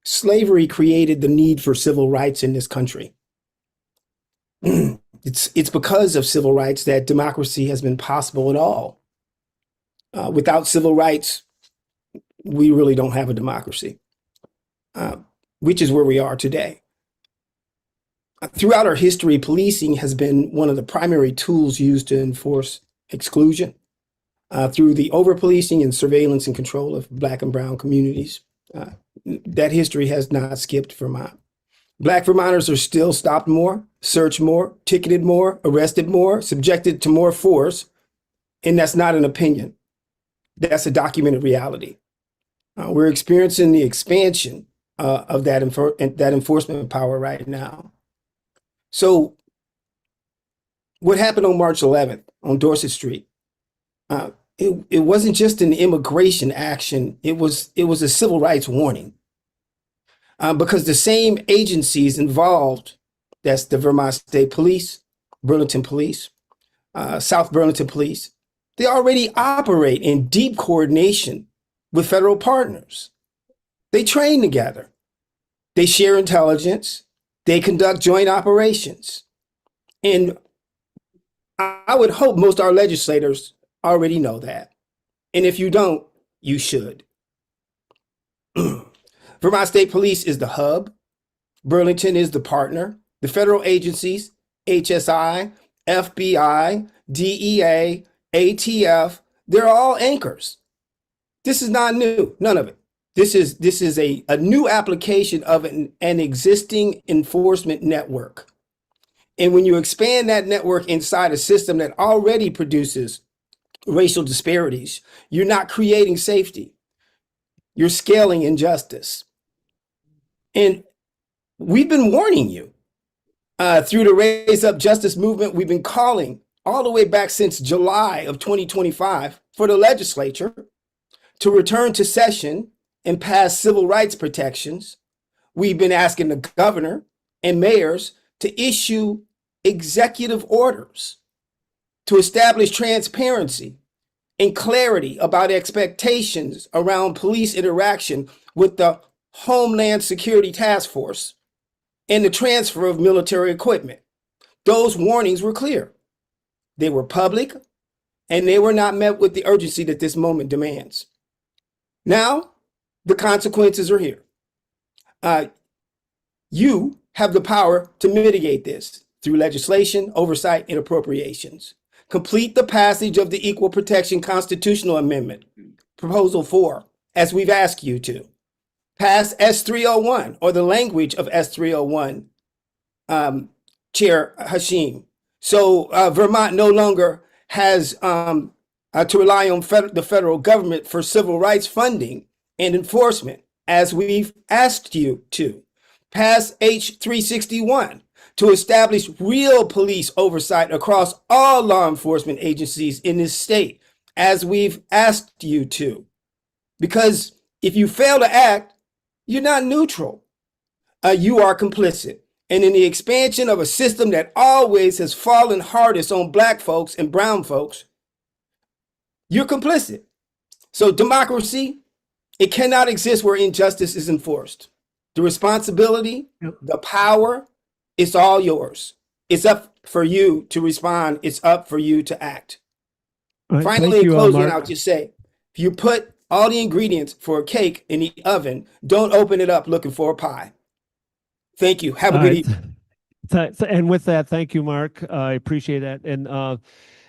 Slavery created the need for civil rights in this country. It's because of civil rights that democracy has been possible at all. Without civil rights, we really don't have a democracy, which is where we are today. Throughout our history, policing has been one of the primary tools used to enforce exclusion through the over-policing and surveillance and control of Black and Brown communities. That history has not skipped Vermont. Black Vermonters are still stopped more, searched more, ticketed more, arrested more, subjected to more force, and that's not an opinion. That's a documented reality. We're experiencing the expansion of that enforcement power right now. So what happened on March 11th on Dorset Street? It wasn't just an immigration action. It was a civil rights warning because the same agencies involved, that's the Vermont State Police, Burlington Police, South Burlington Police, they already operate in deep coordination with federal partners. They train together. They share intelligence. They conduct joint operations. And I would hope most of our legislators already know that. And if you don't, you should. Vermont State Police is the hub. Burlington is the partner. The federal agencies, HSI, FBI, DEA, ATF, they're all anchors. This is not new, none of it. This is a new application of an existing enforcement network. And when you expand that network inside a system that already produces racial disparities, you're not creating safety. You're scaling injustice. And we've been warning you through the Raise Up Justice movement. We've been calling all the way back since July of 2025 for the legislature to return to session and pass civil rights protections. We've been asking the governor and mayors to issue executive orders to establish transparency and clarity about expectations around police interaction with the Homeland Security Task Force and the transfer of military equipment. Those warnings were clear. They were public, and they were not met with the urgency that this moment demands. Now, the consequences are here. You have the power to mitigate this through legislation, oversight, and appropriations. Complete the passage of the Equal Protection Constitutional Amendment, Proposal 4, as we've asked you to. Pass S301 or the language of S301, Chair Hashim. So Vermont no longer has to rely on the federal government for civil rights funding and enforcement, as we've asked you to. Pass H361 to establish real police oversight across all law enforcement agencies in this state, as we've asked you to. Because if you fail to act, you're not neutral. You are complicit. And in the expansion of a system that always has fallen hardest on Black folks and brown folks, you're complicit. So democracy, it cannot exist where injustice is enforced. The responsibility, the power, it's all yours. It's up for you to respond. It's up for you to act. All right, Finally, thank in you, closing, Mark. I'll just say, if you put all the ingredients for a cake in the oven, don't open it up looking for a pie. Thank you. Have a All good right. evening. And with that, thank you, Mark. I appreciate that.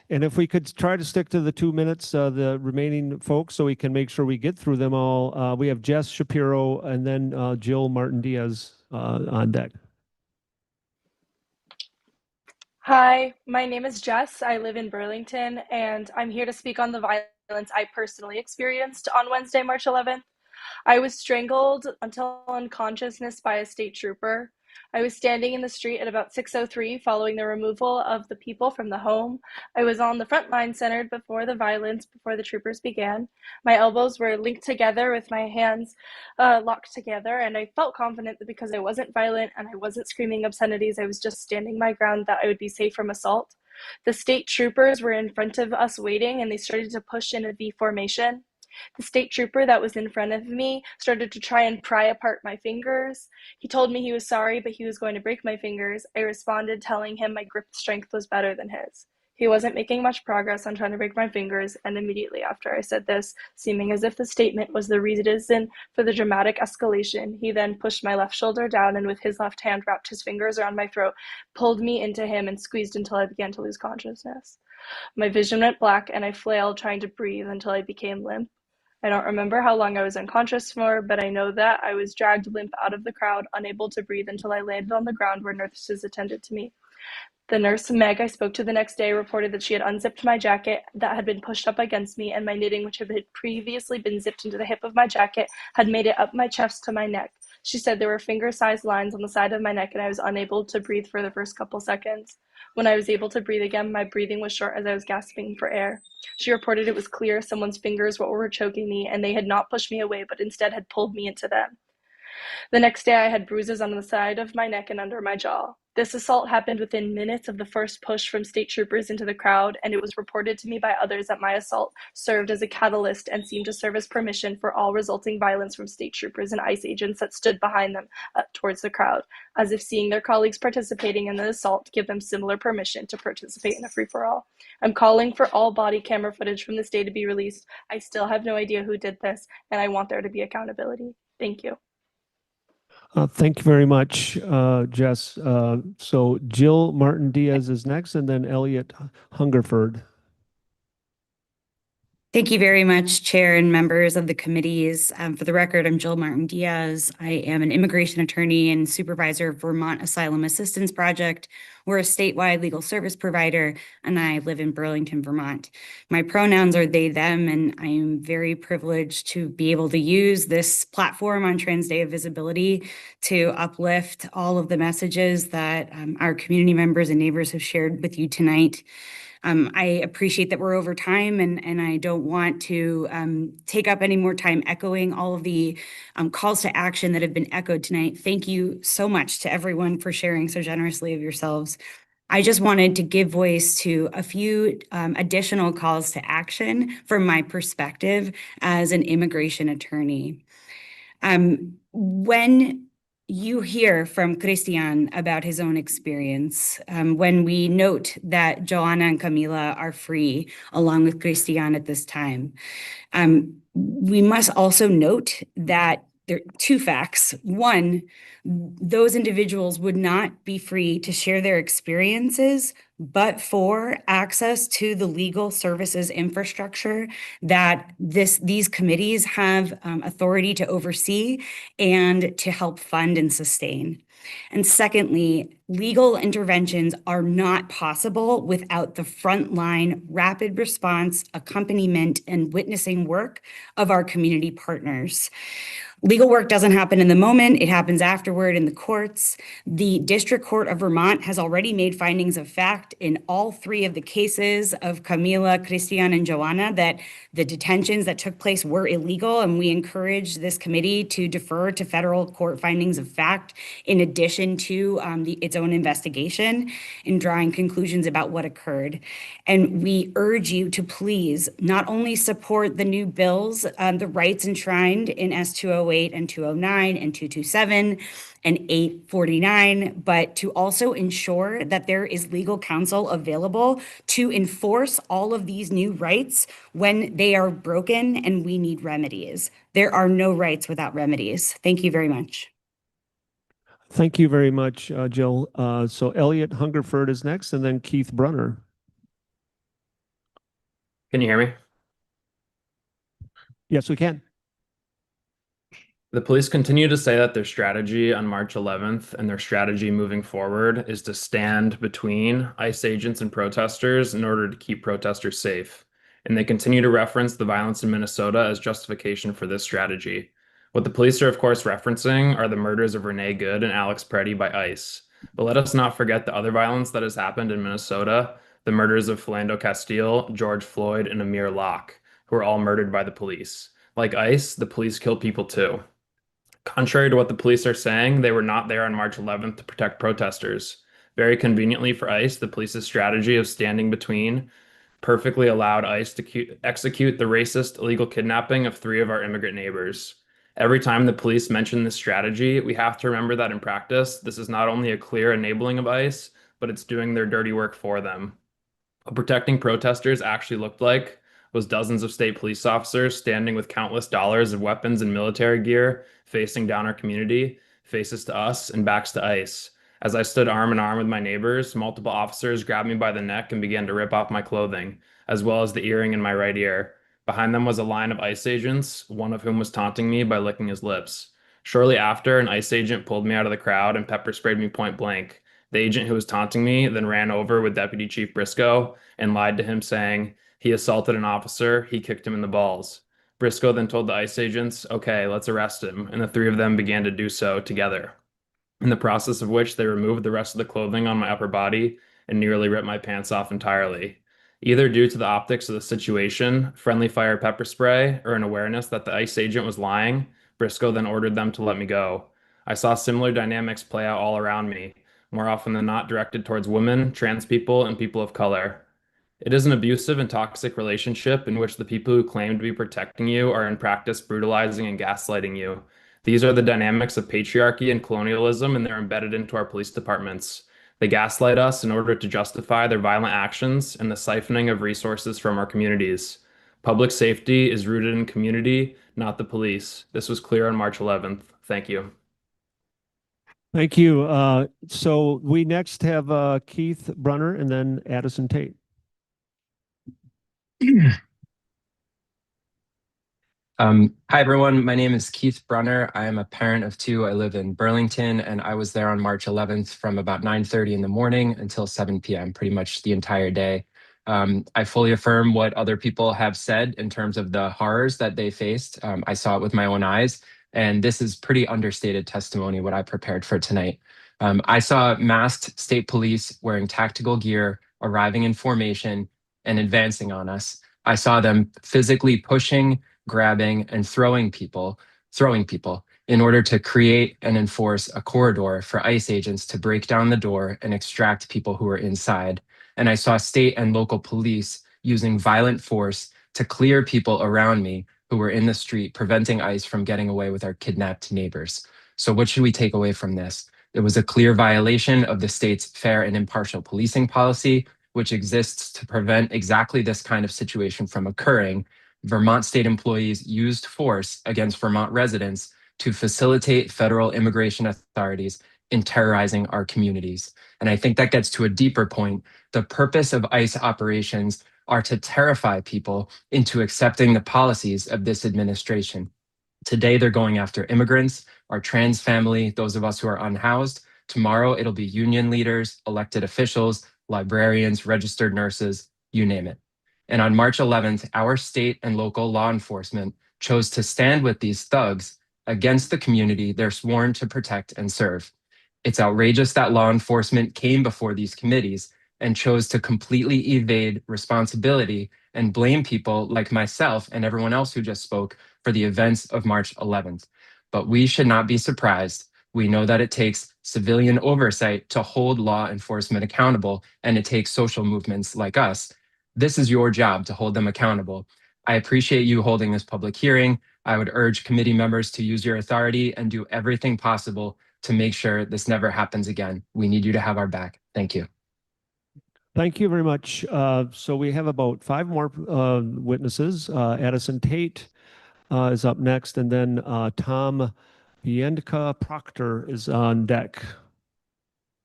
And if we could try to stick to the 2 minutes, the remaining folks, so we can make sure we get through them all. We have Jess Shapiro and then Jill Martin Diaz on deck. Hi, my name is Jess. I live in Burlington, and I'm here to speak on the violence I personally experienced on Wednesday, March 11th. I was strangled until unconsciousness by a state trooper. I was standing in the street at about 6:03 following the removal of the people from the home. I was on the front line centered before the violence, before the troopers began. My elbows were linked together with my hands locked together, and I felt confident that because I wasn't violent and I wasn't screaming obscenities, I was just standing my ground, that I would be safe from assault. The state troopers were in front of us waiting, and they started to push in a V formation. The state trooper that was in front of me started to try and pry apart my fingers. He told me he was sorry, but he was going to break my fingers. I responded, telling him my grip strength was better than his. He wasn't making much progress on trying to break my fingers, and immediately after I said this, seeming as if the statement was the reason for the dramatic escalation, he then pushed my left shoulder down and with his left hand wrapped his fingers around my throat, pulled me into him, and squeezed until I began to lose consciousness. My vision went black, and I flailed, trying to breathe until I became limp. I don't remember how long I was unconscious for, but I know that I was dragged limp out of the crowd, unable to breathe until I landed on the ground where nurses attended to me. The nurse, Meg, I spoke to the next day, reported that she had unzipped my jacket that had been pushed up against me, and my knitting, which had previously been zipped into the hip of my jacket, had made it up my chest to my neck. She said there were finger-sized lines on the side of my neck, and I was unable to breathe for the first couple seconds. When I was able to breathe again, my breathing was short as I was gasping for air. She reported it was clear someone's fingers were choking me, and they had not pushed me away, but instead had pulled me into them. The next day, I had bruises on the side of my neck and under my jaw. This assault happened within minutes of the first push from state troopers into the crowd, and it was reported to me by others that my assault served as a catalyst and seemed to serve as permission for all resulting violence from state troopers and ICE agents that stood behind them towards the crowd, as if seeing their colleagues participating in the assault give them similar permission to participate in a free-for-all. I'm calling for all body camera footage from this day to be released. I still have no idea who did this, and I want there to be accountability. Thank you. Thank you very much, Jess. So Jill Martin Diaz is next, and then Elliot Hungerford. Thank you very much, Chair and members of the committees. For the record, I'm Jill Martin Diaz. I am an immigration attorney and supervisor of Vermont Asylum Assistance Project. We're a statewide legal service provider, and I live in Burlington, Vermont. My pronouns are they, them, and I am very privileged to be able to use this platform on Trans Day of Visibility to uplift all of the messages that our community members and neighbors have shared with you tonight. I appreciate that we're over time, and I don't want to take up any more time echoing all of the calls to action that have been echoed tonight. Thank you so much to everyone for sharing so generously of yourselves. I just wanted to give voice to a few additional calls to action from my perspective as an immigration attorney. When you hear from Christian about his own experience, when we note that Joanna and Camila are free along with Christian at this time, we must also note that there are two facts. One, those individuals would not be free to share their experiences, but for access to the legal services infrastructure that these committees have authority to oversee and to help fund and sustain. And secondly, legal interventions are not possible without the frontline rapid response, accompaniment, and witnessing work of our community partners. Legal work doesn't happen in the moment, it happens afterward in the courts. The District Court of Vermont has already made findings of fact in all three of the cases of Camila, Christian, and Joanna that the detentions that took place were illegal, and we encourage this committee to defer to federal court findings of fact in addition to its own investigation in drawing conclusions about what occurred. And we urge you to please not only support the new bills, the rights enshrined in S208 and 209 and 227 and 849, but to also ensure that there is legal counsel available to enforce all of these new rights when they are broken and we need remedies. There are no rights without remedies. Thank you very much. Thank you very much, Jill. So Elliot Hungerford is next, and then Keith Brunner. Can you hear me? Yes, we can. The police continue to say that their strategy on March 11th and their strategy moving forward is to stand between ICE agents and protesters in order to keep protesters safe. And they continue to reference the violence in Minnesota as justification for this strategy. What the police are, of course, referencing are the murders of Renee Good and Alex Preddy by ICE. But let us not forget the other violence that has happened in Minnesota, the murders of Philando Castile, George Floyd, and Amir Locke, who were all murdered by the police. Like ICE, the police kill people too. Contrary to what the police are saying, they were not there on March 11th to protect protesters. Very conveniently for ICE, the police's strategy of standing between perfectly allowed ICE to execute the racist illegal kidnapping of 3 of our immigrant neighbors. Every time the police mention this strategy, we have to remember that in practice, this is not only a clear enabling of ICE, but it's doing their dirty work for them. What protecting protesters actually looked like was dozens of state police officers standing with countless dollars of weapons and military gear facing down our community, faces to us and backs to ICE. As I stood arm in arm with my neighbors, multiple officers grabbed me by the neck and began to rip off my clothing, as well as the earring in my right ear. Behind them was a line of ICE agents, one of whom was taunting me by licking his lips. Shortly after, an ICE agent pulled me out of the crowd and pepper sprayed me point blank. The agent who was taunting me then ran over with Deputy Chief Briscoe and lied to him, saying he assaulted an officer, he kicked him in the balls. Briscoe then told the ICE agents, okay, let's arrest him, and the 3 of them began to do so together, in the process of which they removed the rest of the clothing on my upper body and nearly ripped my pants off entirely. Either due to the optics of the situation, friendly fire pepper spray, or an awareness that the ICE agent was lying, Briscoe then ordered them to let me go. I saw similar dynamics play out all around me, more often than not directed towards women, trans people, and people of color. It is an abusive and toxic relationship in which the people who claim to be protecting you are in practice brutalizing and gaslighting you. These are the dynamics of patriarchy and colonialism, and they're embedded into our police departments. They gaslight us in order to justify their violent actions and the siphoning of resources from our communities. Public safety is rooted in community, not the police. This was clear on March 11th. Thank you. Thank you. So we next have Keith Brunner and then Addison Tate. Hi, everyone. My name is Keith Brunner. I am a parent of two. I live in Burlington, and I was there on March 11th from about 9:30 in the morning until 7 p.m., pretty much the entire day. I fully affirm what other people have said in terms of the horrors that they faced. I saw it with my own eyes, and this is pretty understated testimony, what I prepared for tonight. I saw masked state police wearing tactical gear, arriving in formation, and advancing on us. I saw them physically pushing, grabbing, and throwing people in order to create and enforce a corridor for ICE agents to break down the door and extract people who were inside. And I saw state and local police using violent force to clear people around me who were in the street, preventing ICE from getting away with our kidnapped neighbors. So what should we take away from this? It was a clear violation of the state's fair and impartial policing policy, which exists to prevent exactly this kind of situation from occurring. Vermont state employees used force against Vermont residents to facilitate federal immigration authorities in terrorizing our communities. And I think that gets to a deeper point. The purpose of ICE operations are to terrify people into accepting the policies of this administration. Today, they're going after immigrants, our trans family, those of us who are unhoused. Tomorrow, it'll be union leaders, elected officials, librarians, registered nurses, you name it. And on March 11th, our state and local law enforcement chose to stand with these thugs against the community they're sworn to protect and serve. It's outrageous that law enforcement came before these committees and chose to completely evade responsibility and blame people like myself and everyone else who just spoke for the events of March 11th. But we should not be surprised. We know that it takes civilian oversight to hold law enforcement accountable, and it takes social movements like us. This is your job to hold them accountable. I appreciate you holding this public hearing. I would urge committee members to use your authority and do everything possible to make sure this never happens again. We need you to have our back. Thank you. Thank you very much. So we have about 5 more witnesses. Addison Tate is up next, and then Tom Biendka Proctor is on deck.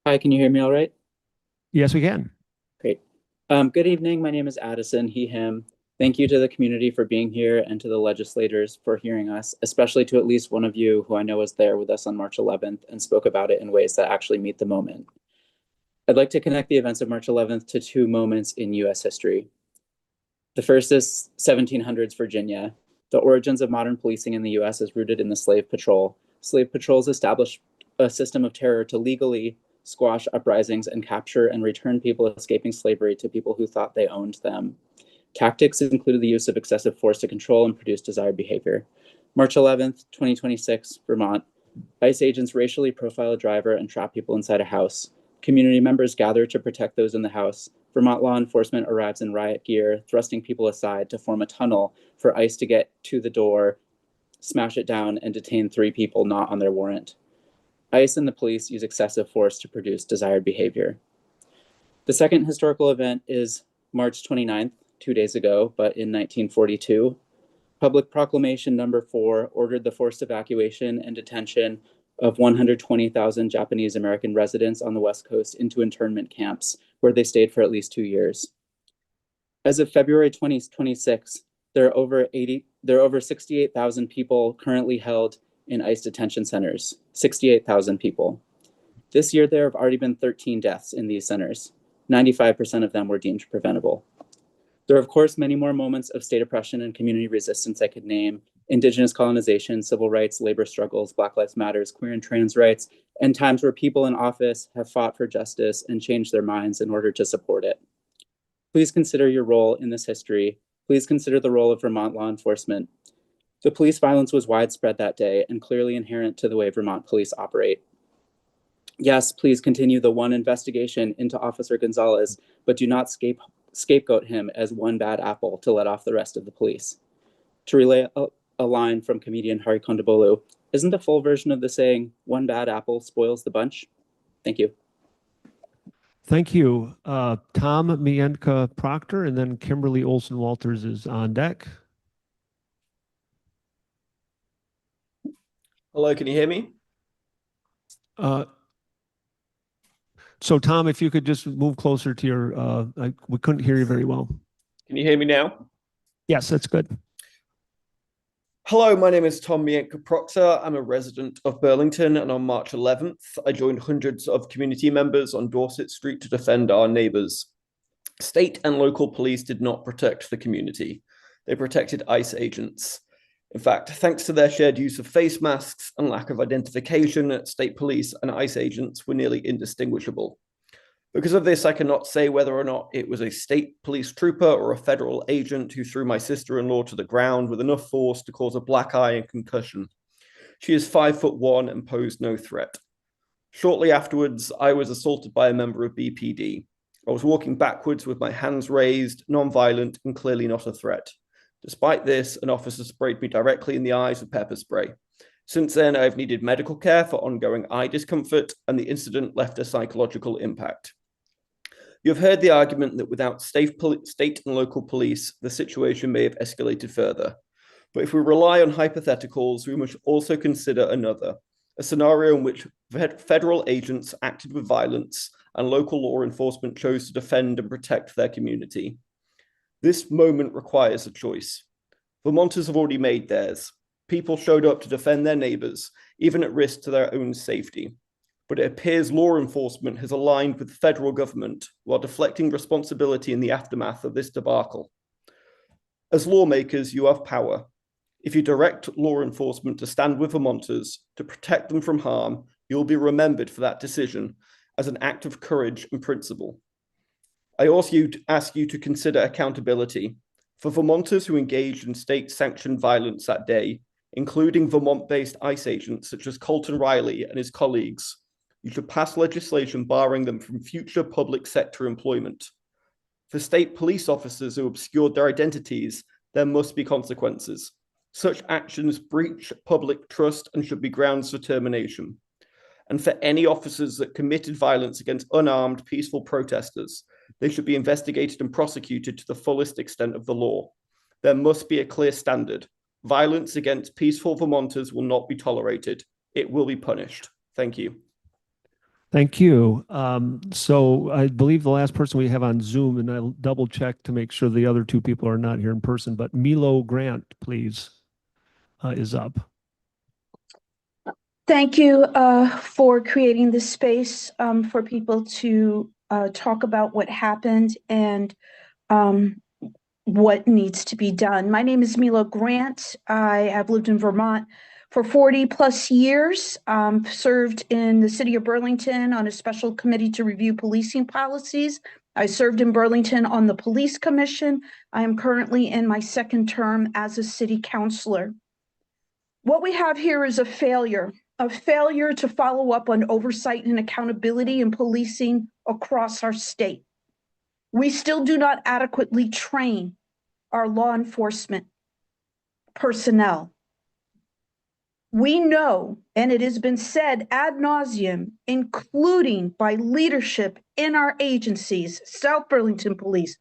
Hi, can you hear me all right? Yes, we can. Great. Good evening. My name is Addison, he, him. Thank you to the community for being here and to the legislators for hearing us, especially to at least one of you who I know was there with us on March 11th and spoke about it in ways that actually meet the moment. I'd like to connect the events of March 11th to 2 moments in U.S. history. The first is 1700s Virginia. The origins of modern policing in the U.S. is rooted in the slave patrol. Slave patrols established a system of terror to legally squash uprisings and capture and return people escaping slavery to people who thought they owned them. Tactics included the use of excessive force to control and produce desired behavior. March 11th, 2026, Vermont. ICE agents racially profile a driver and trap people inside a house. Community members gather to protect those in the house. Vermont law enforcement arrives in riot gear, thrusting people aside to form a tunnel for ICE to get to the door, smash it down, and detain 3 people not on their warrant. ICE and the police use excessive force to produce desired behavior. The second historical event is March 29th, 2 days ago, but in 1942. Public Proclamation number 4 ordered the forced evacuation and detention of 120,000 Japanese American residents on the West Coast into internment camps, where they stayed for at least 2 years. As of February 2026, there are over 68,000 people currently held in ICE detention centers, 68,000 people. This year, there have already been 13 deaths in these centers. 95% of them were deemed preventable. There are, of course, many more moments of state oppression and community resistance I could name: Indigenous colonization, civil rights, labor struggles, Black Lives Matters, queer and trans rights, and times where people in office have fought for justice and changed their minds in order to support it. Please consider your role in this history. Please consider the role of Vermont law enforcement. The police violence was widespread that day and clearly inherent to the way Vermont police operate. Yes, please continue the one investigation into Officer Gonzalez, but do not scapegoat him as one bad apple to let off the rest of the police. To relay a line from comedian Hari Kondabolu, isn't the full version of the saying, one bad apple spoils the bunch? Thank you. Thank you. Tom Mienka Proctor, and then Kimberly Olson Walters is on deck. Hello, can you hear me? So Tom, if you could just move closer to your, we couldn't hear you very well. Can you hear me now? Yes, that's good. Hello, my name is Tom Mienka-Proctor. I'm a resident of Burlington, and on March 11th, I joined hundreds of community members on Dorset Street to defend our neighbors. State and local police did not protect the community. They protected ICE agents. In fact, thanks to their shared use of face masks and lack of identification, state police and ICE agents were nearly indistinguishable. Because of this, I cannot say whether or not it was a state police trooper or a federal agent who threw my sister-in-law to the ground with enough force to cause a black eye and concussion. She is 5'1" and posed no threat. Shortly afterwards, I was assaulted by a member of BPD. I was walking backwards with my hands raised, non-violent, and clearly not a threat. Despite this, an officer sprayed me directly in the eyes with pepper spray. Since then, I've needed medical care for ongoing eye discomfort, and the incident left a psychological impact. You've heard the argument that without state and local police, the situation may have escalated further. But if we rely on hypotheticals, we must also consider another, a scenario in which federal agents acted with violence and local law enforcement chose to defend and protect their community. This moment requires a choice. Vermonters have already made theirs. People showed up to defend their neighbors, even at risk to their own safety. But it appears law enforcement has aligned with the federal government while deflecting responsibility in the aftermath of this debacle. As lawmakers, you have power. If you direct law enforcement to stand with Vermonters to protect them from harm, you'll be remembered for that decision as an act of courage and principle. I also ask you to consider accountability. For Vermonters who engaged in state-sanctioned violence that day, including Vermont-based ICE agents such as Colton Riley and his colleagues, you should pass legislation barring them from future public sector employment. For state police officers who obscured their identities, there must be consequences. Such actions breach public trust and should be grounds for termination. And for any officers that committed violence against unarmed, peaceful protesters, they should be investigated and prosecuted to the fullest extent of the law. There must be a clear standard. Violence against peaceful Vermonters will not be tolerated. It will be punished. Thank you. Thank you. So I believe the last person we have on Zoom, and I'll double check to make sure the other two people are not here in person, but Milo Grant, please, is up. Thank you for creating this space for people to talk about what happened and what needs to be done. My name is Milo Grant. I have lived in Vermont for 40 plus years, served in the city of Burlington on a special committee to review policing policies. I served in Burlington on the police commission. I am currently in my second term as a city councilor. What we have here is a failure to follow up on oversight and accountability in policing across our state. We still do not adequately train our law enforcement personnel. We know, and it has been said ad nauseum, including by leadership in our agencies, South Burlington Police,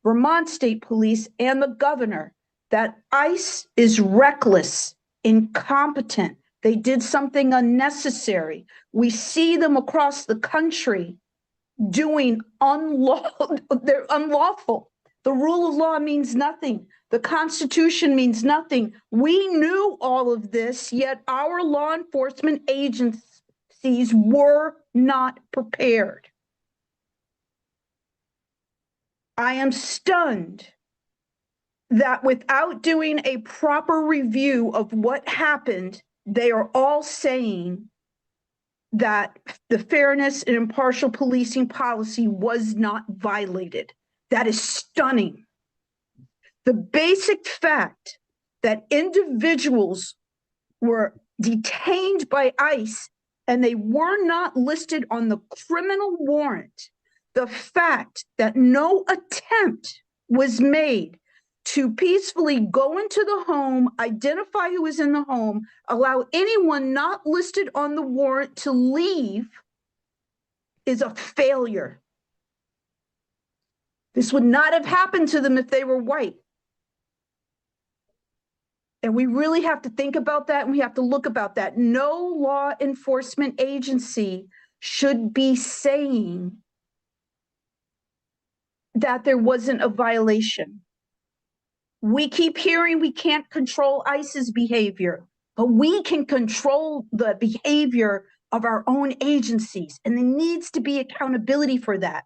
Vermont State Police, and the governor, that ICE is reckless, incompetent. They did something unnecessary. We see them across the country doing they're unlawful. The rule of law means nothing. The Constitution means nothing. We knew all of this, yet our law enforcement agencies were not prepared. I am stunned that without doing a proper review of what happened, they are all saying that the fairness and impartial policing policy was not violated. That is stunning. The basic fact that individuals were detained by ICE and they were not listed on the criminal warrant, the fact that no attempt was made to peacefully go into the home, identify who is in the home, allow anyone not listed on the warrant to leave is a failure. This would not have happened to them if they were white. And we really have to think about that, and we have to look about that. No law enforcement agency should be saying that there wasn't a violation. We keep hearing we can't control ICE's behavior, but we can control the behavior of our own agencies, and there needs to be accountability for that.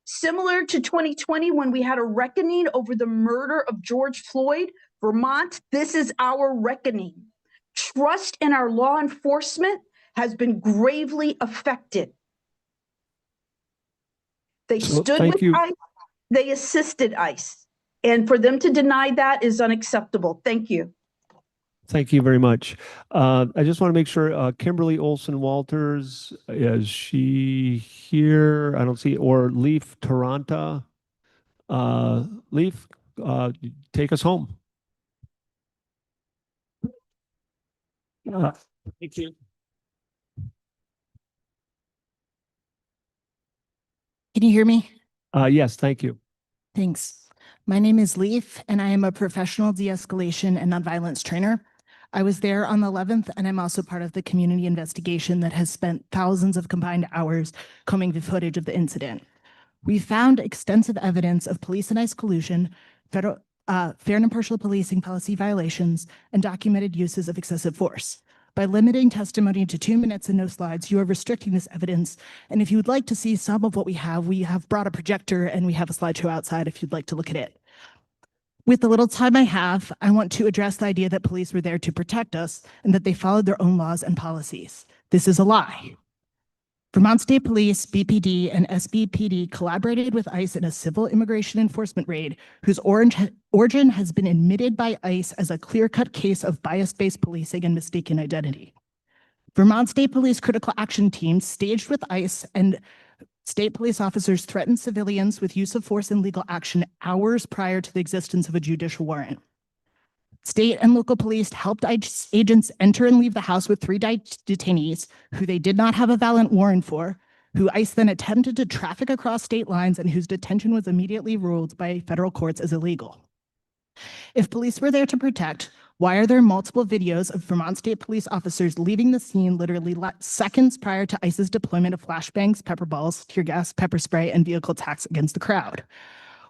Similar to 2020, when we had a reckoning over the murder of George Floyd, Vermont, this is our reckoning. Trust in our law enforcement has been gravely affected. They So, stood thank with you. ICE, they assisted ICE, and for them to deny that is unacceptable. Thank you. Thank you very much. I just want to make sure, Kimberly Olson Walters, is she here? I don't see, or Leaf Taranta. Leaf, take us home. Thank you. Can you hear me? Yes, thank you. Thanks. My name is Leaf, and I am a professional de-escalation and nonviolence trainer. I was there on the 11th, and I'm also part of the community investigation that has spent thousands of combined hours combing the footage of the incident. We found extensive evidence of police and ICE collusion, fair and impartial policing policy violations, and documented uses of excessive force. By limiting testimony to 2 minutes and no slides, you are restricting this evidence. And if you would like to see some of what we have brought a projector and we have a slideshow outside if you'd like to look at it. With the little time I have, I want to address the idea that police were there to protect us and that they followed their own laws and policies. This is a lie. Vermont State Police, BPD, and SBPD collaborated with ICE in a civil immigration enforcement raid whose origin has been admitted by ICE as a clear-cut case of bias-based policing and mistaken identity. Vermont State Police Critical Action Team staged with ICE and state police officers threatened civilians with use of force and legal action hours prior to the existence of a judicial warrant. State and local police helped ICE agents enter and leave the house with 3 detainees who they did not have a valid warrant for, who ICE then attempted to traffic across state lines and whose detention was immediately ruled by federal courts as illegal. If police were there to protect, why are there multiple videos of Vermont State Police officers leaving the scene literally seconds prior to ICE's deployment of flashbangs, pepper balls, tear gas, pepper spray, and vehicle attacks against the crowd?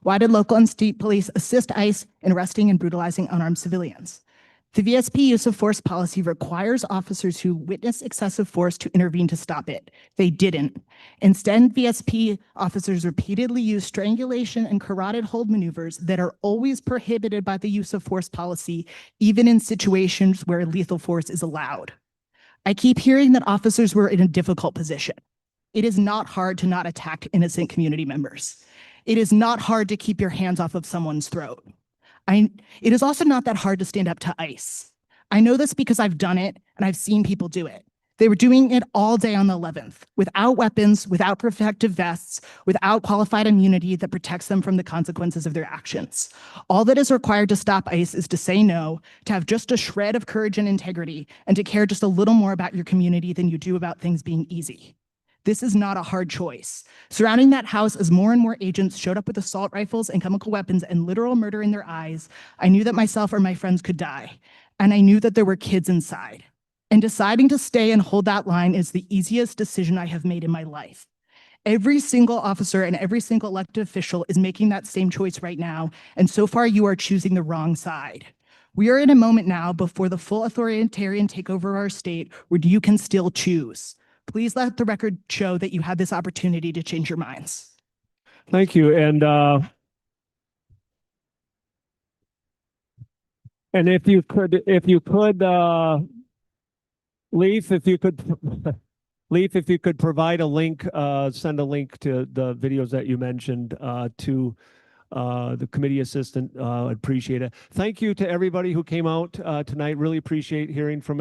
Why did local and state police assist ICE in arresting and brutalizing unarmed civilians? The VSP use of force policy requires officers who witness excessive force to intervene to stop it. They didn't. Instead, VSP officers repeatedly use strangulation and carotid hold maneuvers that are always prohibited by the use of force policy, even in situations where lethal force is allowed. I keep hearing that officers were in a difficult position. It is not hard to not attack innocent community members. It is not hard to keep your hands off of someone's throat. It is also not that hard to stand up to ICE. I know this because I've done it and I've seen people do it. They were doing it all day on the 11th, without weapons, without protective vests, without qualified immunity that protects them from the consequences of their actions. All that is required to stop ICE is to say no, to have just a shred of courage and integrity, and to care just a little more about your community than you do about things being easy. This is not a hard choice. Surrounding that house as more and more agents showed up with assault rifles and chemical weapons and literal murder in their eyes, I knew that myself or my friends could die. And I knew that there were kids inside. And deciding to stay and hold that line is the easiest decision I have made in my life. Every single officer and every single elected official is making that same choice right now. And so far, you are choosing the wrong side. We are in a moment now before the full authoritarian takeover of our state where you can still choose. Please let the record show that you had this opportunity to change your minds. Thank you. And if you could, Leaf, Leaf, if you could provide a link, send a link to the videos that you mentioned to the committee assistant, I'd appreciate it. Thank you to everybody who came out tonight. Really appreciate hearing from